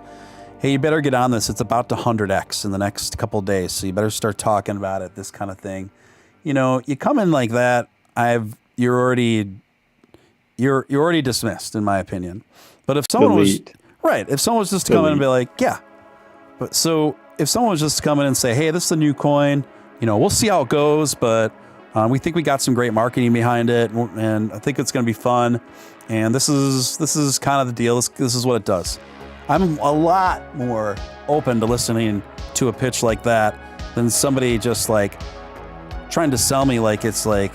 hey, you better get on this. It's about to 100x in the next couple of days, so you better start talking about it. This kind of thing. You come in like that, you're already dismissed, in my opinion. But if someone was just to come in and be like, yeah, but so if someone was just to come in and say, hey, this is a new coin, we'll see how it goes, but we think we got some great marketing behind it, and I think it's going to be fun. And this is kind of the deal. This is what it does. I'm a lot more open to listening to a pitch like that than somebody just like trying to sell me like it's like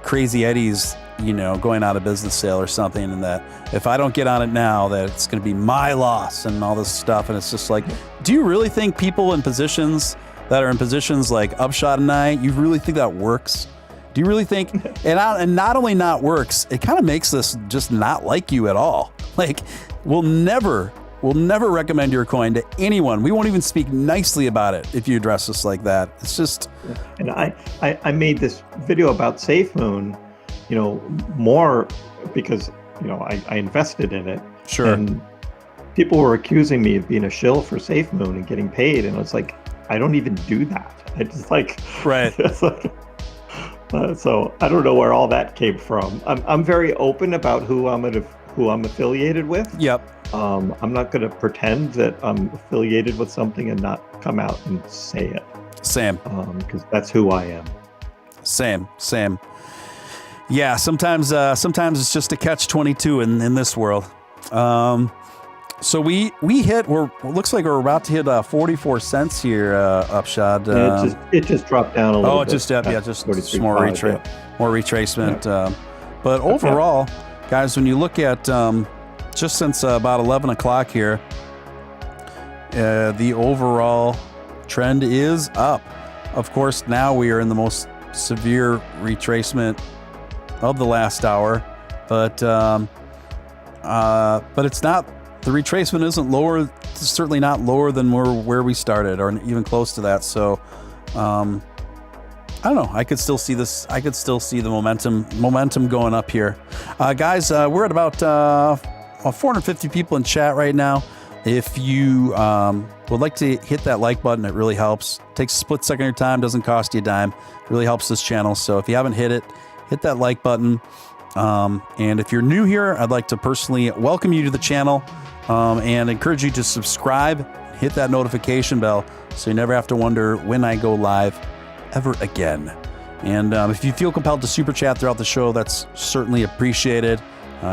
Crazy Eddie's, going out of business sale or something, and that if I don't get on it now, that it's going to be my loss and all this stuff. And it's just like, do you really think people in positions that are in positions like Upshot and I, you really think that works? Do you really think, and not only not works, it kind of makes us just not like you at all. Like, we'll never recommend your coin to anyone. We won't even speak nicely about it if you address us like that. It's just. And I made this video about SafeMoon, more because, I invested in it. Sure. And people were accusing me of being a shill for SafeMoon and getting paid. And it's like, I don't even do that. I just like. Right. It's like, so I don't know where all that came from. I'm very open about who I'm affiliated with. Yep. I'm not going to pretend that I'm affiliated with something and not come out and say it. Same. Because that's who I am. Same. Yeah. Sometimes it's just a catch-22 in this world. So we hit. Looks like we're about to hit 44 cents here. Upshod. It just dropped down a little. Oh, it just just more retracement. But overall, guys, when you look at just since about 11 o'clock here, the overall trend is up. Of course, now we are in the most severe retracement of the last hour, but it's not. The retracement isn't lower. It's certainly not lower than where we started, or even close to that. So, I don't know. I could still see this. I could still see the momentum going up here, guys. We're at about 450 people in chat right now. If you would like to hit that like button, it really helps. Takes a split second of your time, doesn't cost you a dime. It really helps this channel. So if you haven't hit it, hit that like button. And if you're new here, I'd like to personally welcome you to the channel and encourage you to subscribe, hit that notification bell so you never have to wonder when I go live ever again. And if you feel compelled to super chat throughout the show, that's certainly appreciated.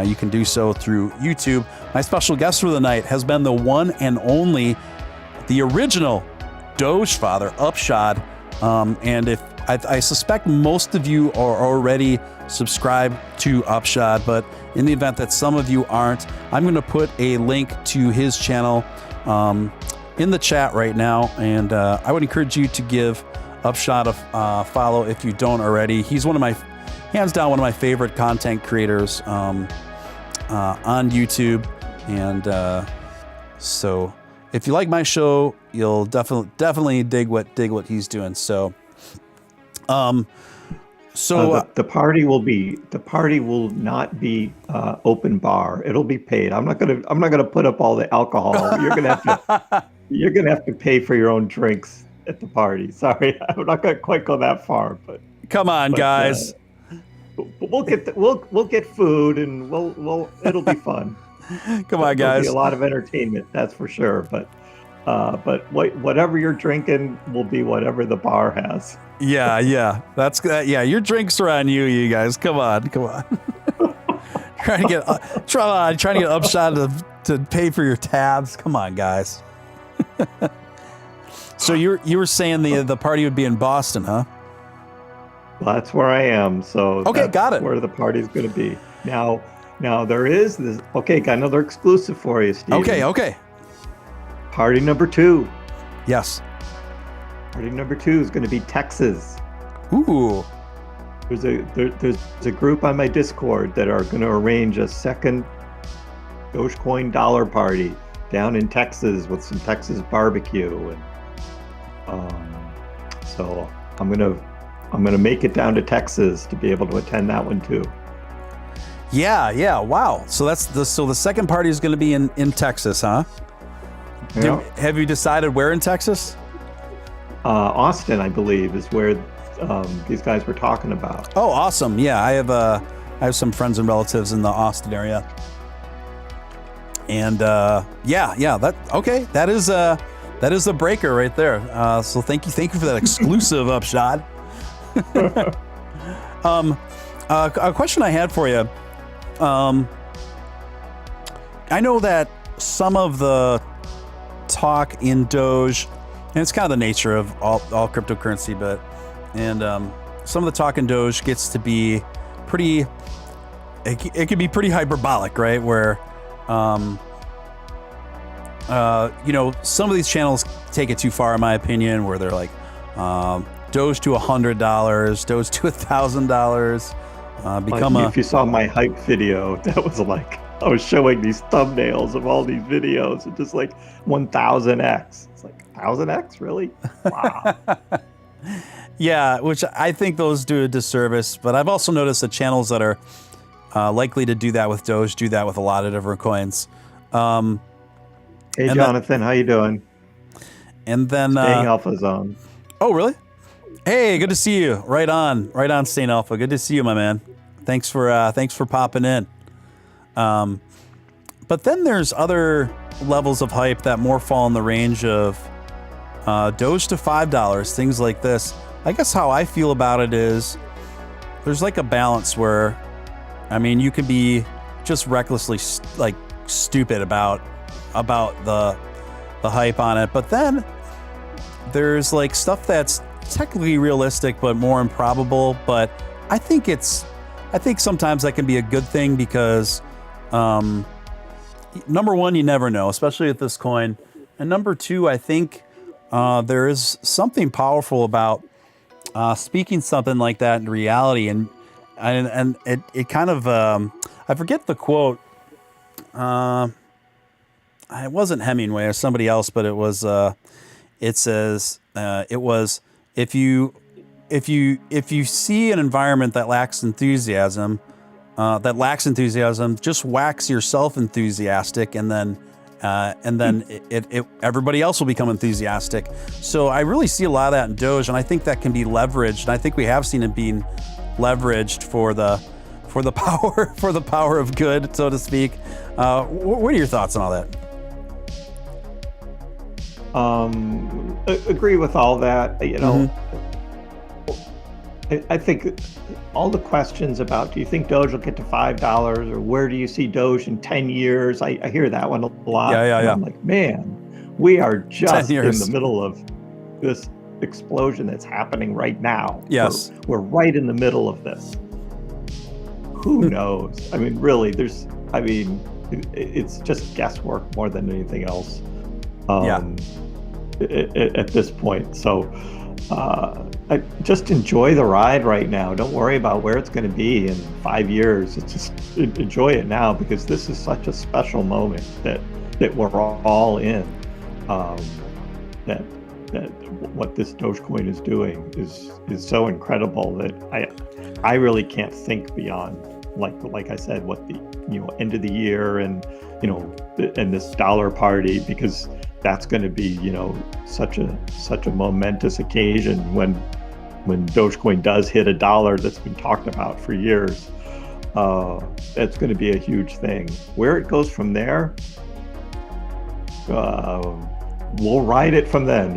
You can do so through YouTube. My special guest for the night has been the one and only, the original Dogefather, Upshod. And if I suspect most of you are already subscribed to Upshod, but in the event that some of you aren't, I'm going to put a link to his channel in the chat right now. And I would encourage you to give Upshod a follow if you don't already. He's hands down, one of my favorite content creators on YouTube. And so if you like my show, you'll definitely dig what he's doing. So, the party will not be open bar. It'll be paid. I'm not gonna put up all the alcohol. You're gonna have to pay for your own drinks at the party. Sorry, I'm not gonna quite go that far, but come on, guys. We'll get food and it'll be fun. Come on, guys. There'll be a lot of entertainment, that's for sure. But whatever you're drinking will be whatever the bar has. Yeah. That's good. Yeah, your drinks are on you guys. Come on. trying to get Upshot to pay for your tabs. Come on, guys. So you were saying the party would be in Boston, huh? Well, that's where I am. So okay, got it. Where the party's going to be now. There is this. Okay, got another exclusive for you, Steve. Okay. Party number 2. Yes. Party number 2 is going to be Texas. Ooh. There's a group on my Discord that are going to arrange a second Dogecoin dollar party down in Texas with some Texas barbecue, and so I'm gonna make it down to Texas to be able to attend that one too. Yeah. Wow. So the second party is going to be in Texas, huh? Yeah. Have you decided where in Texas? Austin, I believe, is where these guys were talking about. Oh, awesome! Yeah, I have some friends and relatives in the Austin area, and that is a breaker right there. So thank you for that exclusive Upshot. A question I had for you. I know that some of the talk in Doge, and it's kind of the nature of all cryptocurrency, some of the talk in Doge gets to be pretty, it can be pretty hyperbolic, right? Where, some of these channels take it too far, in my opinion, where they're like, Doge to $100, Doge to $1,000. If you saw my hype video, that was like, I was showing these thumbnails of all these videos and just like 1000x. It's like 1000x, really? Wow. Yeah, which I think those do a disservice, but I've also noticed that channels that are likely to do that with Doge do that with a lot of different coins. Hey, Jonathan, how you doing? And then Staying Alpha Zone. Oh, really? Hey, good to see you. Right on, Staying Alpha. Good to see you, my man. Thanks for popping in. But then there's other levels of hype that more fall in the range of Doge to $5, things like this. I guess how I feel about it is there's like a balance where, I mean, you can be just recklessly stupid about the hype on it, but then there's like stuff that's technically realistic but more improbable. But I think sometimes that can be a good thing because number one, you never know, especially with this coin, and number two, I think there is something powerful about speaking something like that in reality, and it kind of I forget the quote. It wasn't Hemingway or somebody else, but it was. It says it was if you see an environment that lacks enthusiasm, just wax yourself enthusiastic, and then everybody else will become enthusiastic. So I really see a lot of that in Doge, and I think that can be leveraged. And I think we have seen it being leveraged for the power of good, so to speak. What are your thoughts on all that? Agree with all that. You know, I think all the questions about, do you think Doge will get to $5, or where do you see Doge in 10 years? I hear that one a lot. Yeah. I'm like, man, we are just in the middle of this explosion that's happening right now. Yes. We're right in the middle of this. Who knows? I mean, really, it's just guesswork more than anything else. At this point. So I just enjoy the ride right now. Don't worry about where it's going to be in 5 years. It's just enjoy it now, because this is such a special moment that we're all in. That what this Dogecoin is doing is so incredible that I really can't think beyond, like I said, what the end of the year and and this dollar party, because that's going to be such a momentous occasion when Dogecoin does hit $1 that's been talked about for years. It's going to be a huge thing. Where it goes from there, we'll ride it from then,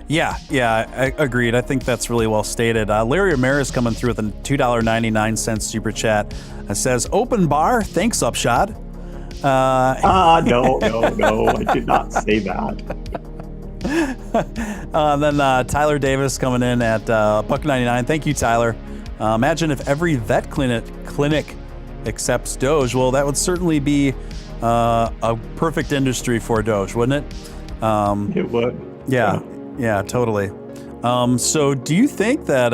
Yeah, I agreed. I think that's really well stated. Larry Ramirez coming through with a $2.99 super chat. Says, open bar, thanks, Upshod. No, I did not say that. Then Tyler Davis coming in at $1.99. Thank you, Tyler. Imagine if every vet clinic accepts Doge. Well, that would certainly be a perfect industry for Doge, wouldn't it? It would. Yeah, totally. So do you think that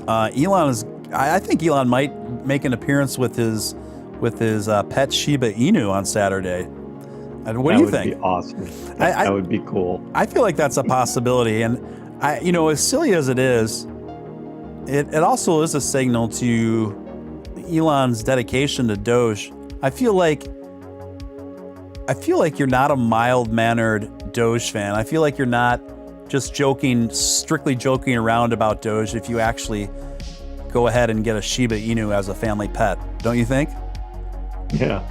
Elon is... I think Elon might make an appearance with his pet Shiba Inu on Saturday. What do you think? That would be awesome. That would be cool. I feel like that's a possibility. And as silly as it is, it also is a signal to Elon's dedication to Doge. I feel like you're not a mild-mannered Doge fan. I feel like you're not just strictly joking around about Doge if you actually go ahead and get a Shiba Inu as a family pet. Don't you think? Yeah.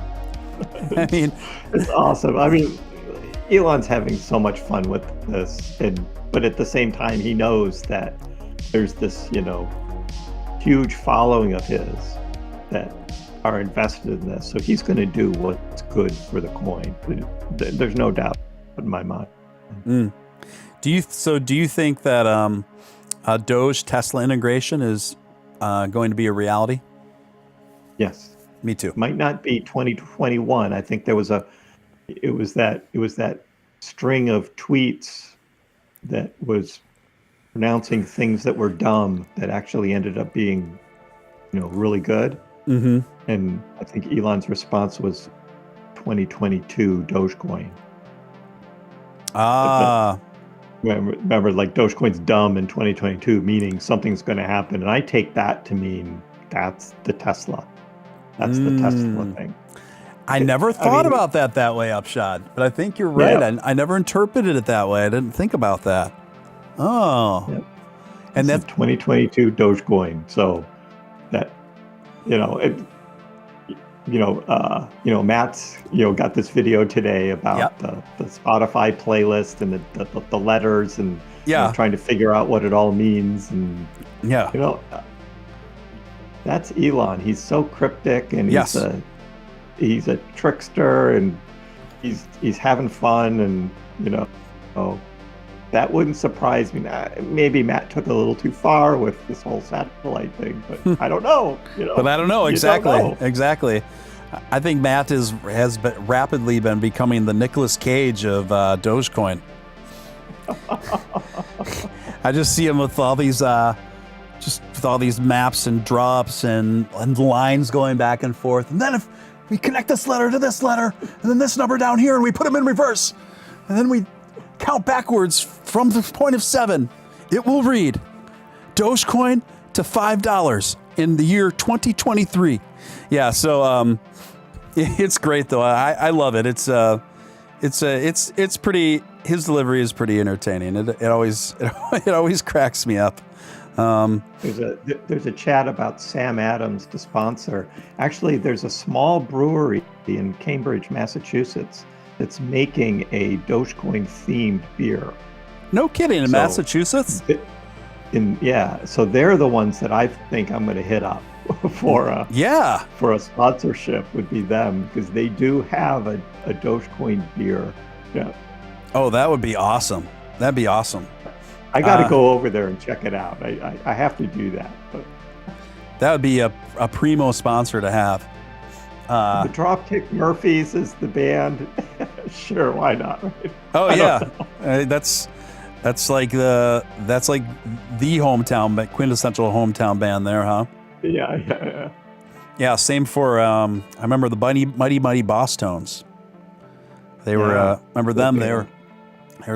I mean, it's awesome. I mean, Elon's having so much fun with this, but at the same time, he knows that there's this, huge following of his that are invested in this. So he's going to do what's good for the coin. There's no doubt in my mind. Do you think that Doge Tesla integration is going to be a reality? Yes. Me too. Might not be 2021. I think it was that string of tweets that was pronouncing things that were dumb that actually ended up being, really good. Mm-hmm. And I think Elon's response was 2022 Dogecoin. Remember, like, Dogecoin's dumb in 2022, meaning something's going to happen. And I take that to mean that's the Tesla. That's the Tesla thing. I never thought about that way, Upshot, but I think you're right. Yeah. I never interpreted it that way. I didn't think about that. Oh. Yep. And that's 2022 Dogecoin. So that, Matt's, got this video today about the Spotify playlist and the letters and trying to figure out what it all means. And, that's Elon. He's so cryptic, and he's a trickster, and he's having fun, and that wouldn't surprise me. Maybe Matt took a little too far with this whole satellite thing, but I don't know. But I don't know exactly. I think Matt has rapidly been becoming the Nicolas Cage of Dogecoin. I just see him with all these. With all these maps and drops and lines going back and forth. And then if we connect this letter to this letter, and then this number down here, and we put them in reverse, and then we count backwards from the point of 7, it will read Dogecoin to $5 in the year 2023. Yeah, so it's great though. I love it. It's pretty. His delivery is pretty entertaining. It always cracks me up. There's a chat about Sam Adams to sponsor. Actually, there's a small brewery in Cambridge, Massachusetts, that's making a Dogecoin themed beer. No kidding, in Massachusetts? So they're the ones that I think I'm going to hit up for a sponsorship, would be them, because they do have a Dogecoin beer. Yeah. Oh, that would be awesome. That'd be awesome. I got to go over there and check it out. I have to do that. But that would be a primo sponsor to have. The Dropkick Murphys is the band. Sure, why not? Right? Oh yeah, that's like the hometown, quintessential hometown band there, huh? Yeah. Yeah, same for I remember the Mighty Boss Tones. They were remember them? They were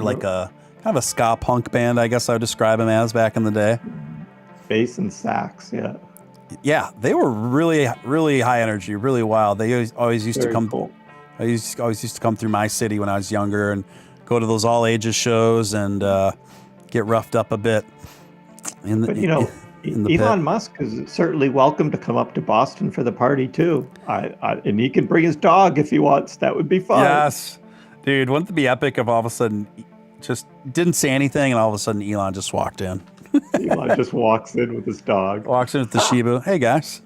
like a kind of a ska punk band, I guess I would describe them as back in the day. Bass and sax, yeah. Yeah, they were really, really high energy, really wild. They always used to come. Cool. Always used to come through my city when I was younger and go to those all ages shows and get roughed up a bit. Elon Musk is certainly welcome to come up to Boston for the party too. And he can bring his dog if he wants. That would be fun. Yes, dude. Wouldn't it be epic if all of a sudden just didn't say anything and all of a sudden Elon just walked in? Elon just walks in with his dog. Walks in with the Shiba. Hey guys,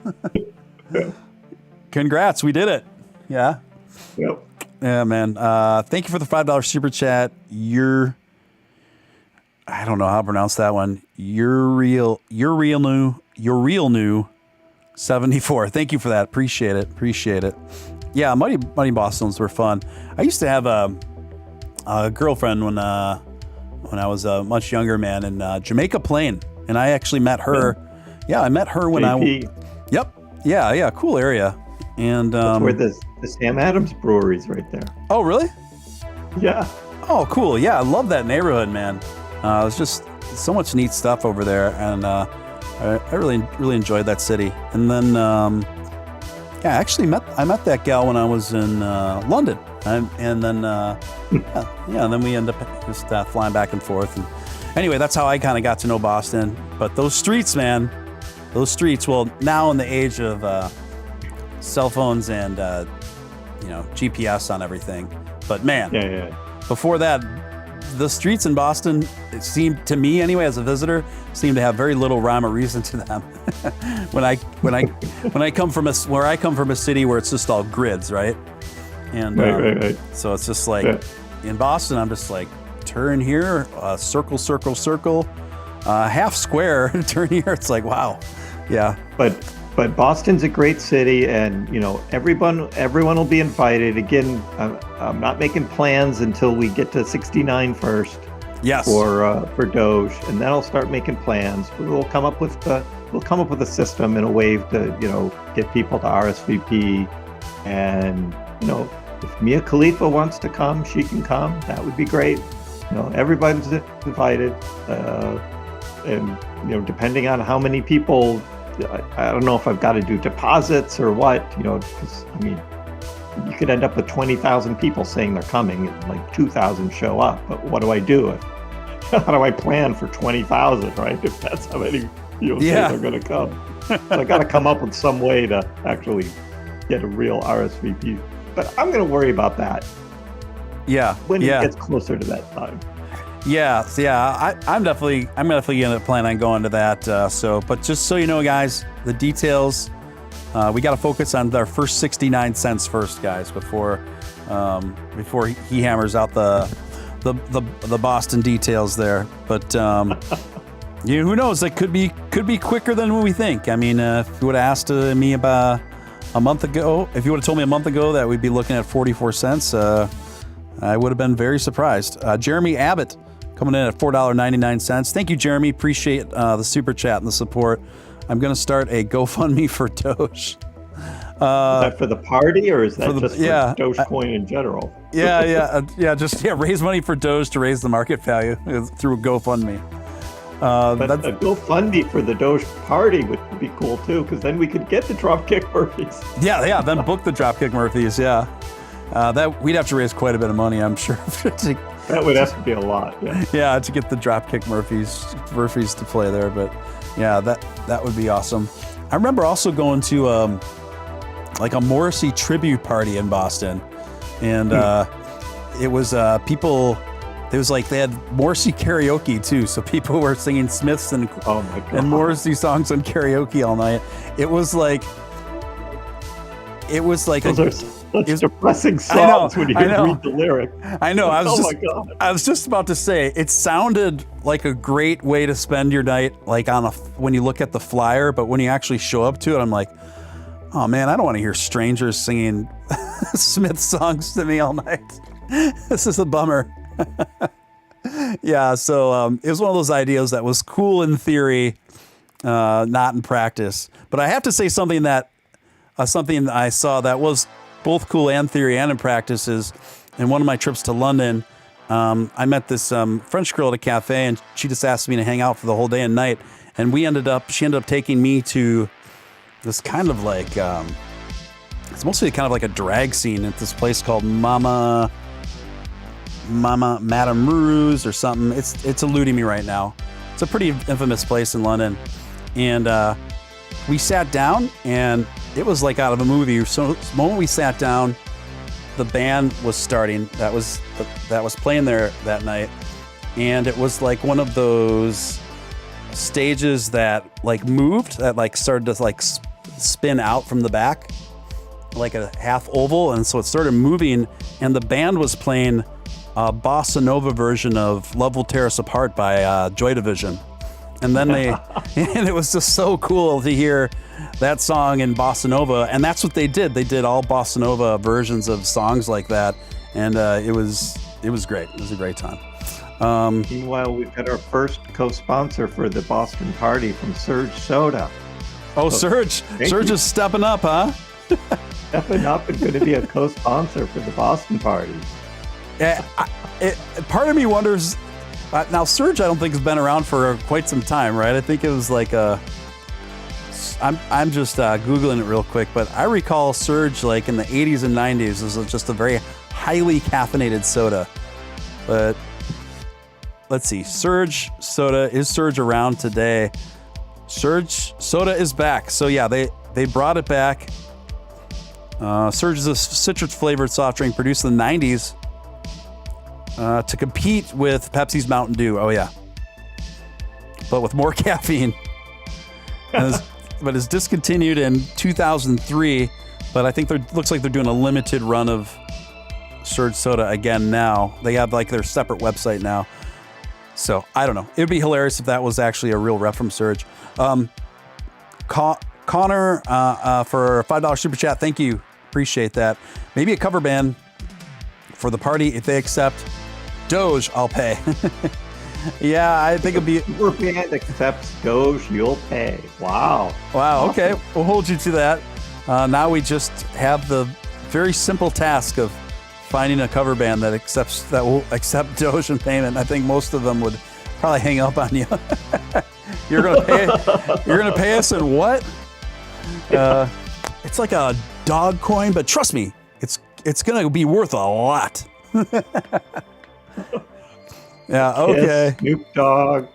congrats, we did it. Yeah. Yep. Yeah, man. Thank you for the $5 super chat. I don't know how to pronounce that one. You're real new 74. Thank you for that. Appreciate it. Yeah, Mighty Boston's were fun. I used to have a girlfriend when I was a much younger man in Jamaica Plain, and I actually met her. Yeah, I met her when JP. Yep. Yeah. Cool area. And that's where the Sam Adams Brewery is right there. Oh, really? Yeah. Oh, cool. Yeah, I love that neighborhood, man. It's just so much neat stuff over there, and I really enjoyed that city. And then, I met that gal when I was in London, and then and then we end up just flying back and forth. And anyway, that's how I kind of got to know Boston. But those streets, man, well, now in the age of cell phones and GPS on everything, but man, before that, the streets in Boston, it seemed to me anyway, as a visitor, seemed to have very little rhyme or reason to them. when I come from a city where it's just all grids, right? And right. So it's just like in Boston, I'm just like, turn here, circle, half square, turn here. It's like, wow, yeah. But Boston's a great city, and everyone will be invited. Again, I'm not making plans until we get to 69 first. Yes. For Doge, and then I'll start making plans. We'll come up with a system and a way to get people to RSVP, and if Mia Khalifa wants to come, she can come. That would be great. Everybody's invited, and depending on how many people. I don't know if I've got to do deposits or what, because you could end up with 20,000 people saying they're coming and like 2,000 show up. But what do I do? How do I plan for 20,000, right? If that's how many say they're going to come. So I got to come up with some way to actually get a real RSVP. But I'm going to worry about that. Yeah. When it gets closer to that time. Yeah. I'm definitely going to plan on going to that. But just so you know, guys, the details, we got to focus on our first 69 cents first, guys, before he hammers out the Boston details there. But who knows? It could be quicker than we think. I mean, if you would have asked me about a month ago, if you would have told me a month ago that we'd be looking at 44 cents, I would have been very surprised. Jeremy Abbott coming in at $4.99. Thank you, Jeremy. Appreciate the super chat and the support. I'm going to start a GoFundMe for Doge. Is that for the party, or is that just for Dogecoin in general? Just raise money for Doge to raise the market value through GoFundMe. But a GoFundMe for the Doge party would be cool too, because then we could get the Dropkick Murphys. Then book the Dropkick Murphys. That we'd have to raise quite a bit of money, I'm sure. That would have to be a lot. Yeah, to get the Dropkick Murphys to play there, but that would be awesome. I remember also going to like a Morrissey tribute party in Boston, and it was people. It was like they had Morrissey karaoke too, so people were singing Smiths and Morrissey songs on karaoke all night. It was like Such depressing songs when you read the lyric. I know. My God. I was just about to say, it sounded like a great way to spend your night, like when you look at the flyer, but when you actually show up to it, I'm like, oh man, I don't want to hear strangers singing Smith songs to me all night. This is a bummer. Yeah, so it was one of those ideas that was cool in theory, not in practice. But I have to say something I saw that was both cool and theory and in practice is in one of my trips to London, I met this French girl at a cafe, and she just asked me to hang out for the whole day and night. And she ended up taking me to this kind of like, it's mostly kind of like a drag scene at this place called Madame Ruru's or something. It's eluding me right now. It's a pretty infamous place in London. And we sat down, and it was like out of a movie. So the moment we sat down, the band was starting. That was playing there that night. And it was like one of those stages that like moved, that like started to like spin out from the back, like a half oval. And so it started moving, and the band was playing a bossa nova version of Love Will Tear Us Apart by Joy Division. And then and it was just so cool to hear that song in bossa nova. And that's what they did. They did all bossa nova versions of songs like that. And it was great. It was a great time. Meanwhile, we've got our first co-sponsor for the Boston party from Surge Soda. Oh, Surge is stepping up, huh? Stepping up and going to be a co-sponsor for the Boston party. Part of me wonders, now Surge I don't think has been around for quite some time, right? I think it was like I'm just Googling it real quick, but I recall Surge like in the 80s and 90s as just a very highly caffeinated soda. But let's see, Surge Soda, is Surge around today? Surge Soda is back. So yeah, they brought it back. Surge is a citrus flavored soft drink produced in the 90s to compete with Pepsi's Mountain Dew. Oh yeah, but with more caffeine. But it's discontinued in 2003. But I think looks like they're doing a limited run of Surge Soda again now. They have like their separate website now. So I don't know. It'd be hilarious if that was actually a real rep from Surge. Connor for a $5 super chat. Thank you. Appreciate that. Maybe a cover band for the party if they accept Doge. I'll pay. Yeah, I think it'd be. Your band accepts Doge, you'll pay. Wow. Wow. Awesome. Okay, we'll hold you to that. Now we just have the very simple task of finding a cover band that will accept Doge in payment. I think most of them would probably hang up on you. You're gonna pay us in what? It's like a Dogecoin, but trust me, it's gonna be worth a lot. Yeah. Okay. Kiss, Snoop Dogg,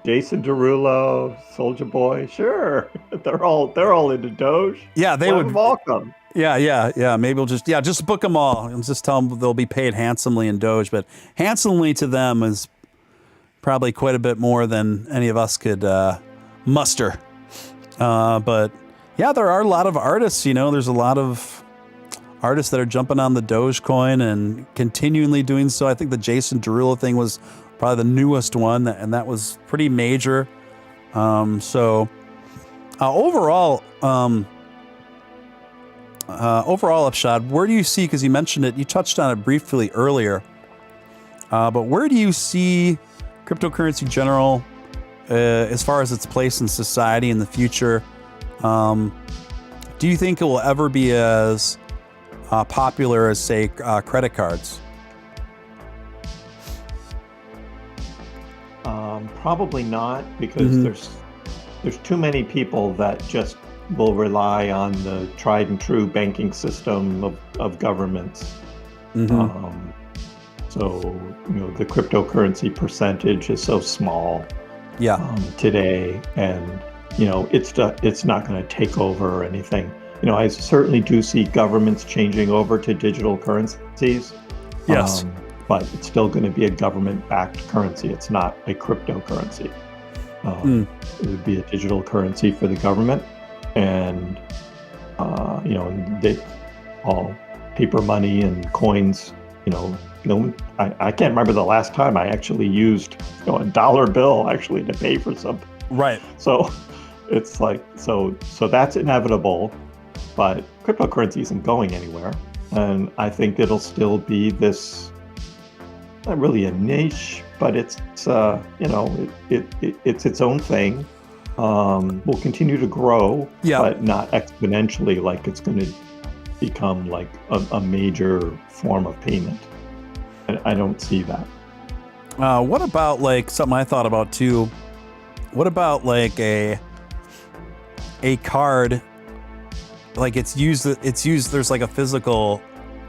Jason Derulo, Soulja Boy. Sure, they're all into Doge. Yeah, they would all come. Yeah. Maybe we'll just book them all and just tell them they'll be paid handsomely in Doge, but handsomely to them is probably quite a bit more than any of us could muster. But yeah, there are a lot of artists. There's a lot of artists that are jumping on the Dogecoin and continually doing so. I think the Jason Derulo thing was probably the newest one, and that was pretty major. Overall, Upshod, where do you see, because you mentioned it, you touched on it briefly earlier, but where do you see cryptocurrency in general as far as its place in society in the future? Do you think it will ever be as popular as, say, credit cards? Probably not, because there's too many people that just will rely on the tried and true banking system of governments. So the cryptocurrency percentage is so small today, and it's not going to take over or anything. I certainly do see governments changing over to digital currencies. Yes. But it's still going to be a government-backed currency. It's not a cryptocurrency. It would be a digital currency for the government, and they all paper money and coins. I can't remember the last time I actually used a dollar bill actually to pay for something. Right. So it's like so that's inevitable, but cryptocurrency isn't going anywhere, and I think it'll still be this, not really a niche, but it's it's its own thing. Will continue to grow, but not exponentially like it's going to become like a major form of payment. I don't see that. What about like something I thought about too? What about like a card? Like it's used. There's like a physical,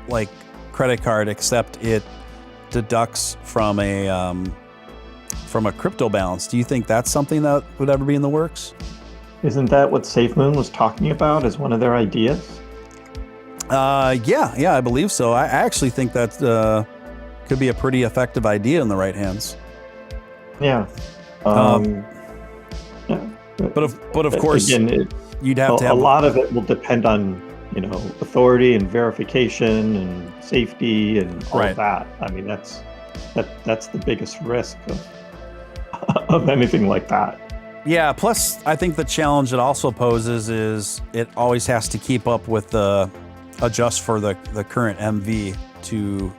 like credit card, except it deducts from a crypto balance. Do you think that's something that would ever be in the works? Isn't that what SafeMoon was talking about as one of their ideas? Yeah, I believe so. I actually think that could be a pretty effective idea in the right hands. Yeah. Yeah. But of course, again, you'd have to have a lot of it will depend on authority and verification and safety and all of that. I mean, that's the biggest risk of anything like that. Yeah. Plus, I think the challenge it also poses is it always has to keep up with adjust for the current MV to.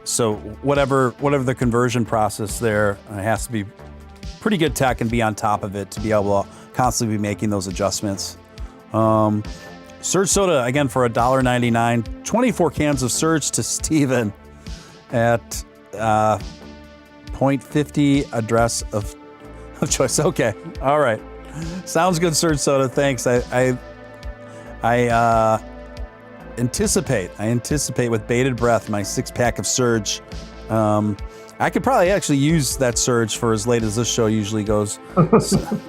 So whatever the conversion process there, it has to be pretty good tech and be on top of it to be able to constantly be making those adjustments. Surge Soda, again, for $1.99, 24 cans of Surge to Steven at 0.50 address of choice. Okay, all right. Sounds good, Surge Soda, thanks. I anticipate with bated breath my 6-pack of Surge. I could probably actually use that Surge for as late as this show usually goes,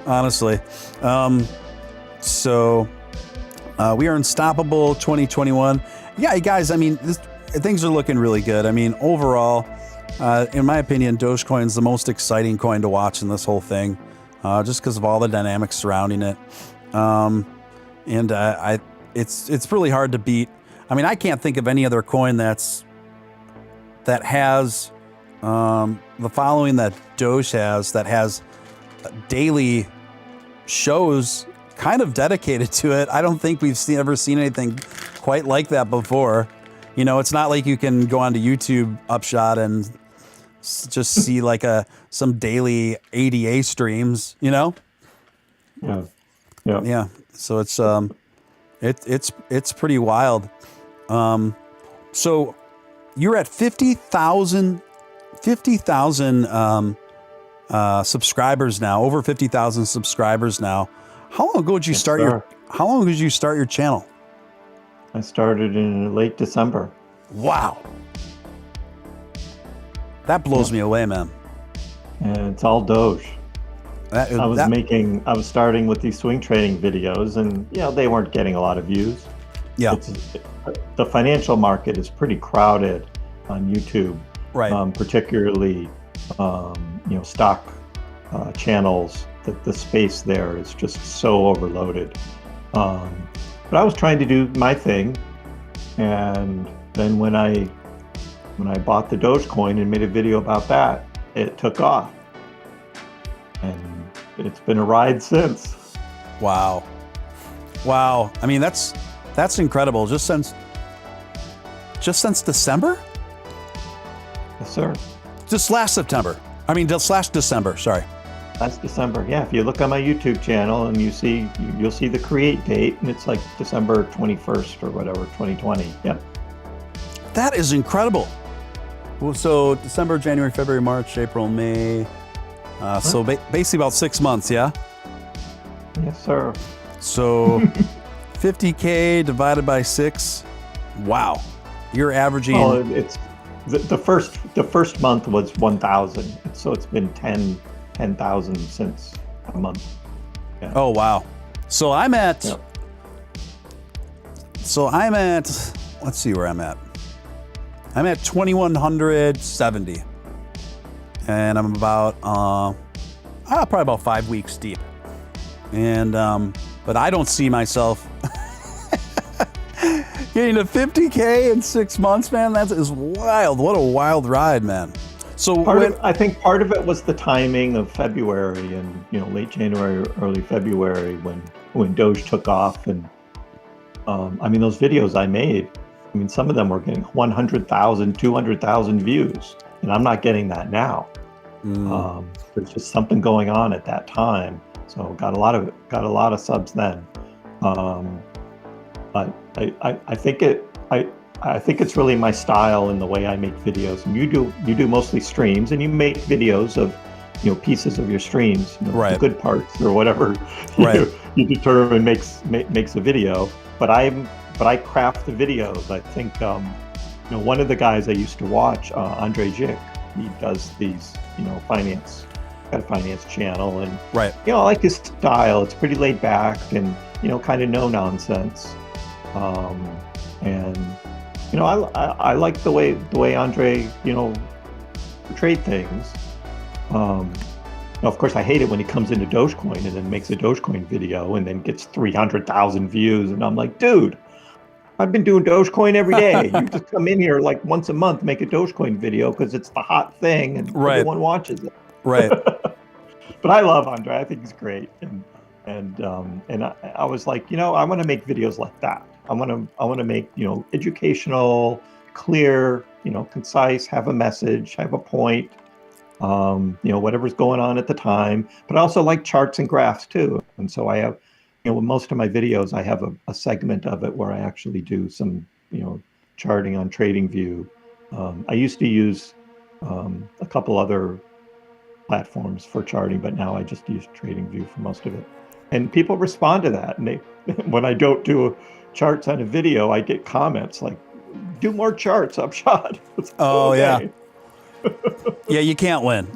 honestly. So we are unstoppable 2021. Yeah, guys, I mean, things are looking really good. I mean, overall, in my opinion, Dogecoin is the most exciting coin to watch in this whole thing, just because of all the dynamics surrounding it. It's really hard to beat. I mean, I can't think of any other coin that has the following that Doge has, that has daily shows kind of dedicated to it. I don't think we've ever seen anything quite like that before. It's not like you can go onto YouTube Upshot and just see like some daily ADA streams, Yeah. So it's pretty wild. So you're at 50,000 subscribers now, over 50,000 subscribers now. How long ago did you start your channel? I started in late December. Wow. That blows me away, man. And it's all Doge. I was starting with these swing trading videos, and they weren't getting a lot of views. Yeah. The financial market is pretty crowded on YouTube, right? Particularly, stock channels. The space there is just so overloaded. But I was trying to do my thing, and then when I bought the Dogecoin and made a video about that, it took off, and it's been a ride since. Wow. I mean, that's incredible. Just since December? Yes, sir. Just last December. Sorry. Last December. Yeah. If you look on my YouTube channel and you'll see the create date, and it's like December 21st or whatever, 2020. Yep. That is incredible. Well, so December, January, February, March, April, May. So basically about 6 months, yeah? Yes, sir. So 50K divided by 6. Wow. You're averaging. Oh, it's the first month was 1,000. So it's been 10,000 since a month. Yeah. Oh, wow. So I'm at, let's see where I'm at. I'm at 2,170. And I'm about, probably about 5 weeks deep. And, but I don't see myself Getting to 50K in 6 months, man, that is wild. What a wild ride, man. So I think part of it was the timing of February and, late January, early February when Doge took off. And those videos I made, some of them were getting 100,000, 200,000 views, and I'm not getting that now. There's just something going on at that time. So got a lot of subs then. But I think it's really my style and the way I make videos. And you do mostly streams, and you make videos of pieces of your streams, right, the good parts or whatever right. you determine makes a video. But I craft the videos. I think one of the guys I used to watch, Andre Jick, he does these finance, got a finance channel, and right. I like his style. It's pretty laid back and kind of no nonsense. And I like the way Andre portrayed things. Of course, I hate it when he comes into Dogecoin and then makes a Dogecoin video and then gets 300,000 views, and I'm like, dude, I've been doing Dogecoin every day. You just come in here like once a month, make a Dogecoin video because it's the hot thing and right. everyone watches it. Right. But I love Andre. I think he's great, and I was like, I want to make videos like that. I want to make educational, clear, concise, have a message, have a point, whatever's going on at the time. But I also like charts and graphs too. And so I have, most of my videos, I have a segment of it where I actually do some, charting on TradingView. I used to use a couple other platforms for charting, but now I just use TradingView for most of it. And people respond to that. And when I don't do charts on a video, I get comments like, do more charts, Upshod. Oh, okay. Yeah. Yeah, you can't win.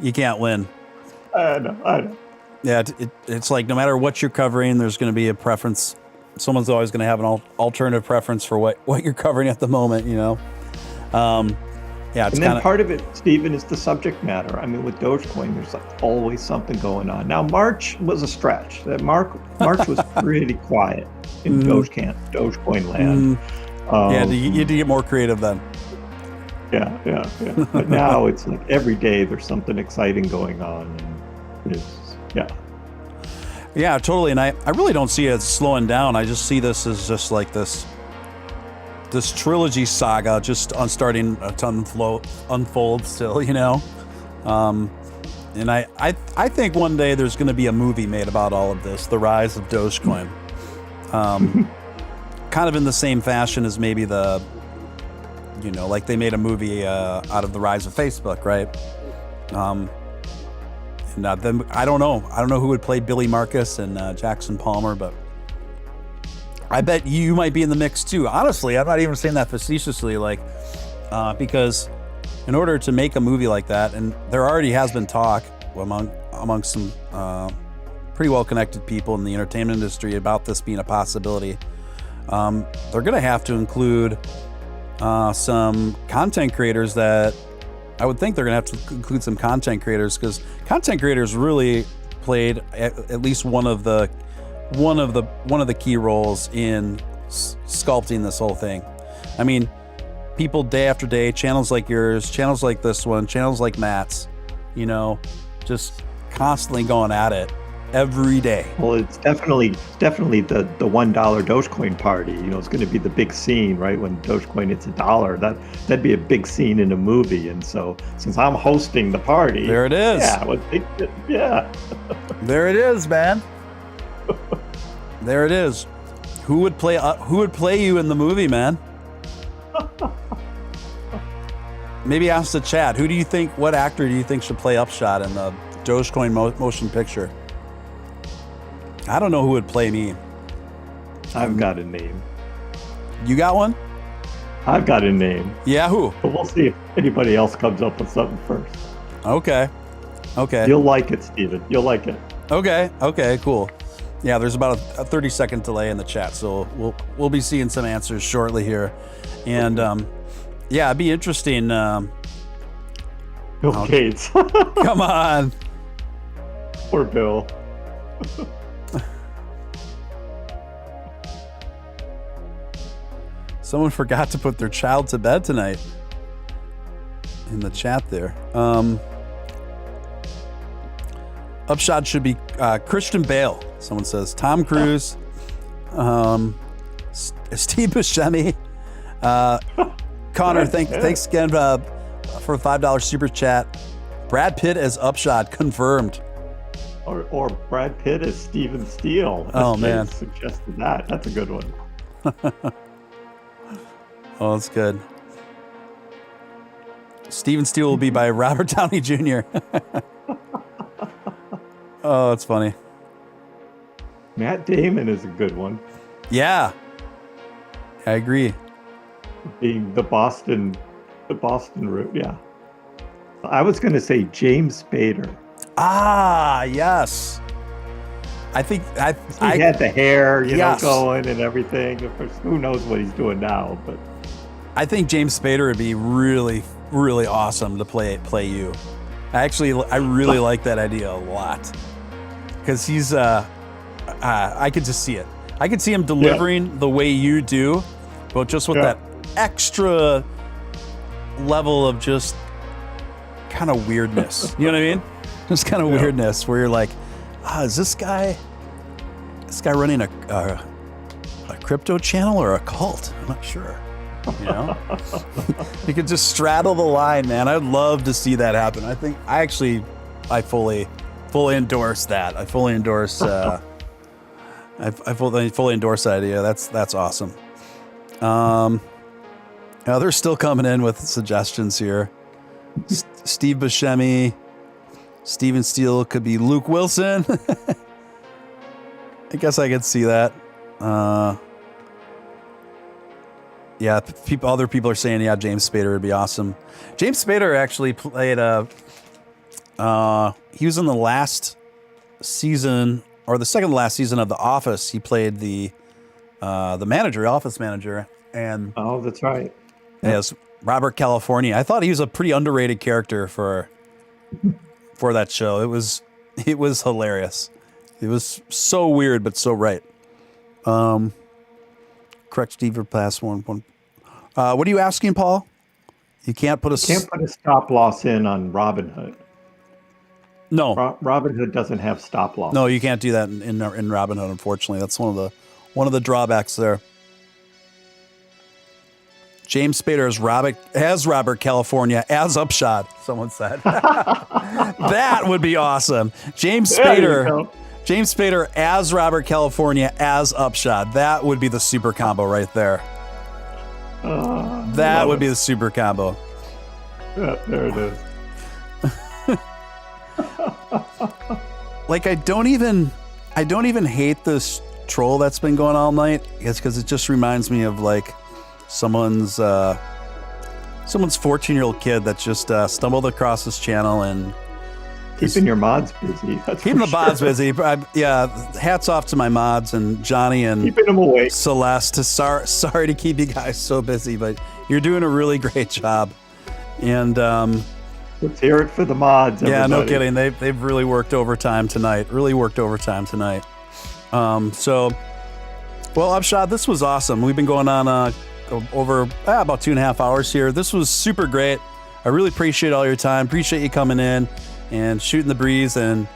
I know. Yeah, it's like no matter what you're covering, there's going to be a preference. Someone's always going to have an alternative preference for what you're covering at the moment, Yeah, it's and then part of it, Stephen, is the subject matter. With Dogecoin, there's like always something going on. Now, March was a stretch. March was pretty quiet in Dogecoin land. Yeah, you had to get more creative then. Yeah. But now it's like every day there's something exciting going on. And Yeah, totally. And I really don't see it slowing down. I just see this as just like this trilogy saga just starting to unfold still, and I think one day there's going to be a movie made about all of this, the rise of Dogecoin, kind of in the same fashion as maybe like they made a movie out of the rise of Facebook, right? And then I don't know who would play Billy Marcus and Jackson Palmer, but I bet you might be in the mix too. Honestly, I'm not even saying that facetiously, because in order to make a movie like that, and there already has been talk among some pretty well-connected people in the entertainment industry about this being a possibility, they're going to have to include some content creators that I would think they're going to have to include some content creators, because content creators really played at least one of the key roles in sculpting this whole thing. People day after day, channels like yours, channels like this one, channels like Matt's, just constantly going at it every day. Well, it's definitely the $1 Dogecoin party. It's going to be the big scene, right? When Dogecoin hits $1, that'd be a big scene in a movie. And so, since I'm hosting the party, there it is. Yeah. There it is, man. There it is. Who would play you in the movie, man? Maybe ask the chat. What actor do you think should play Upshot in the Dogecoin motion picture? I don't know who would play me. I've got a name. You got one? I've got a name. Yeah, who? But we'll see if anybody else comes up with something first. Okay. You'll like it, Stephen. You'll like it. Okay, cool. Yeah, there's about a 30-second delay in the chat, so we'll be seeing some answers shortly here. And yeah, it'd be interesting. Bill Gates. Come on. Poor Bill. Someone forgot to put their child to bed tonight in the chat there. Upshot should be Christian Bale. Someone says Tom Cruise, Steve Buscemi, Connor. Thanks again for a $5 super chat. Brad Pitt as Upshot confirmed. Or Brad Pitt as Steven Steele. Oh man, suggested that. That's a good one. Oh, that's good. Steven Steele will be by Robert Downey Jr. Oh, that's funny. Matt Damon is a good one. Yeah, I agree. Being the Boston route, yeah. I was going to say James Spader. Ah, yes. I think he had the hair, going and everything. Of course, who knows what he's doing now? But I think James Spader would be really, really awesome to play you. I really like that idea a lot because he's. I could just see it. I could see him delivering the way you do, but just with that extra level of just kind of weirdness. You know what I mean? Just kind of weirdness where you're like, is this guy running a crypto channel or a cult? I'm not sure. You know, you could just straddle the line, man. I'd love to see that happen. I fully endorse that. I fully endorse. I fully endorse that idea. That's awesome. Now they're still coming in with suggestions here. Steve Buscemi, Steven Steele could be Luke Wilson. I guess I could see that. Yeah, other people are saying, James Spader would be awesome. James Spader actually played he was in the last season, or the second to last season of The Office. He played the office manager. And oh, that's right. Yes, Robert California. I thought he was a pretty underrated character for that show. It was hilarious. It was so weird, but so right. Correct, Steve, or pass one. What are you asking, Paul? You can't put a stop loss in on Robinhood. No, Robinhood doesn't have stop loss. No, you can't do that in Robinhood. Unfortunately, that's one of the drawbacks there. James Spader as Robert California as Upshot. Someone said that would be awesome. James Spader as Robert California as Upshot. That would be the super combo right there. That would be the super combo. Yeah, there it is. Like I don't even hate this troll that's been going on all night. It's because it just reminds me of like someone's 14-year-old kid that just stumbled across this channel and keeping your mods busy. Keeping the mods busy. Hats off to my mods and Johnny and keeping them awake. Celeste. Sorry to keep you guys so busy, but you're doing a really great job. And let's hear it for the mods. Everybody. Yeah, no kidding. They've really worked overtime tonight. Well, Upshot, this was awesome. We've been going on over about 2.5 hours here. This was super great. I really appreciate all your time. Appreciate you coming in and shooting the breeze and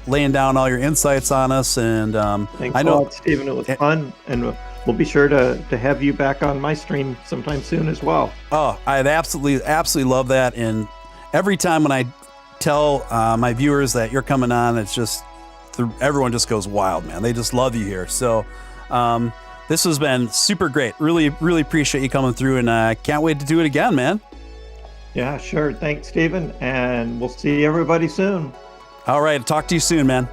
laying down all your insights on us. And thanks a lot, Stephen. It was fun, and we'll be sure to have you back on my stream sometime soon as well. Oh, I'd absolutely love that. And every time when I tell my viewers that you're coming on, it's just everyone just goes wild, man. They just love you here. So this has been super great. Really, really appreciate you coming through, and I can't wait to do it again, man. Yeah, sure. Thanks, Stephen. And we'll see everybody soon. All right. Talk to you soon, man.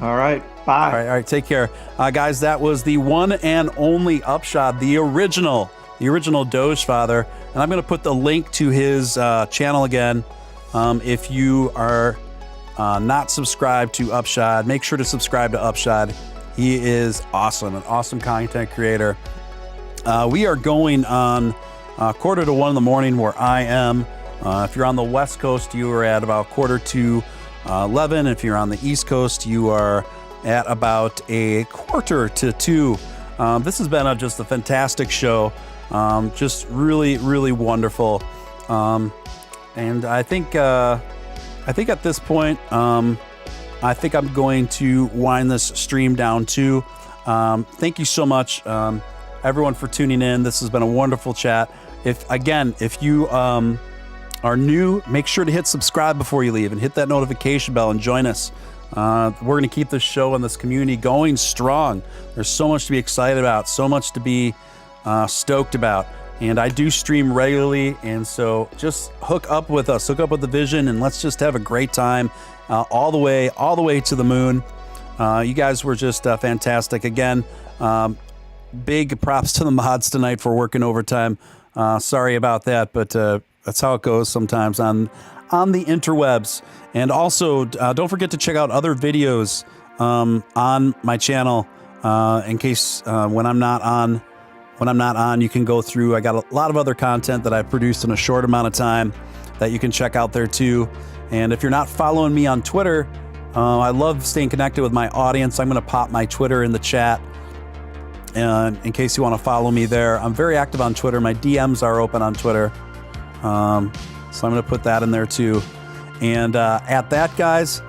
All right. Bye. All right. Take care. Guys, that was the one and only Upshot, the original Dogefather. And I'm going to put the link to his channel again. If you are not subscribed to Upshot, make sure to subscribe to Upshot. He is awesome, an awesome content creator. We are going on 1:45 in the morning where I am. If you're on the West Coast, you are at about 1:45. If you're on the East Coast, you are at about 1:45 to 2 This has been just a fantastic show. Just really, really wonderful. And I think at this point, I think I'm going to wind this stream down too. Thank you so much, everyone, for tuning in. This has been a wonderful chat. If you are new, make sure to hit subscribe before you leave and hit that notification bell and join us. We're going to keep this show and this community going strong. There's so much to be excited about, so much to be stoked about. And I do stream regularly, and so just hook up with us, hook up with the vision, and let's just have a great time all the way to the moon. You guys were just fantastic. Again, big props to the mods tonight for working overtime. Sorry about that, but that's how it goes sometimes on the interwebs. And also, don't forget to check out other videos on my channel in case when I'm not on, you can go through. I got a lot of other content that I've produced in a short amount of time that you can check out there too. And if you're not following me on Twitter, I love staying connected with my audience. I'm going to pop my Twitter in the chat in case you want to follow me there. I'm very active on Twitter. My DMs are open on Twitter. So I'm going to put that in there too. And at that, guys,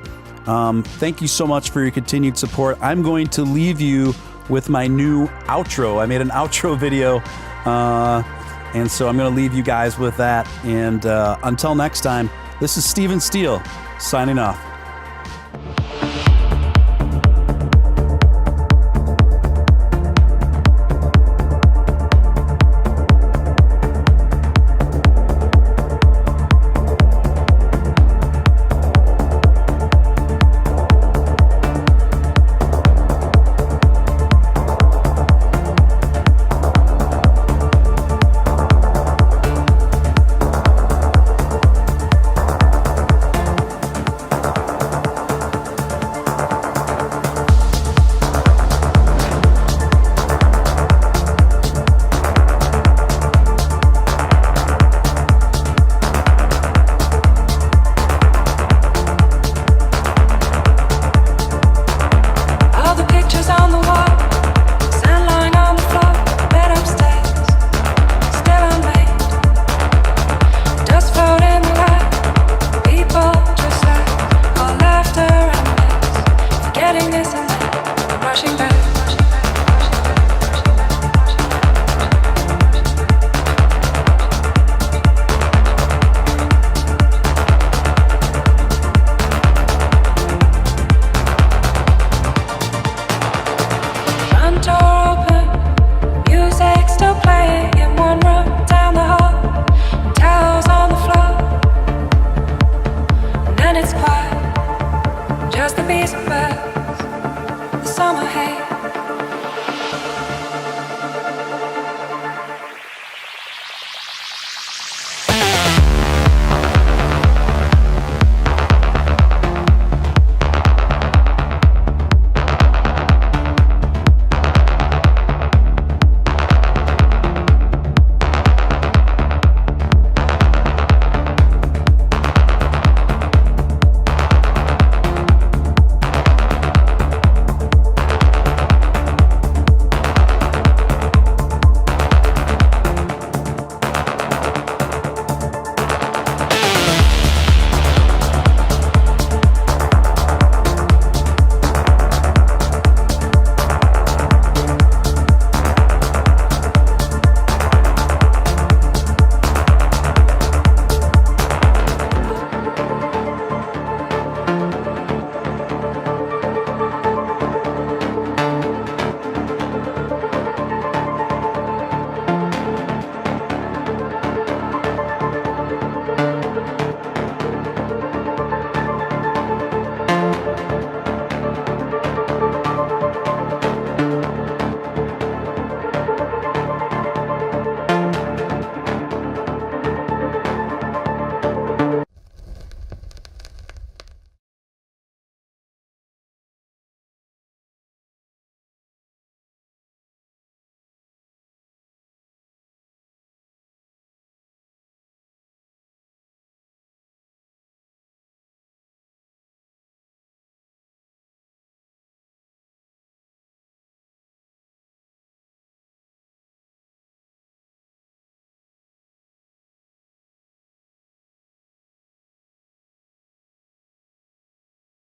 thank you so much for your continued support. I'm going to leave you with my new outro. I made an outro video, and so I'm going to leave you guys with that. And until next time, this is Steven Steele signing off. Just the bees and birds, the summer hay.